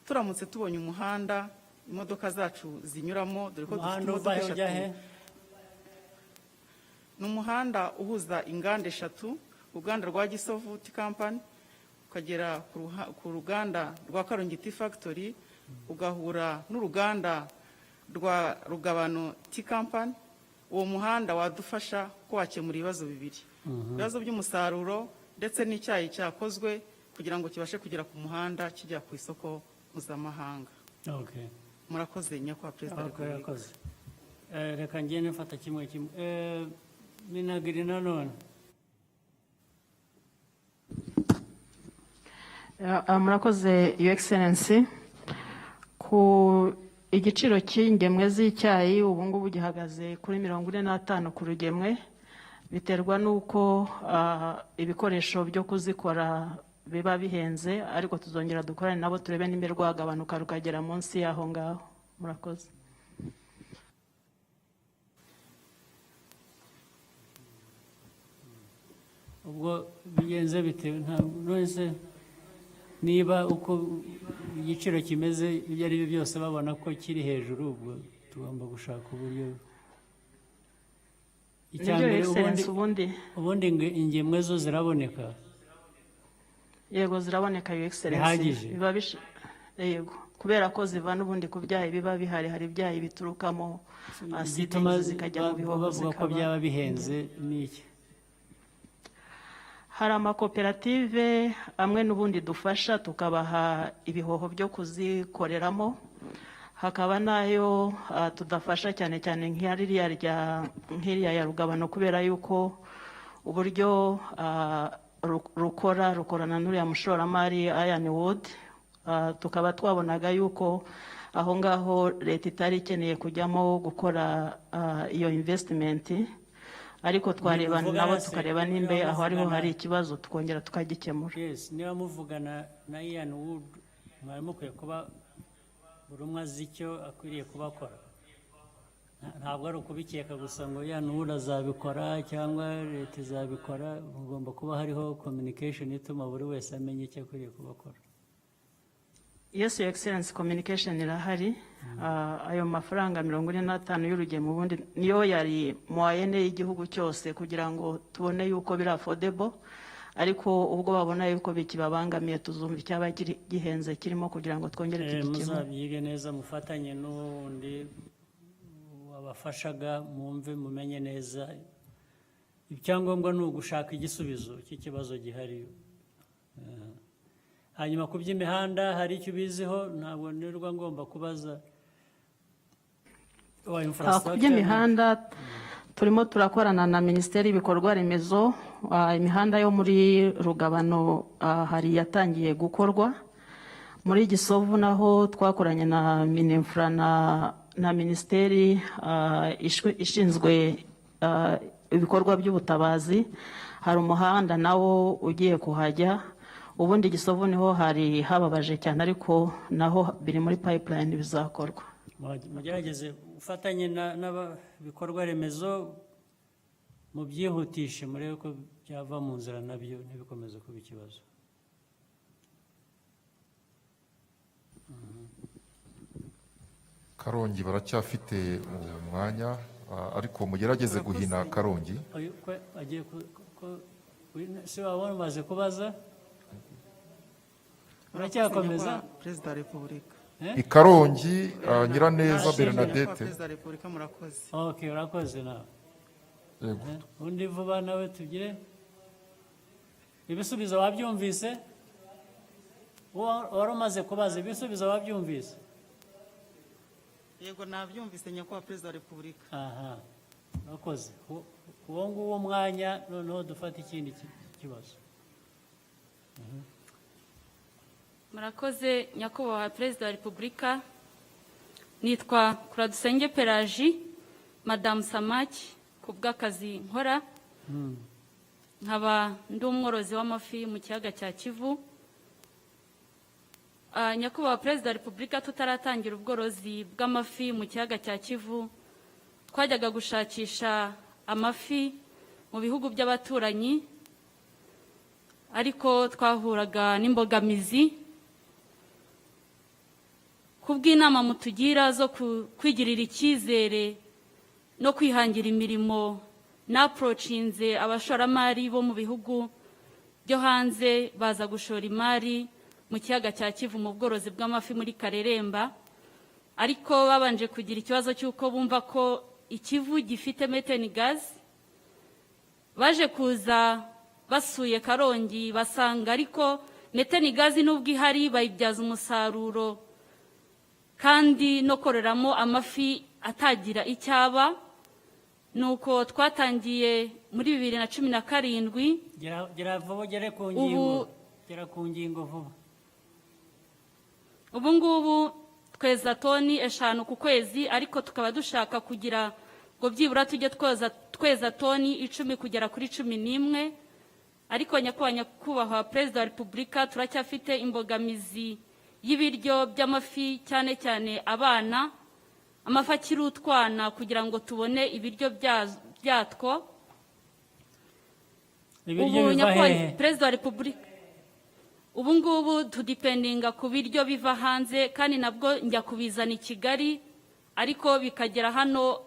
turamutse tubonye umuhanda imodoka zacu zinyuramo, dore ko dufite imodoka 3. Ni umuhanda uhuza inganda 3, uruganda rwa Gisovu Tea Company ukagera ku ruganda rwa Karongi Tea Factory, ugahura n'uruganda rwa Rugabano Tea Company. Uwo muhanda wadufasha ko wakemura ibibazo bibiri, ibibazo by'umusaruro ndetse n'icyayi cyakozwe kugira ngo kibashe kugera ku muhanda kijya ku isoko mpuzamahanga. Murakoze nyakubahwa perezida wa repubulika. Reka ngende mfata kimwe Minagiri nanone. Murakoze Your Excellency. Ku igiciro cy'ingemwe z'icyayi ubu ngubu gihagaze kuri 45 ku rugemwe, biterwa n'uko ibikoresho byo kuzikora biba bihenze ariko tuzongera dukorane nabo turebe nimba rwagabanuka rukagera munsi y'aho ngaho. Murakoze. ubwo bigenze bitewe none niba uko igiciro kimeze ibyo ari byo byose babona ko kiri hejuru, ubwo tugomba gushaka uburyo. Icyambere ubundi ingemwe zo ziraboneka. Yego ziraboneka, Your Excellency. Biba yego kubera ko ziva n'ubundi ku byayi biba bihari, hari ibyayi biturukamo aside zikajya mu bihoho bavuga ko byaba bihenze n'iki. Hari amakoperative amwe n'ubundi dufasha tukabaha ibihoho byo kuzikoreramo, hakaba nayo tudafasha cyane cyane nk'iriya ya rugabano kubera yuko uburyo rukorana n'uriya mushoramari Ironwood, tukaba twabonaga yuko aho ngaho leta itari ikeneye kujyamo gukora iyo investment, ariko twareba nabo tukareba nimba aho ariho hari ikibazo tukongera tukagikemura. Niba muvugana na Ironwood mwari mukwiye kuba buri umwe azi icyo akwiriye kubakora, ntabwo ari ukubikeka gusa ngo Ironwood azabikora cyangwa leta izabikora. Mugomba kuba hariho communication ituma buri wese amenya icyo akwiriye kubakora. Yes, Your Excellency, communication irahari. Ayo mafaranga 45 y'urugendo ubundi niyo yari moyenne y'igihugu cyose kugira ngo tubone yuko biri affordable, ariko ubwo babona yuko bikibabangamiye tuzumva icyaba gihenze kirimo kugira ngo twongere tugikemure. Muzabyige neza, mufatanye n'undi wabafashaga, mwumve mumenye neza. Icyangombwa ni ugushaka igisubizo cy'ikibazo gihari. Hanyuma ku by'imihanda hari icyo ubiziho? Ntabwo nirwa ngomba kubaza. Ku by'imihanda turimo turakorana na Minisiteri y'Ibikorwa Remezo. Imihanda yo muri Rugabano hari yatangiye gukorwa. Muri Gisovu naho twakoranye na Minefra na Minisiteri ishinzwe ibikorwa by'ubutabazi. Hari umuhanda nawo ugiye kuhajya. Ubundi Gisovu niho hari hababaje cyane, ariko naho biri muri pipeline bizakorwa. Mugerageze ufatanye n'abikorwa remezo mu byihutishe, murebe ko byava mu nzira nabyo ntibikomeze kuba ikibazo. Karongi baracyafite umwanya, ariko mugerageze guhina Karongi. Si wabona umaze kubaza? Uracyakomeza? Perezida wa Repubulika. Ikarongi Nyiraneza Bernadette. Perezida wa Repubulika murakoze. Okay, urakoze nawe. Yego. Undi vuba nawe tugire. Ibisubizo wabyumvise? Wari umaze kubaza ibisubizo wabyumvise? Yego nabyumvise nyakubahwa Perezida wa Repubulika. Aha. Urakoze. Uwo nguwo mwanya noneho dufata ikindi kibazo. Murakoze nyakubahwa Perezida wa Repubulika. Nitwa Kuradusenge Pelagie, Madame Samaki, kubw'akazi nkora. Nkaba ndi umworozi w'amafi mu kiyaga cya Kivu. Nyakubahwa Perezida wa Repubulika, tutaratangira ubworozi bw'amafi mu kiyaga cya Kivu, twajyaga gushakisha amafi mu bihugu by'abaturanyi, ariko twahuraga n'imbogamizi. Kubw'inama mutugira zo kwigirira icyizere no kwihangira imirimo, na approachinze abashoramari bo mu bihugu byo hanze baza gushora imari mu kiyaga cya Kivu mu bworozi bw'amafi muri Kareremba, ariko babanje kugira ikibazo cy'uko bumva ko Ikivu gifite methane gas. Baje kuza basuye Karongi basanga ariko methane gas nubwo ihari bayibyaza umusaruro kandi no koreramo amafi atagira icyaba. Nuko twatangiye muri 2017. Gera vuba, gere ku ngingo. Gera ku ngingo vuba. Ubu ngubu tweza toni 5 ku kwezi, ariko tukaba dushaka kugira ngo byibura tujye tweza toni 10 kugera kuri 11 ariko nyakubahwa perezida wa repubulika turacyafite imbogamizi y'ibiryo by'amafi cyane cyane abana amafi akiri utwana kugira ngo tubone ibiryo byatwo. Ibiryo biva hehe? Perezida wa repubulika ubu ngubu tudipendinga ku biryo biva hanze kandi nabwo njya kubizana i Kigali ariko bikagera hano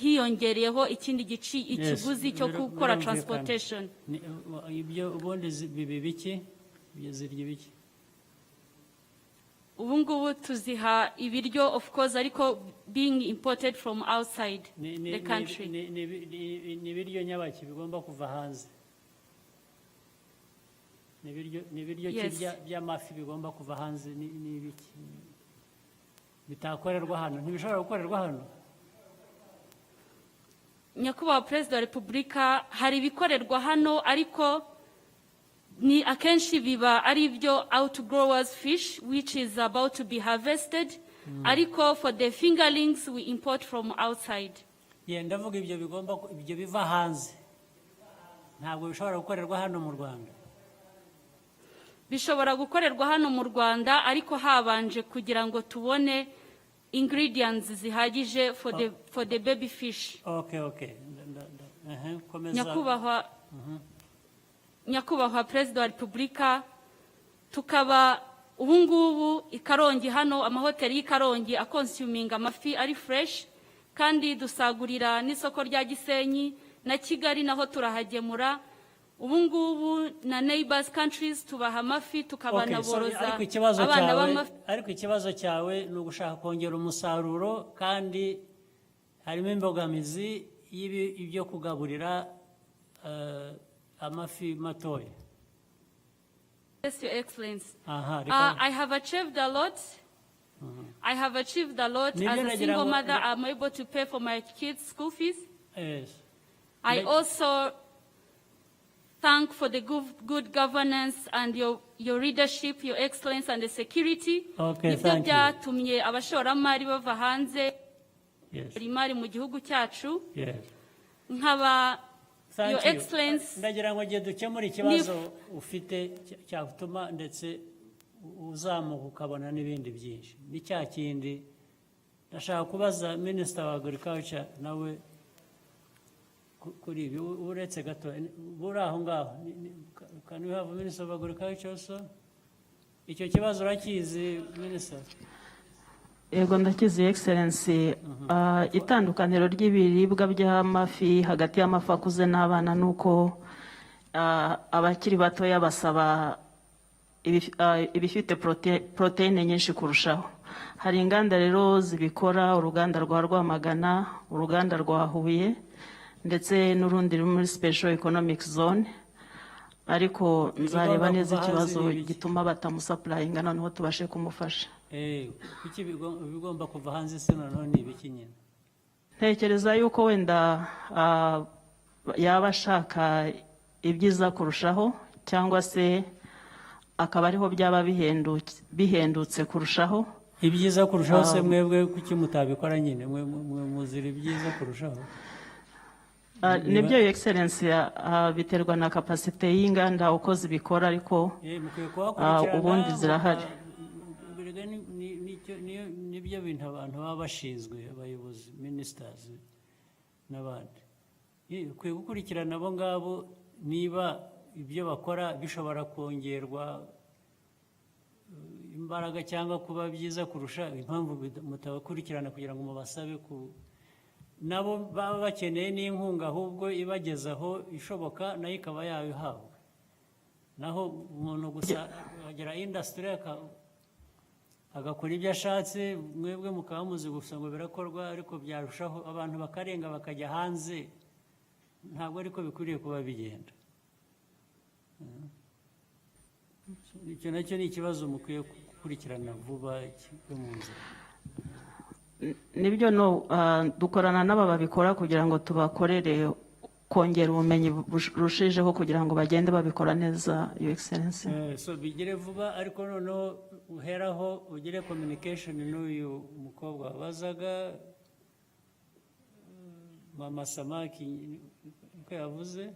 hiyongereyeho ikindi ikiguzi cyo gukora transportation. Ibyo ubundi bibi biki zirya biki? Ubu ngubu tuziha ibiryo of course ariko being imported from outside the country. Ni ibiryo nyabaki bigomba kuva hanze? Ni ibiryo by'amafi bigomba kuva hanze ni ibiki bitakorerwa hano? Ntibishobora gukorerwa hano? Nyakubahwa perezida wa repubulika hari ibikorerwa hano ariko ni akenshi biba ari ibyo outgrowers fish which is about to be harvested ariko for the fingerlings we import from outside. Ndavuga ibyo biva hanze ntabwo bishobora gukorerwa hano mu Rwanda. Bishobora gukorerwa hano mu Rwanda ariko habanje kugira ngo tubone ingredients zihagije for the baby fish. Okay. Nyakubahwa perezida wa repubulika tukaba ubu ngubu i Karongi hano amahoteli y'i Karongi akonsuminga amafi ari fresh kandi dusagurira n'isoko rya Gisenyi na Kigali naho turahagemura. Ubu ngubu na neighbors countries tubaha amafi tukabanaboroza abana b'amafi. Ariko ikibazo cyawe ni ugushaka kongera umusaruro kandi harimo imbogamizi y'ibyo kugaburira amafi matoya. Yes, Your Excellency. I have achieved a lot. I have achieved a lot. As a single mother, I'm able to pay for my kids' school fees. Yes. I also thank for the good governance and your leadership, Your Excellency, and the security. Okay, thank you. Byatumye abashoramari bava hanze imari mu gihugu cyacu. Nkaba Your Excellency, ndagira ngo dukemure ikibazo ufite cyatuma ndetse uzamuka ukabona n'ibindi byinshi. Ni cya kindi ndashaka kubaza Minister wa Agriculture nawe kuri ibi uretse gato buri aho ngaho. Can we have a Minister of Agriculture also? Icyo kibazo urakizi Minister? Yego ndakizi Excellency. Itandukaniro ry'ibiribwa by'amafi hagati y'amafi akuze n'abana nuko abakiri batoya basaba ibifite proteine nyinshi kurushaho. Hari inganda rero zibikora, uruganda rwa Rwamagana, uruganda rwa Huye ndetse n'urundi ruri muri special economic zone, ariko nzareba neza ikibazo gituma batamusuplyinga noneho tubashe kumufasha. Kuki bigomba kuva hanze se noneho ni ibiki nyine? Ntekereza yuko wenda yaba ashaka ibyiza kurushaho cyangwa se akaba ariho byaba bihendutse kurushaho. Ibyiza kurushaho se mwebwe kuki mutabikora nyine mwe muzira ibyiza kurushaho? Nibyo Your Excellency, biterwa na capacity y'inganda uko zibikora ariko ubundi zirahari. Nibyo bintu abantu baba bashinzwe, abayobozi, ministers n'abandi. Ukwiye gukurikirana abo ngabo niba ibyo bakora bishobora kongerwa imbaraga cyangwa kuba byiza kurusha. Impamvu mutabakurikirana kugira ngo mubasabe nabo baba bakeneye n'inkunga ahubwo ibagezaho ishoboka nayo ikaba yabihabwa. Naho umuntu gusa agera industry agakora ibyo ashatse, mwebwe mukaba muzi gusa ngo birakorwa ariko byarushaho abantu bakarenga bakajya hanze. Ntabwo ariko bikwiriye kuba bigenda. Icyo nacyo ni ikibazo mukwiye gukurikirana vuba cyo mu nzira. Nibyo dukorana n'aba babikora kugira ngo tubakorere kongera ubumenyi burushijeho kugira ngo bagende babikora neza Your Excellency. So bigire vuba ariko noneho uheraho ugire communication n'uyu mukobwa wabazaga Mama Samaki uko yavuze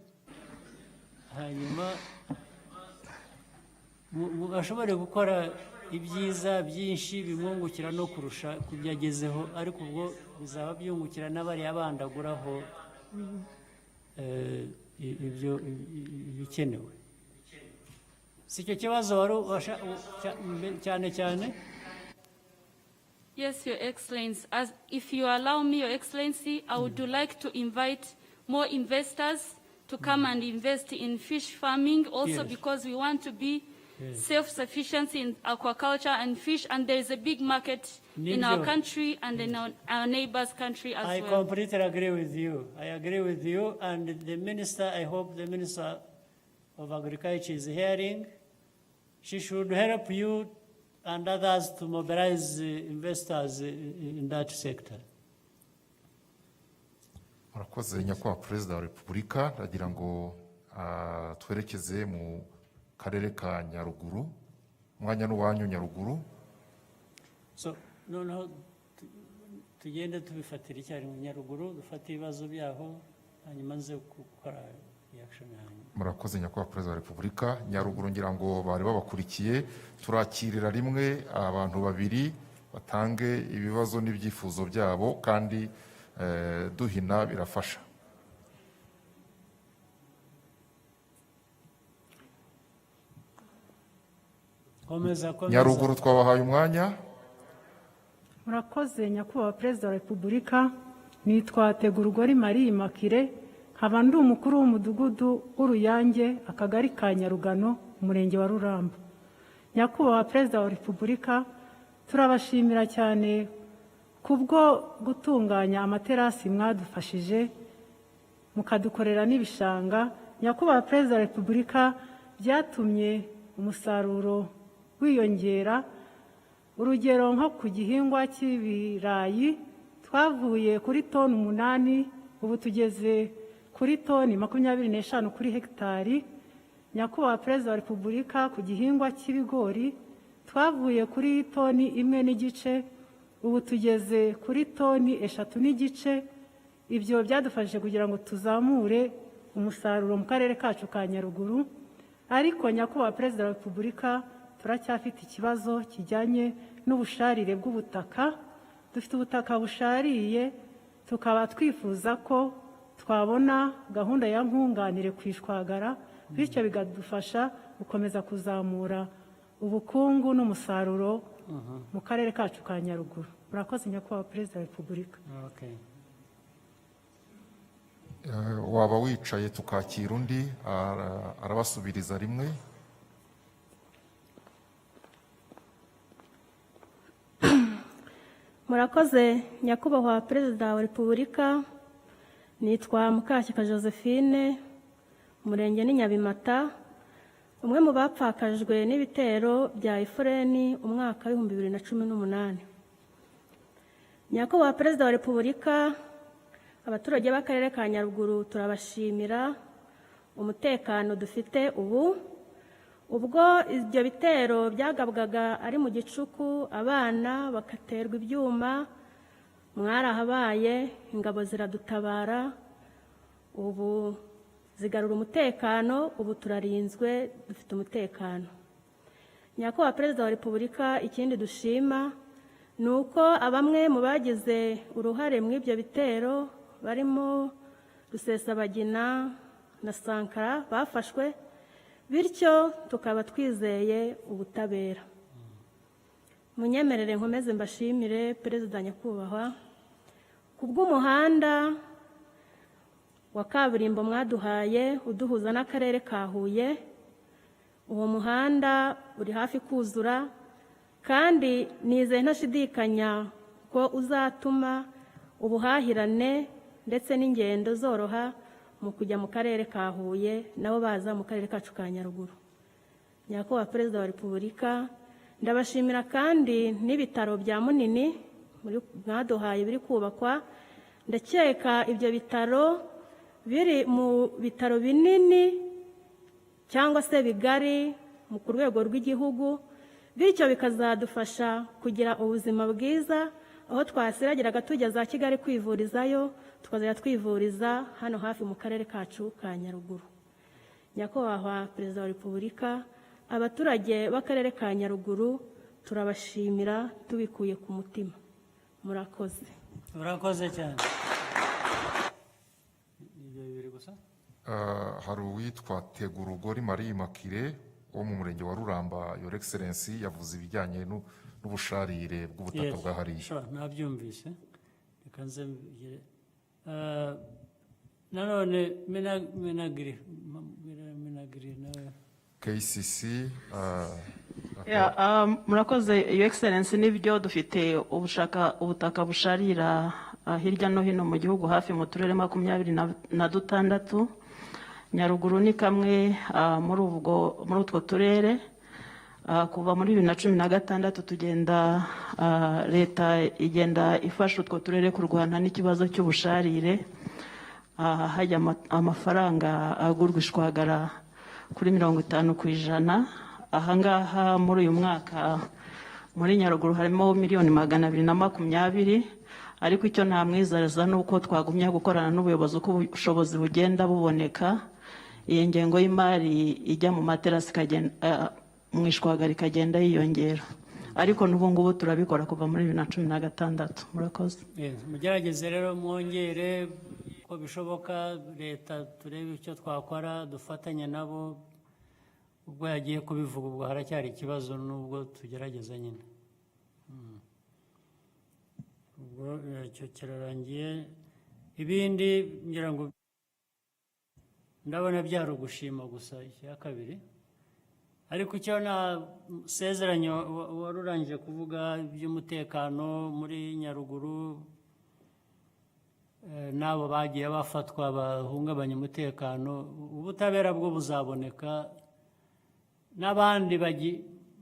hanyuma ashobore gukora ibyiza byinshi bimwungukira no kurusha kubyagezeho, ariko ubwo bizaba byungukira n'abariya bandaguraho ibyo ibikenewe. Si cyo kibazo wari cyane cyane. Yes, Your Excellency. If you allow me, Your Excellency, I would like to invite more investors to come and invest in fish farming also, Yes. because we want to be self-sufficient in aquaculture and fish, and there is a big market in our country and in our neighbors' country as I well. completely agree with you. I agree with you, and the minister, I hope the Minister of Agriculture is hearing. She should help you and others to mobilize investors in that sector. murakoze nyakubahwa perezida wa repubulika, ndagira ngo twerekeze mu karere ka Nyaruguru. Mwanya n'uwanyu Nyaruguru. So noneho tugende tubifatira icyarimwe Nyaruguru, dufate ibibazo byaho hanyuma nze gukora reaction yanyu. Murakoze nyakubahwa perezida wa repubulika. Nyaruguru ngira ngo bari babakurikiye, turakirira rimwe abantu babiri batange ibibazo n'ibyifuzo byabo, kandi duhina birafasha. Nyaruguru twabahaye umwanya. Murakoze nyakubahwa perezida wa repubulika, nitwa Tegurugori Marie Makire, nkaba ndi umukuru w'umudugudu w'Uruyange, akagari ka Nyarugano, umurenge wa Ruramba. Nyakubahwa perezida wa repubulika, turabashimira cyane kubwo gutunganya amaterasi mwadufashije mukadukorera n'ibishanga. Nyakubahwa perezida wa repubulika, byatumye umusaruro wiyongera. Urugero nko ku gihingwa cy'ibirayi twavuye kuri toni 8, ubu tugeze kuri toni 25 kuri hegitari. Nyakubahwa perezida wa repubulika, ku gihingwa cy'ibigori twavuye kuri toni 1.5, ubu tugeze kuri toni 3.5. Ibyo byadufashije kugira ngo tuzamure umusaruro mu karere kacu ka Nyaruguru. Ariko nyakubahwa perezida wa repubulika, turacyafite ikibazo kijyanye n'ubusharire bw'ubutaka. Dufite ubutaka bushariye, tukaba twifuza ko twabona gahunda ya nkunganire kwishwagara, bityo bikadufasha gukomeza kuzamura ubukungu n'umusaruro mu karere kacu ka Nyaruguru. Murakoze nyakubahwa perezida wa repubulika. Waba wicaye tukakira undi arabasubiriza rimwe. Murakoze nyakubahwa perezida wa repubulika, nitwa Mukashyaka Josephine, umurenge ni Nyabimata, umwe mu bapfakajwe n'ibitero bya Efureni umwaka wa 2018. Nyakubahwa perezida wa repubulika, abaturage b'akarere ka Nyaruguru turabashimira umutekano dufite ubu. Ubwo ibyo bitero byagabwaga ari mu gicuku, abana bakaterwa ibyuma, mwarahabaye, ingabo ziradutabara, ubu zigarura umutekano, ubu turarinzwe, dufite umutekano. Nyakubahwa perezida wa repubulika, ikindi dushima ni uko abamwe mu bagize uruhare mu ibyo bitero barimo Rusesabagina na Sankara bafashwe, bityo tukaba twizeye ubutabera. Munyemerere nkomeze mbashimire perezida nyakubahwa kubw'umuhanda wa kaburimbo mwaduhaye uduhuza n'akarere ka Huye. Uwo muhanda uri hafi kuzura, kandi nizeye ntashidikanya ko uzatuma ubuhahirane ndetse n'ingendo zoroha mu kujya mu karere ka Huye, nabo baza mu karere kacu ka Nyaruguru. Nyakubahwa perezida wa repubulika, ndabashimira kandi n'ibitaro bya Munini mwaduhaye biri kubakwa. Ndakeka ibyo bitaro biri mu bitaro binini cyangwa se bigari ku rwego rw'igihugu, bityo bikazadufasha kugira ubuzima bwiza, aho twasiragiraga tujya za Kigali kwivurizayo tukazajya twivuriza hano hafi mu karere kacu ka Nyaruguru. nyakubahwa perezida wa repubulika, abaturage b'akarere ka Nyaruguru turabashimira tubikuye ku mutima. Murakoze. Murakoze cyane. Ibyo bibiri gusa? Hari uwitwa Tegurugori Marie Makire wo mu murenge wa Ruramba, Your Excellency, yavuze ibijyanye n'ubusharire bw'ubutaka bwa hariya. Sure, nabyumvise. Reka nze mbigire. Nanone Minagri nawe. KCC. Murakoze Your Excellency, nibyo dufite ubutaka busharira hirya no hino mu gihugu hafi mu turere 26. Nyaruguru ni kamwe muri utwo turere. Kuva muri 2016 tugenda leta igenda ifasha utwo turere kurwana n'ikibazo cy'ubusharire, hajya amafaranga agurwa ishwagara kuri 50%. Ahangaha muri uyu mwaka muri Nyaruguru harimo miliyoni 220, ariko icyo namwizeza nuko twagumya gukorana n'ubuyobozi uko ubushobozi bugenda buboneka, iyi ngengo y'imari ijya mu materasi ikagenda mu ishwagara ikagenda yiyongera, ariko n'ubu ngubu turabikora kuva muri 2016. Murakoze. Mugerageze rero mwongere ko bishoboka, leta turebe icyo twakora, dufatanye nabo. Ubwo yagiye kubivuga ubwo haracyari ikibazo, nubwo tugerageza nyine. Ubwo icyo kirarangiye. Ibindi ngira ngo ndabona byari ugushima gusa icya kabiri, ariko icyo nasezeranye warurangije kuvuga iby'umutekano muri Nyaruguru, n'abo bagiye bafatwa bahungabanya umutekano, ubutabera bwo buzaboneka, n'abandi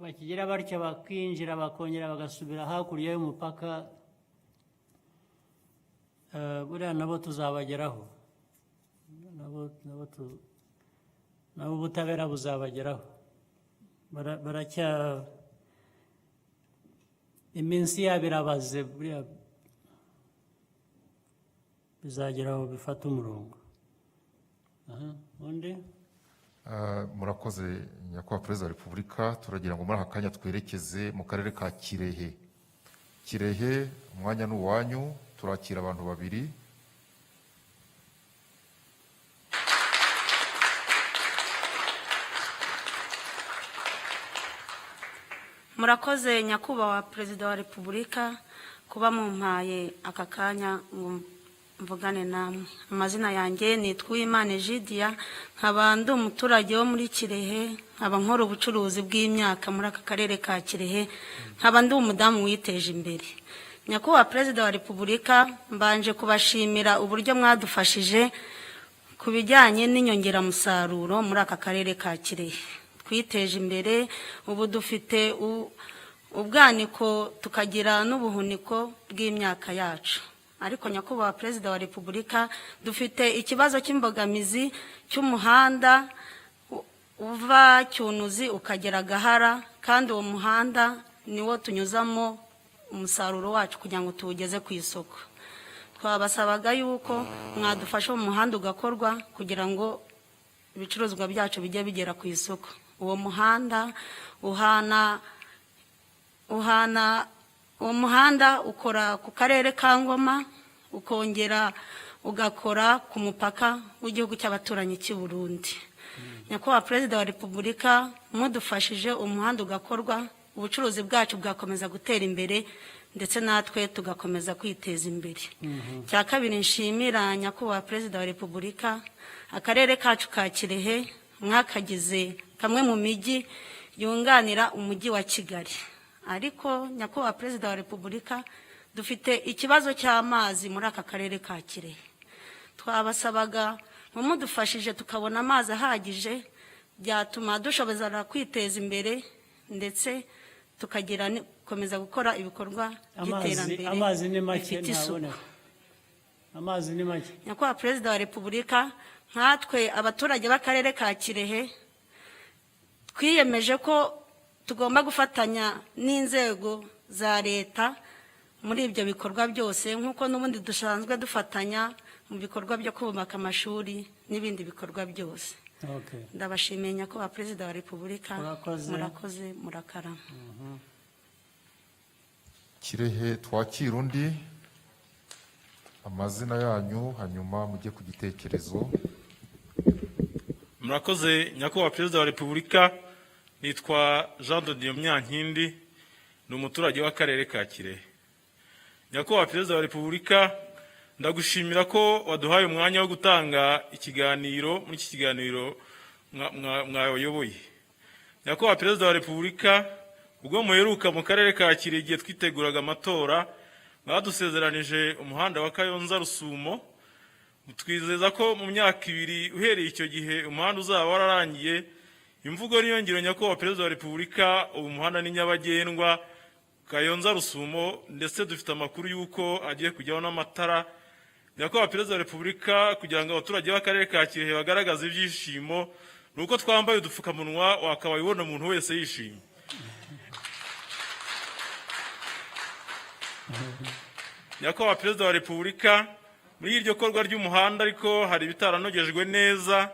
bakigira batyo bakinjira bakongera bagasubira hakurya y'umupaka, buriya nabo tuzabageraho, nabo ubutabera buzabageraho. Iminsi yabo irabaze, buriya bizageraho bifata umurongo. Undi? Murakoze nyakubahwa perezida wa repubulika. Turagira ngo muri aka kanya twerekeze mu karere ka Kirehe. Kirehe, umwanya ni uwanyu, turakira abantu babiri. Murakoze nyakubahwa perezida wa repubulika kuba mumpaye aka kanya ngo mvugane namwe. Amazina yanjye ni Twimana Egidia, nkaba ndi umuturage wo muri Kirehe, nkaba nkora ubucuruzi bw'imyaka muri aka karere ka Kirehe, nkaba ndi umudamu witeje imbere. Nyakubahwa perezida wa repubulika, mbanje kubashimira uburyo mwadufashije ku bijyanye n'inyongeramusaruro muri aka karere ka Kirehe. Twiteje imbere, ubu dufite ubwaniko tukagira n'ubuhuniko bw'imyaka yacu. Ariko nyakubahwa perezida wa repubulika, dufite ikibazo cy'imbogamizi cy'umuhanda uva Cyunuzi ukagera Gahara, kandi uwo muhanda niwo tunyuzamo umusaruro wacu kugira ngo tuwugeze ku isoko. Twabasabaga yuko mwadufasha mu muhanda ugakorwa kugira ngo ibicuruzwa byacu bijye bigera ku isoko. Uwo muhanda uwo muhanda ukora ku karere ka Ngoma, ukongera ugakora ku mupaka w'igihugu cy'abaturanyi cy'u Burundi. Nyakubahwa perezida wa repubulika, mudufashije umuhanda ugakorwa, ubucuruzi bwacu bwakomeza gutera imbere, ndetse natwe tugakomeza kwiteza imbere. Cya kabiri nshimira nyakubahwa perezida wa repubulika, akarere kacu ka Kirehe mwakagize kamwe mu mijyi yunganira umujyi wa Kigali. Ariko nyakubahwa perezida wa repubulika, dufite ikibazo cy'amazi muri aka karere ka Kirehe. Twabasabaga mumudufashije tukabona amazi ahagije, byatuma dushobozana kwiteza imbere, ndetse tukagira komeza gukora ibikorwa by'iterambere. Amazi ni make ntaboneka. Amazi ni make. Nyakubahwa perezida wa repubulika, nkatwe abaturage b'akarere ka Kirehe twiyemeje ko tugomba gufatanya n'inzego za leta muri ibyo bikorwa byose, nk'uko n'ubundi dusanzwe dufatanya mu bikorwa byo kubaka amashuri n'ibindi bikorwa byose. Okay. ndabashimiye nyakubahwa perezida wa repubulika Murakoze. murakoze murakarama. Kirehe twakira undi amazina yanyu hanyuma mujye ku gitekerezo. Murakoze nyakubahwa perezida wa repubulika, nitwa Jean de Dieu Myankindi, ni umuturage w'akarere ka Kirehe. Nyakubahwa perezida wa repubulika, ndagushimira ko waduhaye umwanya wo gutanga ikiganiro muri iki kiganiro mwayoboye. Nyakubahwa perezida wa repubulika, ubwo muheruka mu karere ka Kirehe igihe twiteguraga amatora, mwadusezeranije umuhanda wa Kayonza Rusumo. Twizeza ko mu myaka 2 uhereye icyo gihe umuhanda uzaba wararangiye. Imvugo niyo ngiro nyakubahwa perezida wa repubulika, ubu muhanda ni nyabagendwa Kayonza Rusumo, ndetse dufite amakuru yuko agiye kujyaho n'amatara. Nyakubahwa perezida wa repubulika, kugira ngo abaturage b'akarere ka Kirehe bagaragaze ibyishimo, nuko twambaye udupfukamunwa wakabayibona umuntu wese yishimye. Nyakubahwa perezida wa repubulika, muri iryo korwa ry'umuhanda ariko hari ibitaranogejwe neza,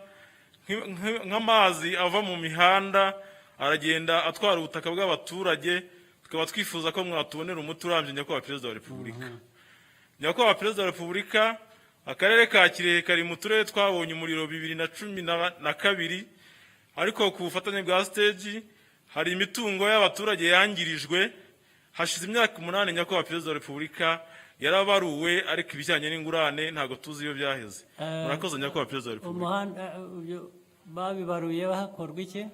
nk'amazi ava mu mihanda aragenda atwara ubutaka bw'abaturage. Tukaba twifuza ko mwatubonera umuti urambye nyakubahwa perezida wa repubulika. Nyakubahwa perezida wa repubulika, akarere ka Kirehe kari mu turere twabonye umuriro 2012, ariko ku bufatanye bwa stage hari imitungo y'abaturage yangirijwe. Hashize imyaka 8 nyakubahwa perezida wa repubulika yarabaruwe, ariko ibijyanye n'ingurane ntago tuzi iyo byaheze. Murakoze nyakubahwa perezida wa repubulika. Umuhanda babibaruye hakorwa iki?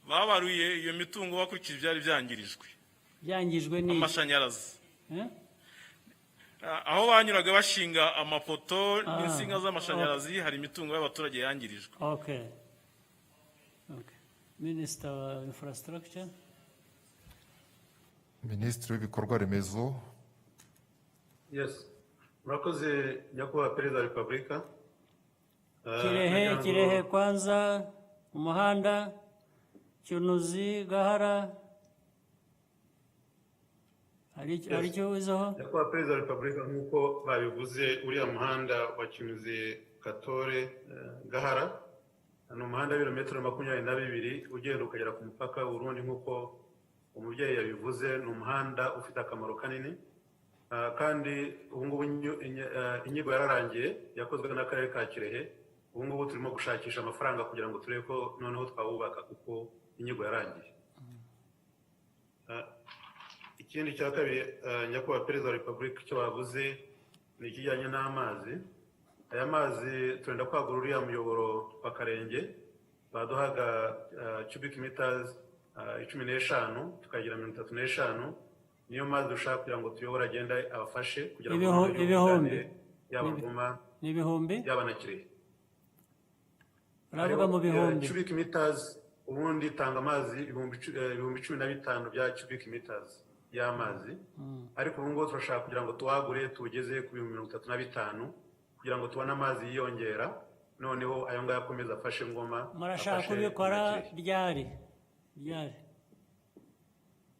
Babaruye iyo mitungo bakurikije byari byangirijwe. Byangijwe ni amashanyarazi. Aho banyuraga bashinga amapoto n'insinga z'amashanyarazi, hari imitungo y'abaturage yangirijwe. Okay. Okay. Minister of Infrastructure. Minisitiri w'ibikorwa remezo. Yes. Murakoze nyakubahwa perezida wa repubulika. Kirehe kwanza umuhanda Cyunuzi Gahara hari cyo wizaho. Nyakubahwa perezida wa repubulika, nk'uko babivuze, uriya muhanda wa Cyunuzi Katore Gahara ni umuhanda w'ibirometero 22 ugenda ukagera ku mupaka w'u Burundi. Nk'uko umubyeyi yabivuze, ni umuhanda ufite akamaro kanini, kandi ubu ngubu inyigo yararangiye yakozwe n'akarere ka Kirehe. Ubu ngubu turimo gushakisha amafaranga kugira ngo turebe ko noneho twawubaka kuko inyigo yarangiye. Ikindi cya kabiri nyakubahwa perezida wa repubulika, icyo bavuze ni ikijyanye n'amazi. Aya mazi turenda kwagura uriya muyoboro wa Karenge, baduhaga cubic meters 15 tukagira 35. Niyo mazi dushaka kugira ngo tuyobora agenda abafashe kugira ngo ibihumbi y'abaguma yaba na Kirehe. Uravuga mu bihumbi cubic meters, ubundi tanga amazi 15 bya cubic meters y'amazi, ariko ubu ngo turashaka kugira ngo tuwagure tugeze ku 35 kugira ngo tubone amazi yiyongera, noneho ayo ngayo akomeza afashe Ngoma. Murashaka kubikora ryari?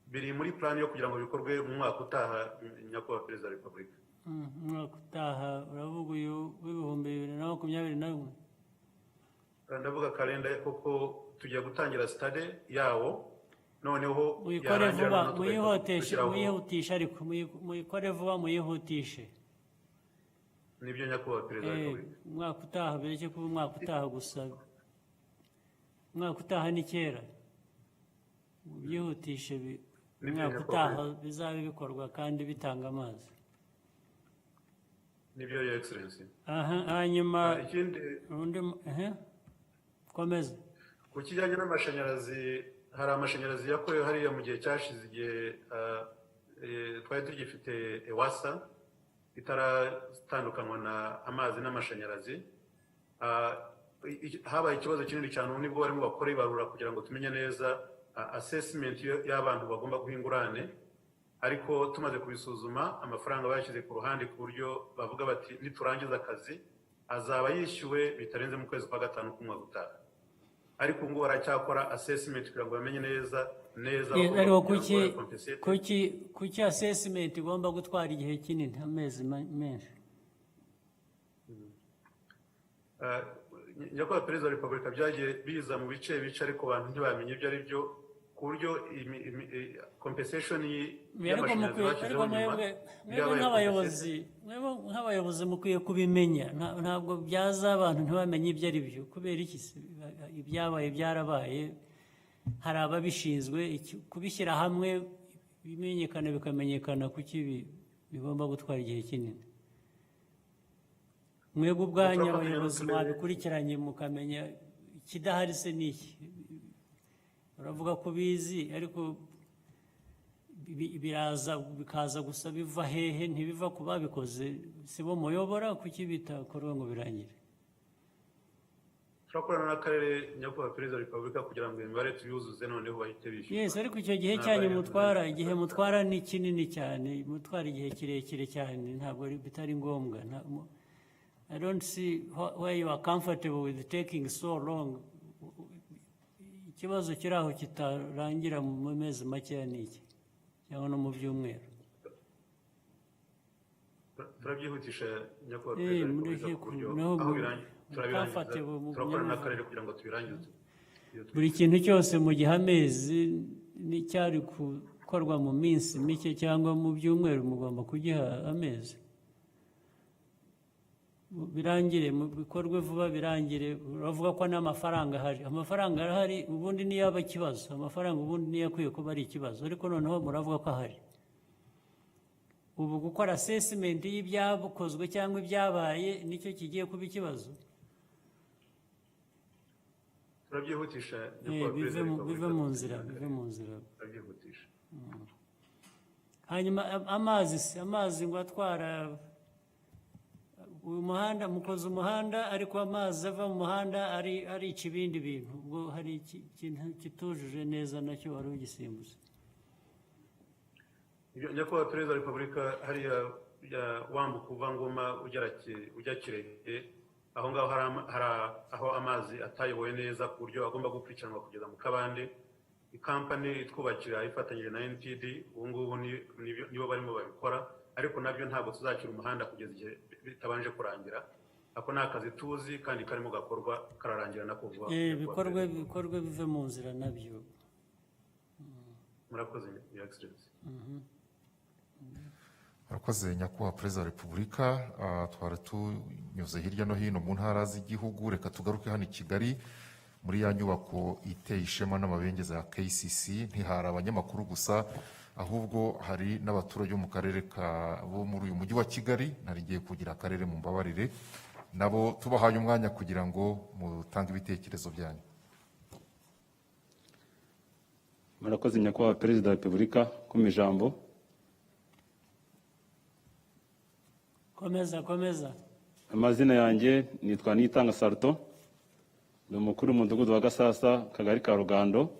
Biri muri plan yo kugira ngo bikorwe mu mwaka utaha nyakubahwa perezida wa repubulika. Mwaka utaha uravuga uyu w'ibihumbi 2021? Ndavuga kalenda koko tugiye gutangira stade yawo, noneho muyikore vuba, muyihutishe, ariko muyikore vuba, muyihutishe. Nibyo nyakubahwa perezida wa repubulika. Mwaka utaha bireke kuba umwaka utaha gusa. Mwaka utaha ni kera. Byihutishe umwaka utaha bizabe bikorwa kandi bitanga amazi. Nibyo ya excellency. Hanyuma undi komeza. Ku kijyanye n'amashanyarazi, hari amashanyarazi yakorewe hariya mu gihe cyashize, igihe twari tugifite EWASA itaratandukanywa na amazi n'amashanyarazi. Habaye ikibazo kinini cyane, ubu nibwo barimo bakora ibarura kugira ngo tumenye neza assessment y'abantu bagomba guhingurane, ariko tumaze kubisuzuma amafaranga bashyize ku ruhande ku buryo bavuga bati niturangiza akazi azaba yishyuwe bitarenze mu kwezi kwa 5 k'umwaka utaha. Ariko ngo baracyakora assessment kugira ngo bamenye neza kuki assessment igomba gutwara igihe kinini, amezi menshi? nyakubahwa perezida wa repubulika byagiye biza mu bice ariko abantu ntibamenye ibyo ari byo ku buryo compensation y'amashanyarazi bashyizeho nyuma nk'abayobozi mukwiye kubimenya ntabwo byaza abantu ntibamenye ibyo ari byo kubera iki ibyabaye byarabaye hari ababishinzwe kubishyira hamwe bimenyekana bikamenyekana kuki bigomba gutwara igihe kinini mwebwe ubwanyu abayobozi mwabikurikiranye mukamenya ikidahari se n'iki uravuga ko bizi ariko bikaza gusa biva hehe ntibiva ku babikoze si bo muyobora kuki bitakorwa ngo birangire turakorana n'akarere nyakubahwa perezida wa repubulika kugira ngo imibare tuyuzuze noneho bahite bishyura yes ariko icyo gihe cyanyu igihe mutwara ni kinini cyane mutwara igihe kirekire cyane ntabwo bitari ngombwa I don't see why you are comfortable with taking so long ikibazo kiri aho kitarangira mu mezi makeya n'iki cyangwa no mu byumweru turabyihutisha nyakubahwa perezida wa repubulika ku buryo aho birangiye turakorana n'akarere kugira ngo tubirangize buri kintu cyose mu gihe amezi n'icyari gukorwa mu minsi mike cyangwa mu byumweru mugomba kugiha amezi birangire bikorwe vuba birangire uravuga ko n'amafaranga ahari amafaranga arahari ubundi niyo aba ikibazo amafaranga ubundi niyo akwiye kuba ari ikibazo ariko noneho muravuga ko ahari ubu gukora assessment y'ibyakozwe cyangwa ibyabaye nicyo kigiye kuba ikibazo turabyihutisha bive mu nzira turabyihutisha hanyuma amazi ngo atwara uyu muhanda mukoze umuhanda ariko amazi ava mu muhanda arica ibindi bintu ubwo hari ikintu kitujuje neza nacyo wari ugisimbuze nyakubahwa perezida wa repubulika hariya wambuka uva Ngoma ujya Kirehe aho ngaho hari aho amazi atayoboye neza ku buryo agomba gukurikiranwa kugeza mu Kabande ikampani itwubakira ifatanyije na NTD ubu ngubu nibo barimo babikora ariko nabyo ntabwo tuzakira umuhanda kugeza igihe bitabanje kurangira ako ni akazi tuzi kandi karimo gakorwa kararangira na kuva bikorwe bive mu nzira nabyo murakoze your excellency murakoze nyakubahwa perezida wa repubulika twari tunyuze hirya no hino mu ntara z'igihugu reka tugaruke hano i Kigali muri ya nyubako iteye ishema n'amabengeza ya KCC ntihari abanyamakuru gusa ahubwo hari n'abaturage bo mu karere bo muri uyu mujyi wa Kigali narigiye kugira akarere mu mbabarire nabo tubahaye umwanya kugira ngo mutange ibitekerezo byanyu murakoze nyakubahwa perezida wa repubulika kuma ijambo komeza amazina yanjye nitwa Nitanga Sarto ni umukuru w'umudugudu wa Gasasa kagari ka Rugando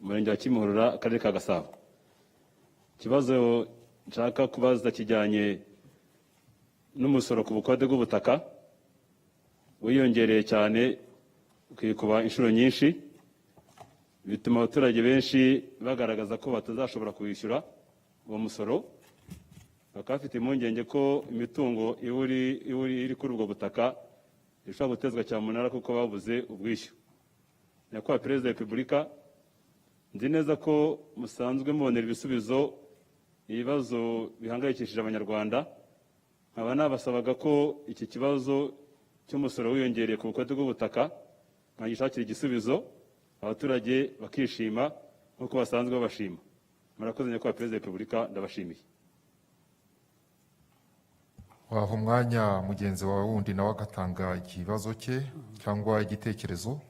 umurenge wa Kimihurura akarere ka Gasabo ikibazo nshaka kubaza kijyanye n'umusoro ku bukode bw'ubutaka wiyongereye cyane ukikuba inshuro nyinshi bituma abaturage benshi bagaragaza ko batazashobora kwishyura uwo musoro bakaba bafite impungenge ko imitungo iri kuri ubwo butaka ishobora gutezwa cyamunara kuko babuze ubwishyu nyakubahwa perezida wa repubulika nzi neza ko musanzwe mubonera ibisubizo ibibazo bihangayikishije abanyarwanda nkaba nabasabaga ko iki kibazo cy'umusoro wiyongereye ku bukode bw'ubutaka mwagishakira igisubizo abaturage bakishima nk'uko basanzwe babashima murakoze nyakubahwa perezida wa repubulika ndabashimiye waha umwanya mugenzi wawe wundi nawe agatanga ikibazo cye cyangwa igitekerezo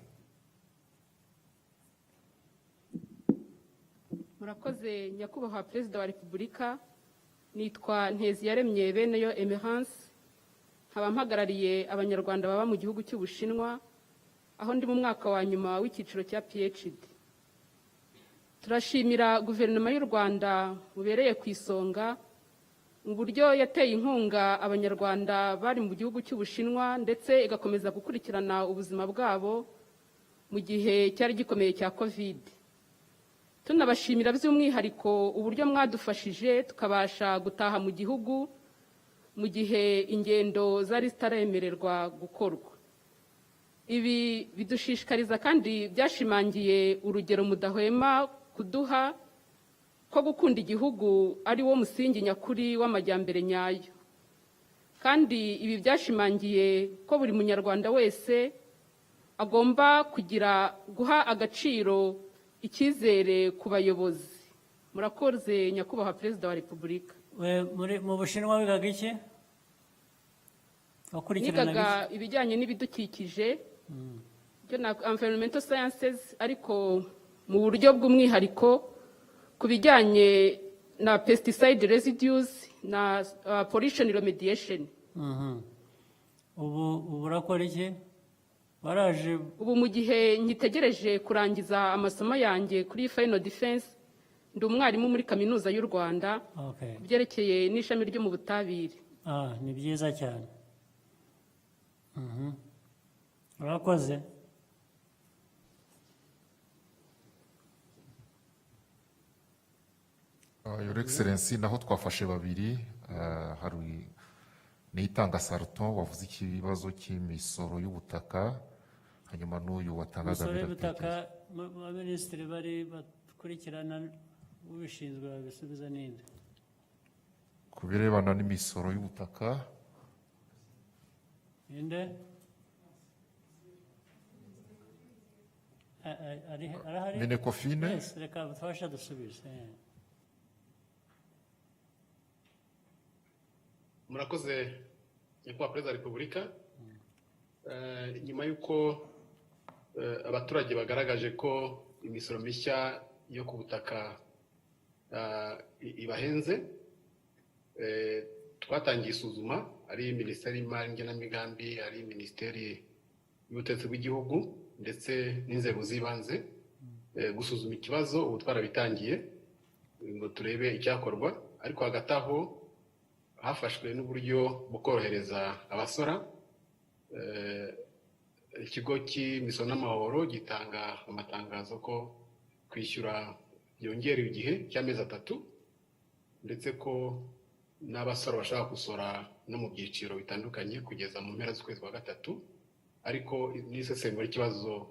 murakoze nyakubahwa perezida wa repubulika nitwa Nteziyaremye Beneyo Emerance nkaba mpagarariye abanyarwanda baba mu gihugu cy'Ubushinwa aho ndi mu mwaka wa nyuma w'icyiciro cya PhD turashimira guverinoma y'u Rwanda mubereye ku isonga mu buryo yateye inkunga abanyarwanda bari mu gihugu cy'Ubushinwa ndetse igakomeza gukurikirana ubuzima bwabo mu gihe cyari gikomeye cya COVID tunabashimira by'umwihariko uburyo mwadufashije tukabasha gutaha mu gihugu mu gihe ingendo zari zitaremererwa gukorwa ibi bidushishikariza kandi byashimangiye urugero mudahwema kuduha ko gukunda igihugu ari wo musingi nyakuri w'amajyambere nyayo. Kandi ibi byashimangiye ko buri munyarwanda wese agomba guha agaciro icyizere ku bayobozi. Murakoze nyakubahwa Perezida wa Repubulika. Mu Bushinwa wigaga iki? Nigaga ibijyanye n'ibidukikije, environmental sciences, ariko mu buryo bw'umwihariko ku bijyanye na pesticide residues na pollution remediation. Ubu urakora iki? Waraje? Ubu mu gihe nkitegereje kurangiza amasomo yanjye kuri final defense, ndi umwarimu muri kaminuza y'u Rwanda byerekeye n'ishami ryo mu butabire. Ni byiza cyane. Urakoze. Your Excellency, naho twafashe babiri, hari Niyitanga Sarton wavuze ikibazo cy'imisoro y'ubutaka, hanyuma n'uyu watangaga imisoro y'ubutaka. Abaminisitiri bari bakurikirana ubishinzwe babisubiza ninde? Ku birebana n'imisoro y'ubutaka, inde? Arahari? Minekofine? Yes, reka tubasha dusubize. Murakoze nyakubahwa Perezida wa Repubulika. Nyuma y'uko abaturage bagaragaje ko imisoro mishya yo ku butaka ibahenze, twatangiye isuzuma, ari Minisiteri y'Imari n'Igenamigambi, ari Minisiteri y'Ubutegetsi bw'Igihugu ndetse n'inzego z'ibanze, gusuzuma ikibazo. Ubu twarabitangiye ngo turebe icyakorwa, ariko hagati aho hafashwe n'uburyo bwo korohereza abasora. Ikigo cy'imisoro n'amahoro gitanga amatangazo ko kwishyura byongerewe igihe cy'amezi 3, ndetse ko n'abasora bashaka gusora no mu byiciro bitandukanye kugeza mu mpera z'ukwezi kwa 3, ariko n'isesengura ikibazo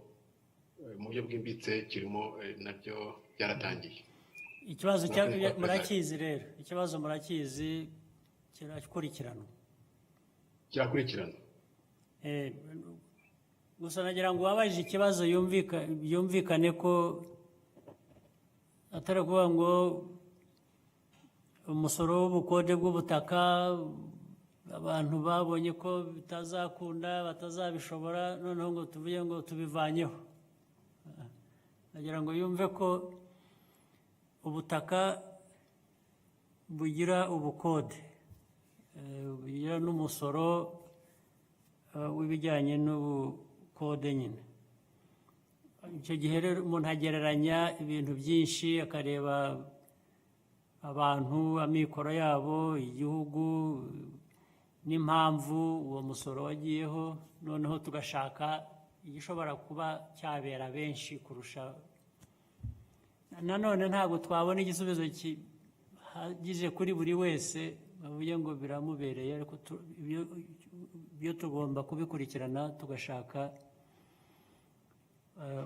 mu buryo bwimbitse kirimo nabyo byaratangiye. Ikibazo murakizi rero, ikibazo murakizi, kirakurikirana. Gusa nagira ngo wabajije ikibazo yumvikane ko atari kuvuga ngo umusoro w'ubukode bw'ubutaka abantu babonye ko bitazakunda, batazabishobora, noneho ngo tuvuge ngo tubivanyeho. Nagira ngo yumve ko ubutaka bugira ubukode, bugira n'umusoro w'ibijyanye n'ubukode nyine. Icyo gihe rero umuntu agereranya ibintu byinshi, akareba abantu, amikoro yabo, igihugu n'impamvu uwo musoro wagiyeho, noneho tugashaka igishobora kuba cyabera benshi kurusha. Nanone ntabwo twabona igisubizo gihagije kuri buri wese bavuye ngo biramubereye, ariko ibyo tugomba kubikurikirana tugashaka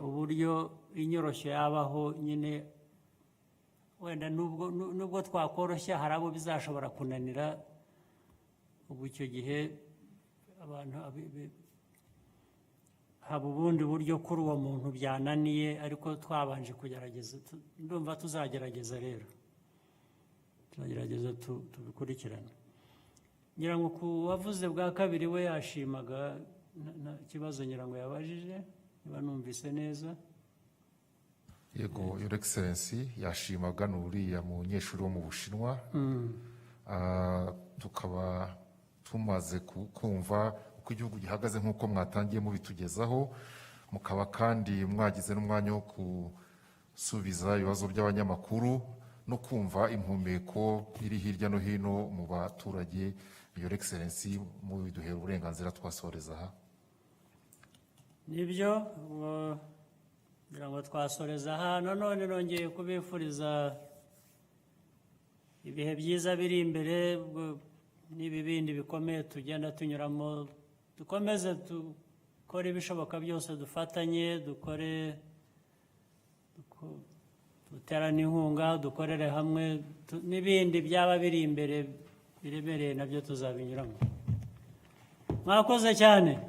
uburyo inyoroshyo yabaho nyine. Wenda nubwo twakoroshya hari abo bizashobora kunanira, ubu icyo gihe abantu haba ubundi buryo kuri uwo muntu byananiye, ariko twabanje kugerageza. Ndumva tuzagerageza rero, tuzagerageza tubikurikirane. Ngira ngo ku wavuze bwa kabiri we yashimaga ikibazo ngira ngo yabajije, niba numvise neza. Yego, Your Excellency, yashimaga n'uriya munyeshuri wo mu Bushinwa. Tukaba tumaze kumva uko igihugu gihagaze nk'uko mwatangiye mubitugezaho, mukaba kandi mwagize n'umwanya wo gusubiza ibibazo by'abanyamakuru no kumva impumeko iri hirya no hino mu baturage. Your Excellency, mubiduhera uburenganzira twasoreza aha. Nibyo, ngira ngo twasoreza aha. None nongeye kubifuriza ibihe byiza biri imbere, n'ibibindi bikomeye tugenda tunyuramo, dukomeze dukore ibishoboka byose, dufatanye, duterane inkunga, dukorere hamwe, n'ibindi byaba biri imbere biremereye nabyo tuzabinyuramo. Mwakoze cyane.